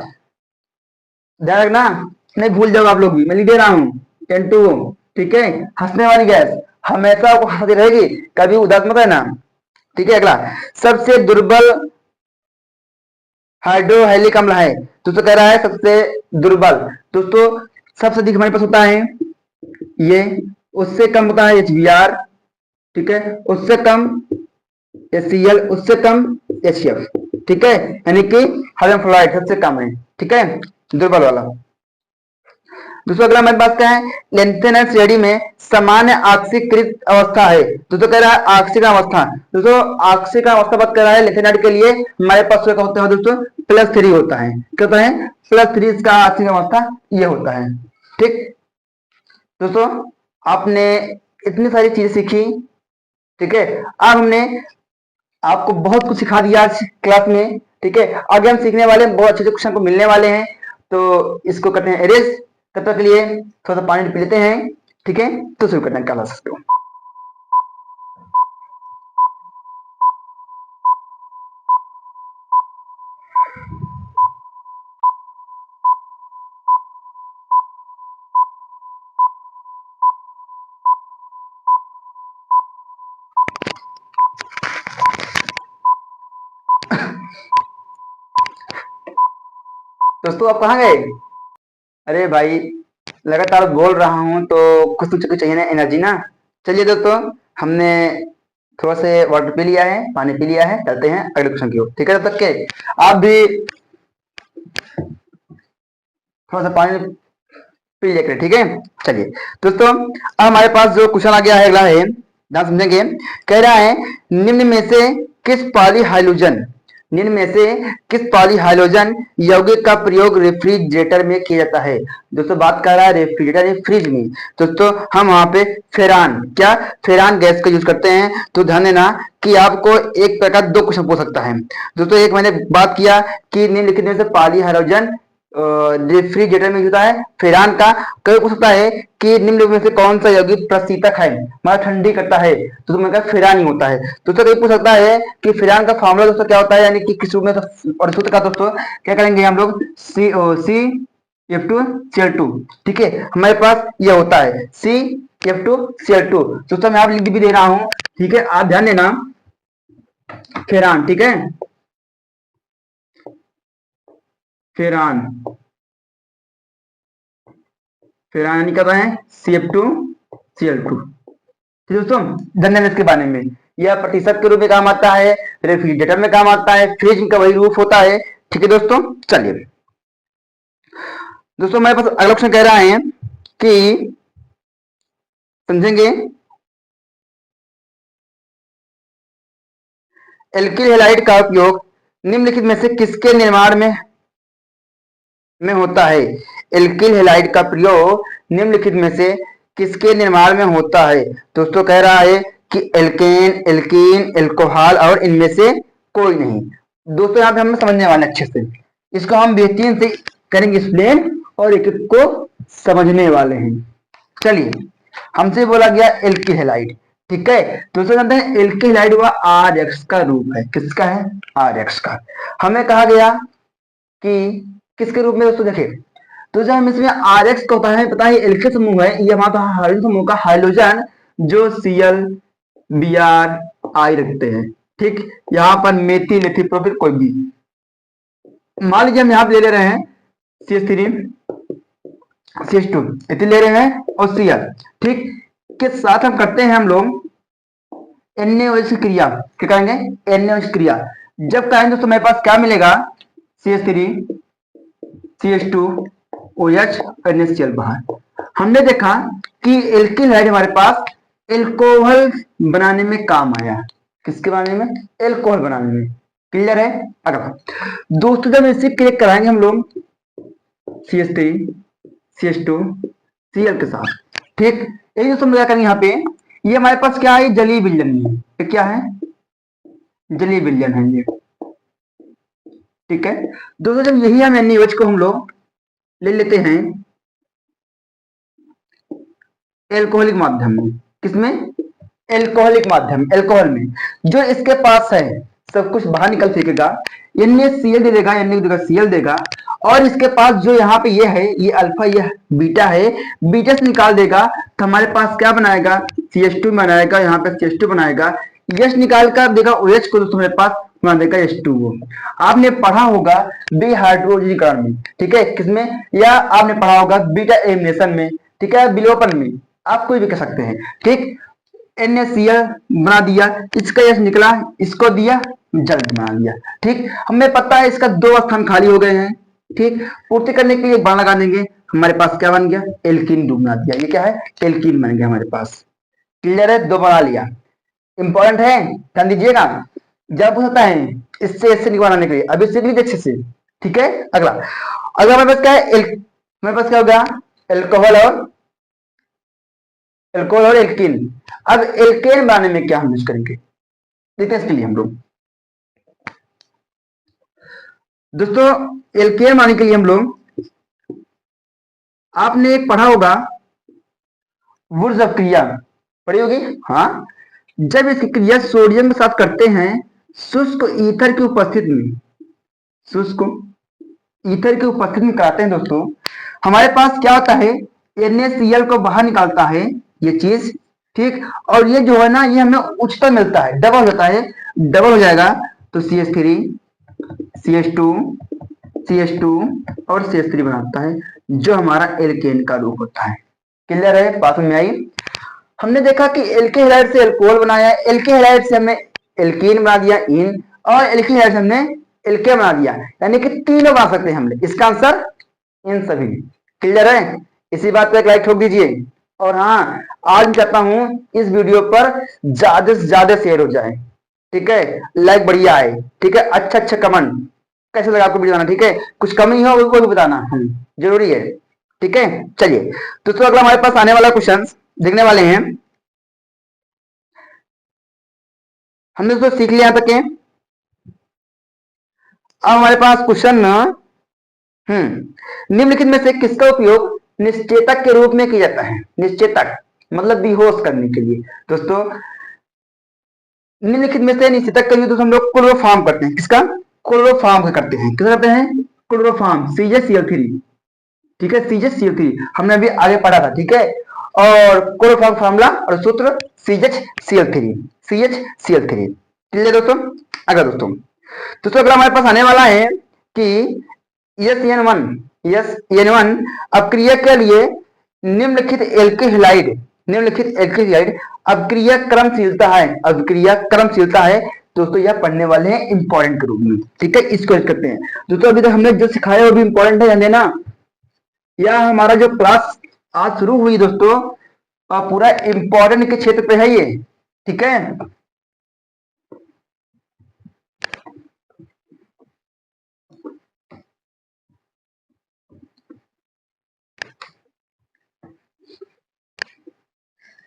ध्यान रखना, नहीं भूल जाओ आप लोग भी, मैं लिख दे रहा हूं N2O। ठीक है, हंसने वाली गैस हमेशा आपको हंसती रहेगी, कभी उदास मत रहना। ठीक है, अगला सबसे दुर्बल हाइड्रोहेलिक अम्ल है, दोस्तों कह रहा है सबसे दुर्बल। दोस्तों सबसे अधिक हमारे पास होता है ये, उससे कम होता है HBr। ठीक है, उससे कम HCl, उससे कम HCl। ठीक है, यानी कि हाइड्रोजन फ्लोराइड सबसे कम है। ठीक है, दुर्बल वाला। दोस्तों अगला हमारे पास क्या है, लेंथेनर श्रेणी में सामान्य आक्सीकृत अवस्था है। दोस्तों कह रहा है आक्सीय अवस्था। दोस्तों आक्सीय अवस्था बात कर रहा है लेंथेनर के लिए, हमारे पास क्या होता है दोस्तों, +3 होता है। क्या होता है, +3 इसका आक्सीय अवस्था ये होता है। ठीक दोस्तों, आपने इतनी सारी चीजें सीखी, ठीक है। अब हमने आपको बहुत कुछ सिखा दिया आज क्लास में, ठीक है। आगे हम सीखने वाले हैं, बहुत अच्छे अच्छे क्वेश्चन को मिलने वाले हैं, तो इसको करते हैं एरेज। तब तक के लिए थोड़ा सा पानी पी लेते हैं, ठीक है, तो शुरू करते हैं क्लास को। दोस्तों आप कहाँ गए? अरे भाई, लगातार बोल रहा हूँ तो कुछ तो चाहिए ना, एनर्जी ना। चलिए दोस्तों, हमने थोड़ा से वाटर पी लिया है, पानी पी लिया है, चलते हैं अगले क्वेश्चन की ओर, ठीक है। तब तक के आप भी थोड़ा सा पानी पी लिया करें, ठीक है। चलिए दोस्तों, अब हमारे पास जो क्वेश्चन आ गया है अगला है, ध्यान समझेंगे। कह रहा है निम्न में से किस पॉलीहाइड्रोजन, निम्न में से किस पॉलीहाइड्रोजन यौगिक का प्रयोग रेफ्रिजरेटर में किया जाता है। दोस्तों बात कर रहा है रेफ्रिजरेटर, फ्रिज में। दोस्तों हम वहां पे फेरान, क्या फेरान गैस का यूज करते हैं। तो ध्यान देना कि आपको एक प्रकार 2 क्वेश्चन पूछ सकता है। दोस्तों एक मैंने बात किया कि निम्नलिखित में से पॉलीहाइड्रोजन रेफ्रिजरेटर में होता है फेरान का। कई पूछ सकता है कि निम्नलिखित में से कौन सा यौगिक प्रशीतक है, मतलब ठंडी करता है, तो तुम्हें कहा फेरान ही होता है। दोस्तों कई पूछ सकता है कि फेरान का फॉर्मूला दोस्तों क्या होता है, यानी कि किस रूप में, और सूत्र का दोस्तों क्या करेंगे हम लोग, CF2Cl2, ठीक है। हमारे पास ये होता है CF2Cl2। दोस्तों मैं आप लिख भी दे रहा हूं, ठीक है, आप ध्यान देना, फेरान, ठीक है, फेरान, फेरान यानी क्या है, CF2Cl2। ठीक है दोस्तों, धन्यवाद। इसके बारे में यह प्रतिशत के रूप में काम आता है, रेफ्रिजरेटर में काम आता है, फ्रिज का वही रूप होता है, ठीक है दोस्तों। चलिए दोस्तों, हमारे पास अगला क्वेश्चन कह रहा है कि समझेंगे, एल्किल हैलाइड का उपयोग निम्नलिखित में से किसके निर्माण में होता है। एल्किल हैलाइड का प्रयोग निम्नलिखित में से किसके निर्माण में होता है। दोस्तों कह रहा है कि एल्केन, एल्कीन, एल्कोहल और इनमें से कोई नहीं। दोस्तों यहाँ पे हम समझने वाले अच्छे से, इसको हम बेहतरीन से करेंगे एक्सप्लेन, और एक एक को समझने वाले हैं। चलिए, हमसे बोला गया एल्किल हैलाइड, ठीक है। दोस्तों जानते हैं एल्किल हैलाइड हुआ RX का रूप है, किसका है, RX का। हमें कहा गया कि किसके रूप में, दोस्तों देखिए, तो जब इसमें RX का होता है, पता है एल्किल समूह है, ये हमारा हाइड्रोजन समूह का हाइड्रोजन जो Cl Br I रखते हैं, ठीक। यहाँ पर मेथिल एथिल प्रोपिल कोई भी, मान लीजिए हम यहाँ पे ले रहे हैं CH3 CH2 एथिल ले रहे हैं और Cl, ठीक, के साथ हम करते हैं हम लोग NaOH की क्रिया। क्या करेंगे, NaOH क्रिया जब करेंगे दोस्तों मेरे पास क्या मिलेगा, CH3 CH2 OH और NaCl बाहर। हमने देखा कि एल्किल हैलाइड हमारे पास एल्कोहल बनाने में काम आया, किसके बनाने में, एल्कोहल बनाने में। क्लियर है। अगला दोस्तों जब इसे क्लिक कराएंगे हम लोग CH3 CH2 Cl के साथ, ठीक। एक दोस्तों हम क्या करेंगे यहाँ पे, ये हमारे पास क्या है, जलीय विलयन है, ये क्या है, जलीय विलयन है ये, ठीक है। दोस्तों जब यही हम NaOH को हम लोग ले लेते हैं एल्कोहलिक माध्यम में, किसमें, एल्कोहलिक माध्यम, एल्कोहल में, जो इसके पास है सब कुछ बाहर निकल फेंकेगा, NaCl दे देगा, NaCl देगा, और इसके पास जो यहाँ पे ये है, ये अल्फा, ये बीटा है, बीटा से निकाल देगा, तो हमारे पास क्या बनाएगा, CH2 बनाएगा, यहाँ पे CH2 बनाएगा, यश निकाल कर देगा OH को, दोस्तों मेरे पास बना देगा H2O। आपने पढ़ा होगा डिहाइड्रोजनीकरण में, ठीक है, किसमें, या आपने पढ़ा होगा बीटा एलिमिनेशन में, ठीक है, विलोपन में, आप कोई भी कह सकते हैं, ठीक। NaCl बना दिया, इसका यश निकला, इसको दिया, जल बना दिया, ठीक। हमें पता है इसका 2 स्थान खाली हो गए हैं, ठीक, पूर्ति करने के लिए एक बाण लगा देंगे, हमारे पास क्या बन गया, एल्कीन ग्रुप बना दिया। ये क्या है, एल्कीन बन गया हमारे पास। क्लियर है, दो बना लिया। इंपॉर्टेंट है, ध्यान दीजिएगा। जब होता है इससे निकालने के लिए, अभी से भी अच्छे से। ठीक है, अगला अगला हमारे पास क्या है, हमारे पास क्या हो गया, एल्कोहल और एल्कीन। अब एल्केन बनाने में क्या हम यूज करेंगे, देखते हैं इसके लिए हम लोग। दोस्तों एल्केन बनाने के लिए हम लोग, आपने एक पढ़ा होगा वुर्ज क्रिया, पढ़ी होगी, हाँ। जब इसकी क्रिया सोडियम के साथ करते हैं शुष्क ईथर की उपस्थिति में, शुष्क ईथर की उपस्थिति में कराते हैं दोस्तों, हमारे पास क्या होता है, NaCl को बाहर निकालता है ये चीज। ठीक, और ये जो है ना, ये हमें उच्चतर मिलता है, डबल होता है, डबल हो जाएगा तो CH3 CH2 CH2 और CH3 बनाता है, जो हमारा एल्केन का रूप होता है। क्लियर है, बात में आई। हमने देखा कि एल्के हैलाइड से एल्कोहल बनाया, एल्के हैलाइड से हमने एल्कीन बना दिया इन, और एल्के हैलाइड से हमने एल्के बना दिया, यानी कि तीनों बना सकते हैं हमने। इसका आंसर इन सभी। क्लियर है, इसी बात पे एक लाइक ठोक दीजिए। और हाँ, आज मैं चाहता हूं इस वीडियो पर ज्यादा से ज्यादा शेयर हो जाए। ठीक है, लाइक बढ़िया है। ठीक है, अच्छा कमेंट कैसे लगा आपको वीडियो बनाना। ठीक है, कुछ कमी हो वो भी बताना जरूरी है। ठीक है, चलिए दोस्तों अगला हमारे पास आने वाला क्वेश्चन देखने वाले हैं। हमने दोस्तों सीख लिया तक के। अब हमारे पास क्वेश्चन निम्नलिखित में से किसका उपयोग निश्चेतक के रूप में किया जाता है, निश्चेतक मतलब बेहोश करने के लिए। दोस्तों निम्नलिखित में से निश्चेतक का यूज हम लोग क्लोरोफॉर्म करते हैं, किसका, क्लोरोफॉर्म का करते हैं। किसका करते हैं, क्लोरोफॉर्म, CaCl3। ठीक है, CaCl3 हमने अभी आगे पढ़ा था। ठीक है, और क्लोरोफॉर्म फार्मूला और सूत्र CHCl3, CHCl3। क्लियर दोस्तों, अगर दोस्तों अगला हमारे पास आने वाला है कि SN1 अपक्रिया के लिए निम्नलिखित एल्केहाइड अपक्रिया क्रमशीलता है, अभिक्रिया क्रमशीलता है। दोस्तों यह पढ़ने वाले हैं इंपॉर्टेंट के रूप में। ठीक है, इसको करते हैं दोस्तों। अभी तक हमने जो सिखाया वो भी इंपॉर्टेंट है, ध्यान देना। यह हमारा जो क्लास आज शुरू हुई दोस्तों, पूरा इंपॉर्टेंट के क्षेत्र पे है ये। ठीक है,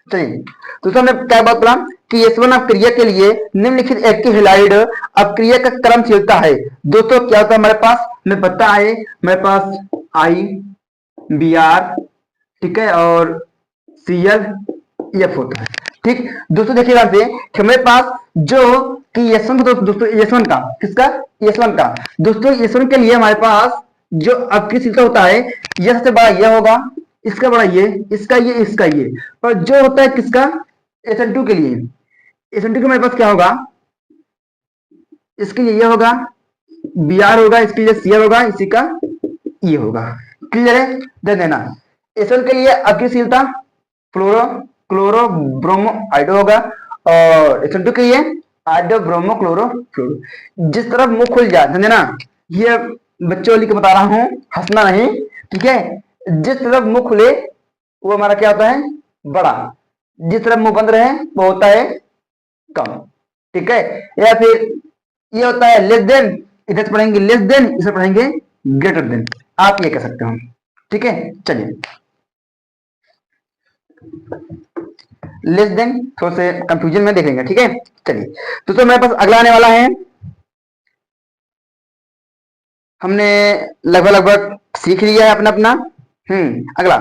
चलिए दोस्तों हमने क्या बात बोला कि S1 अपक्रिया के लिए निम्नलिखित एल्केहाइड अपक्रिया का क्रमशीलता है। दोस्तों क्या होता है हमारे पास, हमें पता है हमारे पास IBr, ठीक है, और ClF होता है। ठीक दोस्तों, देखिएगा से हमारे पास जो कि S1 दोस्तों, S1 का किसका, S1 का दोस्तों, S1 के लिए हमारे पास जो अपक्रियशीलता होता है, यह सबसे बड़ा यह होगा, इसका बड़ा ये, इसका ये, इसका ये। पर जो होता है किसका, SN2 के लिए, SN2 के हमारे पास क्या होगा, इसके लिए ये होगा, Br होगा, इसके लिए Cl होगा, इसी का ये होगा। क्लियर है, दे देना। SN के लिए अपक्रियशीलता क्लोरो ब्रोमो आइडो होगा, और SN2 के लिए आइडो ब्रोमो क्लोरो फ्लोरो। जिस तरफ मुंह खुल जाए, समझे ना, ये बच्चों लिख के बता रहा हूं, हंसना नहीं। ठीक है, जिस तरफ मुंह खुले वो हमारा क्या होता है, बड़ा। जिस तरफ मुंह बंद रहे वो होता है कम। ठीक है, या फिर ये होता है लेस देन, इधर पढ़ेंगे लेस देन, इसे पढ़ेंगे ग्रेटर देन, आप ये कह सकते हो। ठीक है, चलिए लेस देन थोड़ा से कंफ्यूजन में देखेंगे। ठीक है, चलिए दोस्तों मेरे पास अगला आने वाला है, हमने लगभग सीख लिया है अपना अपना। अगला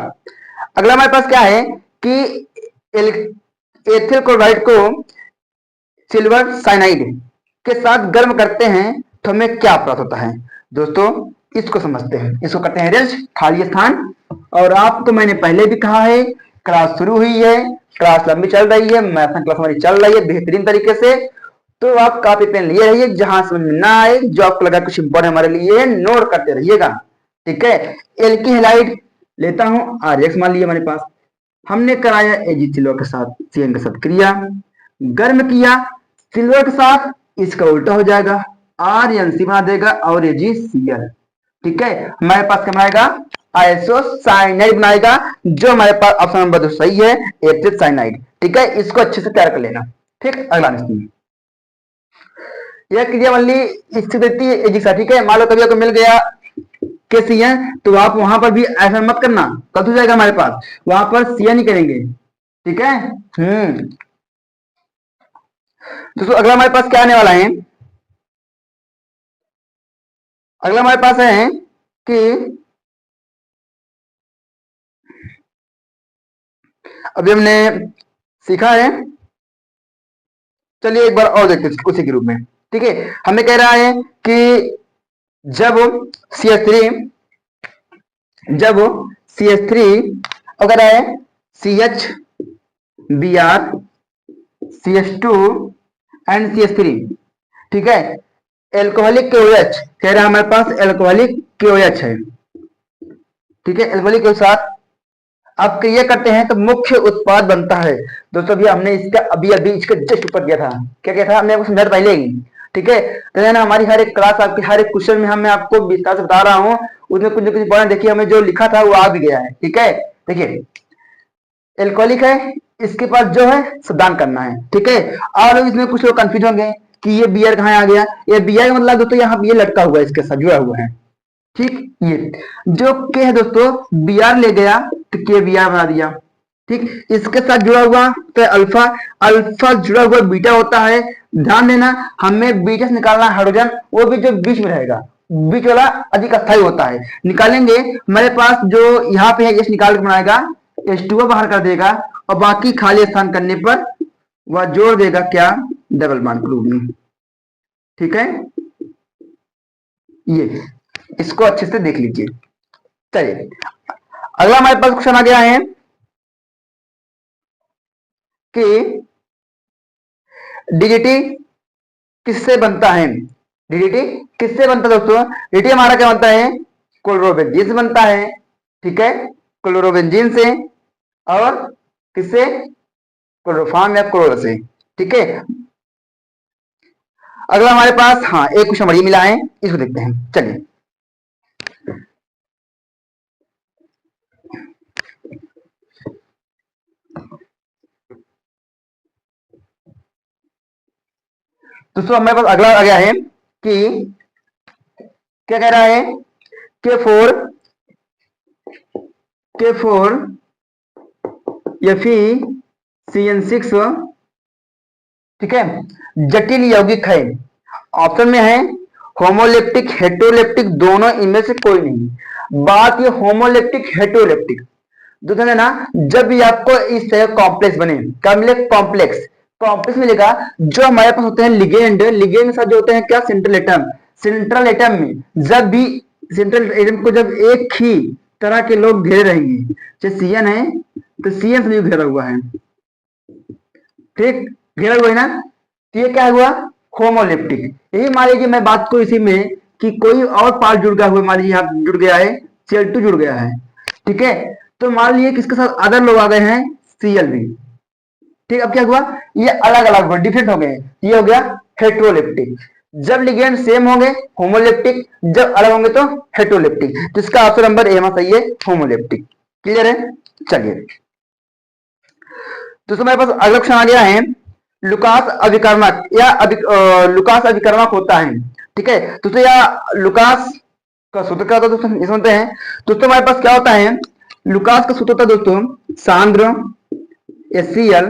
अगला हमारे पास क्या है कि एथिल क्लोराइड को सिल्वर साइनाइड के साथ गर्म करते हैं तो हमें क्या प्राप्त होता है। दोस्तों इसको समझते हैं, इसको करते हैं रेस्ट खाली स्थान। और आपको मैंने पहले भी कहा है, क्लास शुरू हुई है, क्लास लंबी चल रही है, मैथ क्लास हमारी चल रही है बेहतरीन तरीके से। तो आप कॉपी पेन लिए रहिए, जहां समझ में ना आए, जो आपको लगा कुछ इंपॉर्टेंट हमारे लिए, नोट करते रहिएगा। ठीक है, एल्केहाइड लेता हूं, RX मान लिया हमारे पास, हमने कराया Ag सिल्वर के साथ Cn के साथ क्रिया, गर्म किया सिल्वर के साथ, इसका उल्टा हो जाएगा, RNC बना देगा और AgCl। ठीक है, हमारे पास क्या बनाएगा, आइसोसाइनाइड बनाएगा, जो हमारे पास ऑप्शन नंबर 2 सही है, एसिड साइनाइड। ठीक है, इसको अच्छे से तैयार कर लेना। ठीक, अगला प्रश्न, यह क्रिया वाली स्थिति है जैसा, ठीक है, मान लो कभी आपको मिल गया के सीएन, तो आप वहां पर भी ऐसा मत करना, कब हो जाएगा हमारे पास, वहां पर सीएन ही करेंगे। ठीक है, दोस्तों अगला हमारे पास क्या आने वाला है, अगला हमारे पास है कि अभी हमने सीखा है, चलिए एक बार और देखते हैं उसी के रूप में। ठीक है, हमें कह रहा है कि जब CH3 जब CH3 अगर है CH Br CH2 and CH3, ठीक है, एल्कोहलिक KOH कह रहा है हमारे पास, एल्कोहलिक KOH है। ठीक है, एल्कोहलिक के साथ आप क्रिया करते हैं तो मुख्य उत्पाद बनता है। दोस्तों अभी हमने इसका अभी अभी इसका जस्ट ऊपर किया था, क्या था, हमने आपको समझाया पहले ही। ठीक है, तो है ना, हमारी हर एक क्लास, आपकी हर एक क्वेश्चन में मैं आपको विस्तार से बता रहा हूँ, उसमें कुछ न कुछ पॉइंट देखिए, हमें जो लिखा था वो आ भी गया है। ठीक है, देखिए एल्कोहलिक है, इसके पास जो है सिद्धांत करना है। ठीक है, और इसमें कुछ लोग कंफ्यूज होंगे कि ये बियर कहाँ आ गया, ये बियर का मतलब दोस्तों यहाँ ये लटका हुआ है, इसके साथ जुड़ा हुआ है। ठीक, ये जो के है दोस्तों, बी आर ले गया तो के बी आर बना दिया। ठीक, इसके साथ जुड़ा हुआ तो अल्फा, अल्फा जुड़ा हुआ बीटा होता है। ध्यान देना, हमें बीटा से निकालना हाइड्रोजन, वो भी जो बीच में रहेगा, बीच वाला अधिक अस्थायी होता है, निकालेंगे। हमारे पास जो यहाँ पे है एस निकाल के बनाएगा, H2O बाहर कर देगा, और बाकी खाली स्थान करने पर वह जोड़ देगा क्या, डबल बॉन्ड ग्रुप में। ठीक है, ये इसको अच्छे से देख लीजिए। चलिए अगला हमारे पास क्वेश्चन आ गया है कि डीडीटी किससे बनता है, डीडीटी किससे बनता है दोस्तों, डीडीटी हमारा क्या बनता है, क्लोरोबेंजीन से बनता है। ठीक है, क्लोरोबेंजीन से, और किससे, क्लोरोफॉर्म या क्लोरो से। ठीक है, अगला हमारे पास हाँ एक क्वेश्चन बढ़िया मिला है, इसको देखते हैं। चलिए दोस्तों हमारे पास अगला आ गया है कि क्या कह रहा है, K4 FeCN6, ठीक है, जटिल यौगिक है। ऑप्शन में है होमोलेप्टिक, हेटेरोलेप्टिक, दोनों इनमें से कोई नहीं। बात ये होमोलेप्टिक हेटेरोलेप्टिक, दूसरा है ना, जब भी आपको इस तरह कॉम्प्लेक्स बने, क्या मिले, कॉम्प्लेक्स, कॉम्प्लेक्स मिलेगा, जो हमारे पास होते हैं लिगेंड, लिगेंड के साथ जो होते हैं क्या, सेंट्रल एटम, सेंट्रल एटम में जब भी सेंट्रल एटम को जब एक ही तरह के लोग घेरे रहेंगे, जैसे सीएन है तो सीएन से घेरा हुआ है। ठीक, घेरा हुआ है ना, तो ये क्या हुआ, होमोलेप्टिक। यही मान लीजिए मैं बात को इसी में कि कोई और पार्ट जुड़ गया हुआ, मान लीजिए यहाँ जुड़ गया है, Cl2 जुड़ गया है। ठीक है, तो मान लीजिए किसके साथ अदर लोग आ गए हैं, Cl भी। ठीक, अब क्या हुआ, ये अलग अलग हुए, डिफरेंट हो गए, ये हो गया हेट्रोलेप्टिक। जब लिगेंड सेम होंगे होमोलेप्टिक, जब अलग होंगे तो हेट्रोलेप्टिक। तो इसका ऑप्शन नंबर ए सही है, होमोलेप्टिक। क्लियर है, चलिए तो हमारे पास अगला क्वेश्चन आ गया है, लुकास अभिकर्मक या लुकास अभिकर्मक होता है। ठीक है, तो यह लुकास का सूत्र क्या होता है दोस्तों, ये समझते हैं। दोस्तों हमारे पास क्या होता है, लुकास का सूत्र होता है दोस्तों, सांद्र HCl,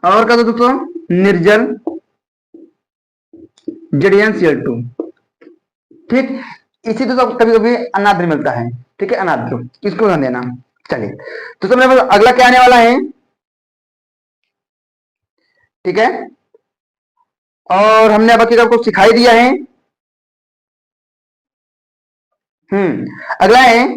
और क्या दोस्तों, निर्जल ZnCl2। ठीक, इसी दोस्तों कभी कभी अनाद्र मिलता है। ठीक है, अनाद्र, इसको ध्यान देना। चलिए तो मेरे पास अगला क्या आने वाला है, ठीक है, और हमने बाकी आपको सिखाई दिया है। अगला है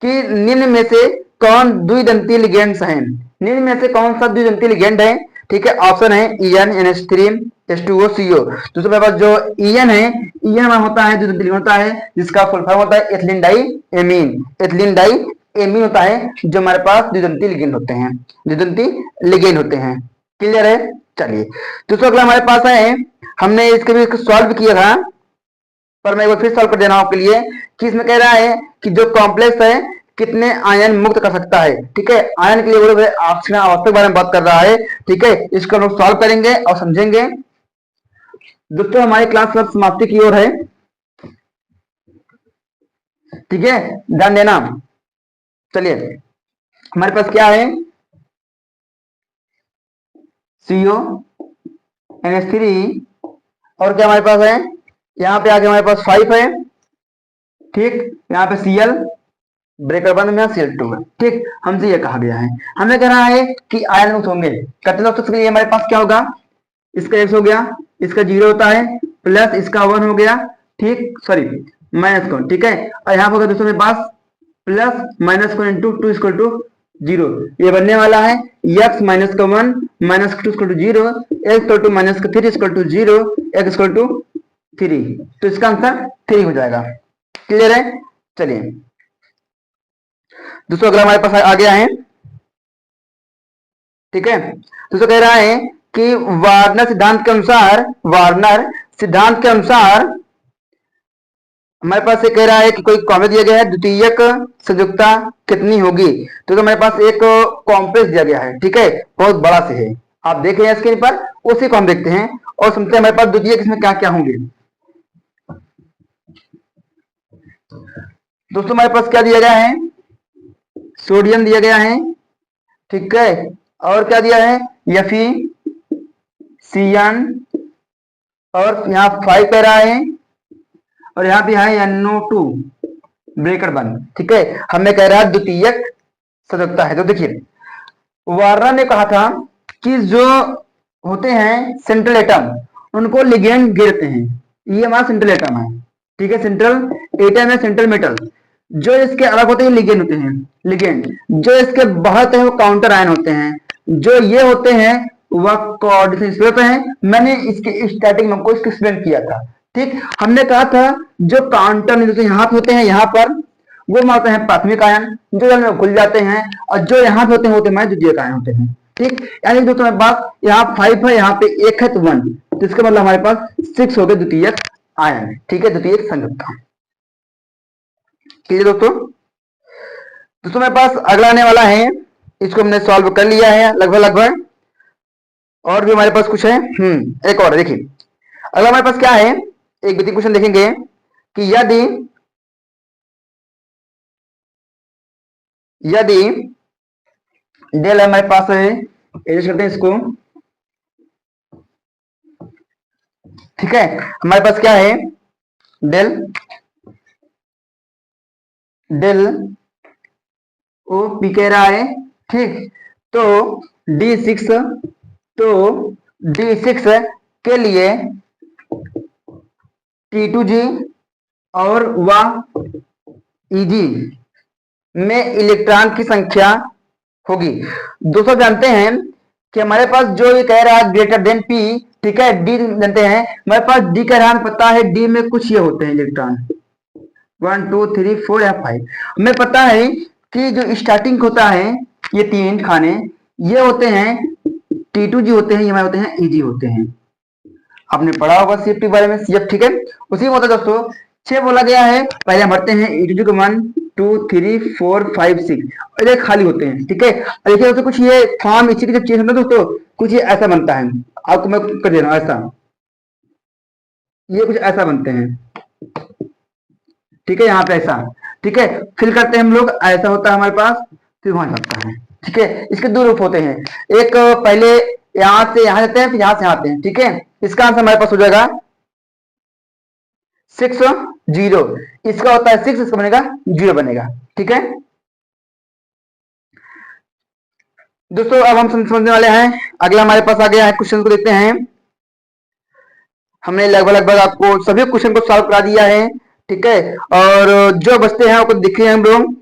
कि निम्न में से कौन द्विदंतीय लिगेंड्स हैं, निम्न में से कौन सा द्विदंतीय लिगेंड है। ठीक है, ऑप्शन है EN NH3 H2O CO। दूसरे मेरे पास जो EN है, EN में होता है द्विदंतीय लिगेंड होता है, जिसका फुल फॉर्म होता है ethylene diamine, ethylene diamine होता है, जो हमारे पास द्विदंतीय लिगेंड होते हैं, द्विदंतीय लिगेंड होते हैं। क्लियर है, चलिए दोस्तों अगला हमारे पास है, हमने इसके भी सॉल्व किया था, पर मैं एक बार फिर सॉल्व कर दे रहा हूं आपके लिए कि इसमें कह रहा है कि जो कॉम्प्लेक्स है कितने आयन मुक्त कर सकता है। ठीक है, आयन के लिए वो लोग ऑक्सीजन अवस्था के बारे में बात कर रहा है। ठीक है, इसको हम लोग सॉल्व करेंगे और समझेंगे। दोस्तों हमारी क्लास अब समाप्ति की ओर है। ठीक है, ध्यान देना। चलिए हमारे पास क्या है, CO NH3 और क्या हमारे पास है, यहाँ पे आगे हमारे पास 5 है। ठीक, यहाँ पे Cl ब्रेकर बंद में Cl2 है। ठीक, हमसे ये कहा गया है, हमें कहना है कि आयन मुक्त होंगे। कहते हैं दोस्तों लिए हमारे पास क्या होगा, इसका x हो गया, इसका 0 होता है, प्लस इसका 1 हो गया। ठीक, सॉरी माइनस को। ठीक है, और यहाँ पर दोस्तों मेरे पास प्लस माइनस को इंटू 2 इक्वल टू 0, ये बनने वाला है x माइनस का 1 minus 2 equal to 0, x equal to minus का 3 equal to 0, x equal to 3। तो इसका आंसर 3 हो जाएगा। क्लियर है। चलिए दोस्तों अगला हमारे पास आ गया है। ठीक है, दोस्तों कह रहा है कि वार्नर सिद्धांत के अनुसार, वार्नर सिद्धांत के अनुसार हमारे पास ये कह रहा है कि कोई कॉम्प्लेक्स दिया गया है, द्वितीयक संयुक्ता कितनी होगी। तो हमारे पास एक कॉम्प्लेक्स दिया गया है। ठीक है, बहुत बड़ा से है, आप देख रहे हैं स्क्रीन पर, उसी को हम देखते हैं और समझते हैं हमारे पास द्वितीयक इसमें क्या क्या होंगे। दोस्तों हमारे पास क्या दिया गया है, सोडियम दिया गया है। ठीक है, और क्या दिया है, Fe, Cn और यहाँ 5 कह रहा है और यहाँ भी है NO2 ब्रेकर बंद। ठीक है, हमें कह रहा है द्वितीयक संयुक्ता है। तो देखिए वार्नर ने कहा था कि जो होते हैं सेंट्रल एटम उनको लिगेंड गिरते हैं, ये हमारा सेंट्रल एटम है। ठीक है, सेंट्रल एटम है, सेंट्रल मेटल। जो इसके अलग होते हैं लिगेंड होते हैं, लिगेंड। जो इसके बाहर होते हैं वो काउंटर आयन होते हैं। जो ये होते हैं वह कोऑर्डिनेशन होते हैं। मैंने इसके स्टार्टिंग में आपको इसको एक्सप्लेन किया था। ठीक, हमने कहा था जो काउंटर यहाँ पे होते हैं, यहाँ पर वो मानते हैं प्राथमिक आयन, जो जल में घुल जाते हैं, और जो यहाँ पे होते हैं हमारे द्वितीयक आयन होते हैं। ठीक, यानी दोस्तों हमारे पास यहाँ 5 है, यहाँ पे 1 है तो 1, तो इसका मतलब हमारे पास 6 हो गए द्वितीयक आयन। ठीक है, द्वितीयक संयुक्ता। ठीक है दोस्तों, दोस्तों मेरे पास अगला आने वाला है, इसको हमने सॉल्व कर लिया है लगभग। और भी हमारे पास कुछ है, एक और देखिए अगला हमारे पास क्या है, एक बेसिक क्वेश्चन देखेंगे कि यदि डेल हमारे पास है, एडजस्ट करते हैं इसको। ठीक है, हमारे पास क्या है, डेल ओ पी कह रहा है। ठीक, तो D6 के लिए T2G और वह Eg में इलेक्ट्रॉन की संख्या होगी। दोस्तों जानते हैं कि हमारे पास जो ये कह रहा है ग्रेटर देन P, ठीक है, D जानते हैं, हमारे पास D का ध्यान पता है, D में कुछ ये होते हैं इलेक्ट्रॉन 1 2 3 4 या 5। हमें पता है कि जो स्टार्टिंग होता है ये 3 खाने ये होते हैं T2G होते हैं, ये हमारे होते हैं Eg होते हैं। आपने पढ़ा होगा CF के बारे में, CF। ठीक है, उसी में होता है दोस्तों 6 बोला गया है। पहले हम भरते हैं E2G को 1 2 3 4 5 6 और ये खाली होते हैं। ठीक है, देखिए दोस्तों कुछ ये फॉर्म इसी की जब चेंज होता है दोस्तों, कुछ ये ऐसा बनता है, आपको मैं कर दे रहा हूँ ऐसा, ये कुछ ऐसा बनते हैं। ठीक है, यहाँ पे ऐसा। ठीक है, फिल करते हैं हम लोग, ऐसा होता है हमारे पास, फिर वहां जाता है। ठीक है, इसके दो रूप होते हैं, एक पहले यहां से यहां जाते हैं, फिर यहां से आते हैं। ठीक है, इसका आंसर हमारे पास हो जाएगा 6 0, इसका होता है 6, इसका बनेगा 0 बनेगा। ठीक है दोस्तों, अब हम समझने वाले हैं, अगला हमारे पास आ गया है, क्वेश्चन को देखते हैं। हमने लगभग आपको सभी क्वेश्चन को सॉल्व करा दिया है। ठीक है, और जो बचते हैं आपको दिख रहे हैं हम लोग।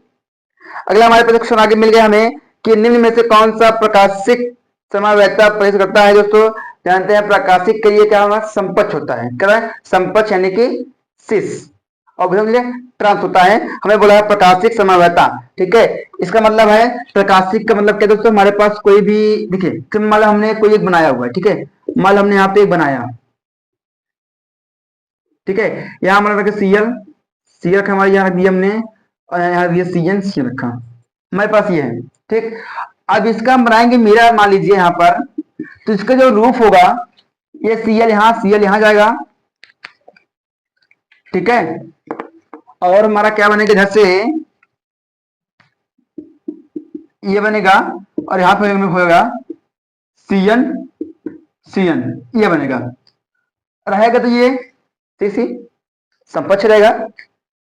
अगला हमारे पास क्वेश्चन आगे मिल गया हमें कि निम्न में से कौन सा प्रकाशिक समवैधता प्रदर्शित करता है। दोस्तों जानते हैं प्रकाशिक के लिए क्या होगा, समपक्ष होता है। क्या है समपक्ष, यानी कि सिस, और ट्रांस होता है। हमें बोला है प्रकाशिक समवैधता। ठीक है, इसका मतलब है प्रकाशिक का मतलब क्या दोस्तों, हमारे पास कोई भी देखिए मान लो हमने कोई एक बनाया हुआ है। ठीक है, मान लो हमने यहाँ पे एक बनाया, ठीक है। यहाँ हमारा रखा सीएल, सीएल रखा हमारे यहाँ रख दिया हमने, और यहाँ दिया सीएन, सी रखा हमारे पास ये है। ठीक, अब इसका हम बनाएंगे मिरर, मान लीजिए यहाँ पर, तो इसका जो रूफ होगा, ये सीएल यहाँ, सीएल यहाँ जाएगा, ठीक है। और हमारा क्या बनेगा, इधर से ये बनेगा, और यहाँ पे होगा सीएन, सीएन, ये बनेगा, रहेगा तो ये सी समपक्ष रहेगा,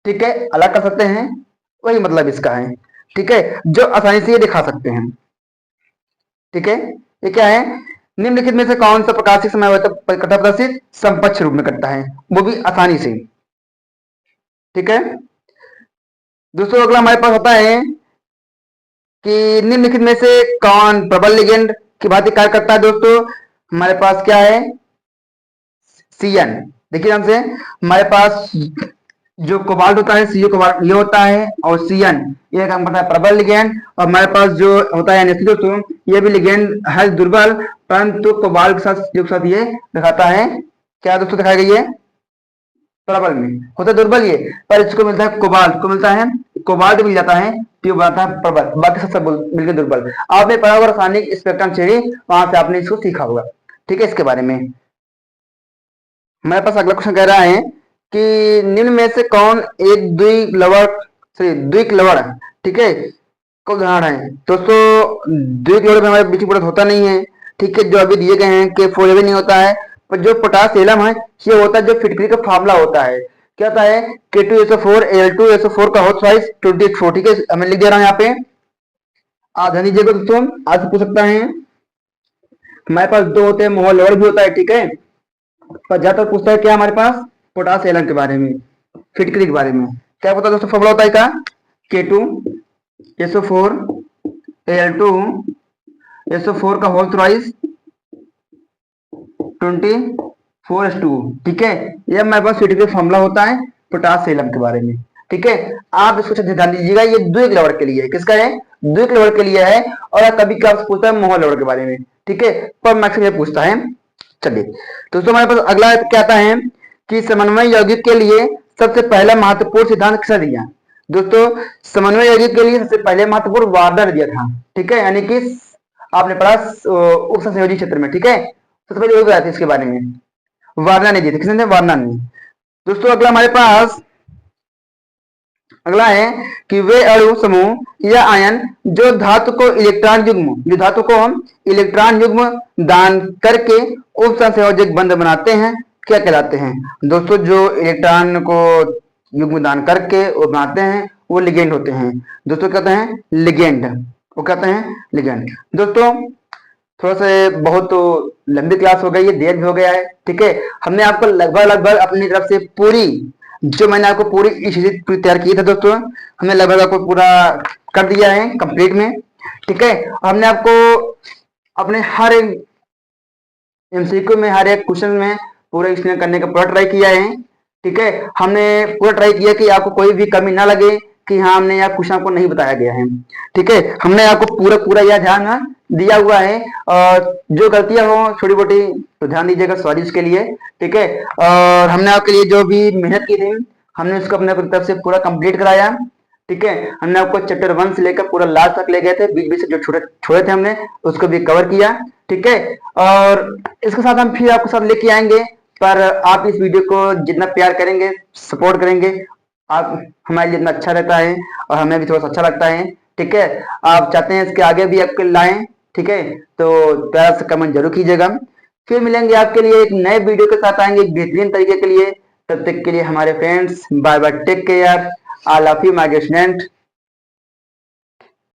ठीक है, अलग कर सकते हैं, वही मतलब इसका है, ठीक है, जो आसानी से ये दिखा सकते हैं, ठीक है। ये क्या है, निम्नलिखित में से कौन सा प्रकाशिक समय कटा प्रदर्शित समपक्ष रूप में करता है, वो भी आसानी से, ठीक है। दोस्तों अगला हमारे पास होता है कि निम्नलिखित में से कौन प्रबल लिगेंड की भांति कार्य करता है। दोस्तों हमारे पास क्या है, सीएन, देखिए ध्यान से, हमारे पास जो कोबाल्ट होता है, सीओ कोबाल्ट ये होता है, और सीएन ये काम करता है प्रबल लिगेंड, और हमारे पास जो होता है NH2 दोस्तों, ये भी लिगेंड है दुर्बल, परंतु कोबाल्ट के साथ ये दिखाता है, क्या दोस्तों दिखाया गया है, प्रबल में होता है दुर्बल ये, पर इसको मिलता है कोबाल्ट को मिलता है, कोबाल्ट मिल जाता है तो ये बनता है प्रबल, बाकी सब मिलकर दुर्बल। आपने पढ़ा होगा रासायनिक स्पेक्ट्रम थ्योरी, वहां से आपने इसको सीखा होगा, ठीक है। इसके बारे में हमारे पास अगला क्वेश्चन कह रहा है कि निम्न में से कौन एक द्विक लवण, ठीक है, का उदाहरण है। दोस्तों द्विक लवण में हमारे बीच में होता नहीं है, ठीक है, जो अभी दिए गए हैं कि फोर नहीं होता है, पर जो पोटास एलम है ये होता है जो फिटकरी का फार्मूला होता है, क्या होता है, K2SO4 Al2SO4 का होल साइज 24, ठीक है, मैं लिख दे रहा हूं यहाँ पे, आप ध्यान दीजिएगा दोस्तों, आज पूछ सकता है। हमारे पास दो होते हैं, मोहर लवण भी होता है, ठीक है, पर ज्यादातर पूछता है क्या हमारे पास, पोटास एलन के बारे में, फिटकरी के बारे में। क्या पता दोस्तों फॉर्मूला होता है का, K2SO4 Al2SO4 का होल थ्राइस 24:2, ठीक है, ये हमारे पास फिटकरी फॉर्मूला होता है पोटास एलम के बारे में, ठीक है। आप इसको ध्यान दीजिएगा, ये द्विक लवण के लिए है, किसका है, द्विक लवण के लिए है, और कभी क्या पूछता है मोहर लवण के बारे में, ठीक है, पर मैक्सिमम ये पूछता है। चलिए दोस्तों हमारे पास अगला क्या आता है कि समन्वय यौगिक के लिए सबसे पहला महत्वपूर्ण सिद्धांत किसने दिया। दोस्तों समन्वय यौगिक के लिए सबसे पहले महत्वपूर्ण वार्नर दिया था, ठीक है, यानी कि आपने पढ़ा उपसंयोजी क्षेत्र में, ठीक है, सबसे पहले वो बताते इसके बारे में, वार्नर ने दिए थे, किसने, वार्नर ने। दोस्तों अगला हमारे पास अगला है कि वे अणु समूह या आयन जो धातु को इलेक्ट्रॉन युग्म, जो धातु को हम इलेक्ट्रॉन युग्म दान करके उपसंयोजक बंध बनाते हैं, क्या कहलाते हैं। दोस्तों जो इलेक्ट्रॉन को युग्म दान करके वो बनाते हैं वो लिगेंड होते हैं। दोस्तों कहते हैं लिगेंड, वो कहते हैं लिगेंड। दोस्तों थोड़ा सा बहुत लंबी क्लास हो गई है, देर भी हो गया है, ठीक है, हमने आपको लगभग अपनी तरफ से पूरी, जो मैंने आपको पूरी पूरी तैयार की था दोस्तों, हमने लगभग आपको पूरा कर दिया है कंप्लीट में, ठीक है। हमने आपको अपने हर एक MCQ में, हर एक क्वेश्चन में पूरा एक्सप्लेन करने का पूरा ट्राई किया है, ठीक है। हमने पूरा ट्राई किया कि आपको कोई भी कमी ना लगे कि हाँ हमने यहाँ क्वेश्चन आपको नहीं बताया गया है, ठीक है। हमने आपको पूरा यह ध्यान दिया हुआ है, और जो गलतियां हो छोटी मोटी तो ध्यान दीजिएगा, सॉरी उसके लिए, ठीक है। और हमने आपके लिए जो भी मेहनत की थी हमने उसको अपने तरफ से पूरा कंप्लीट कराया, ठीक है। हमने आपको चैप्टर 1 से लेकर पूरा लास्ट तक ले गए थे, बीच बीच से जो छोड़े थे हमने उसको भी कवर किया, ठीक है। और इसके साथ हम फिर आपके साथ लेके आएंगे, पर आप इस वीडियो को जितना प्यार करेंगे, सपोर्ट करेंगे, आप हमारे लिए इतना अच्छा रहता है, और हमें भी थोड़ा सा अच्छा लगता है, ठीक है। आप चाहते हैं इसके आगे भी आपके लाएं, ठीक है, तो प्यार से कमेंट जरूर कीजिएगा। फिर मिलेंगे आपके लिए एक नए वीडियो के साथ, आएंगे एक बेहतरीन तरीके के लिए। तब तक के लिए हमारे friends, bye bye, take care, I love you my student.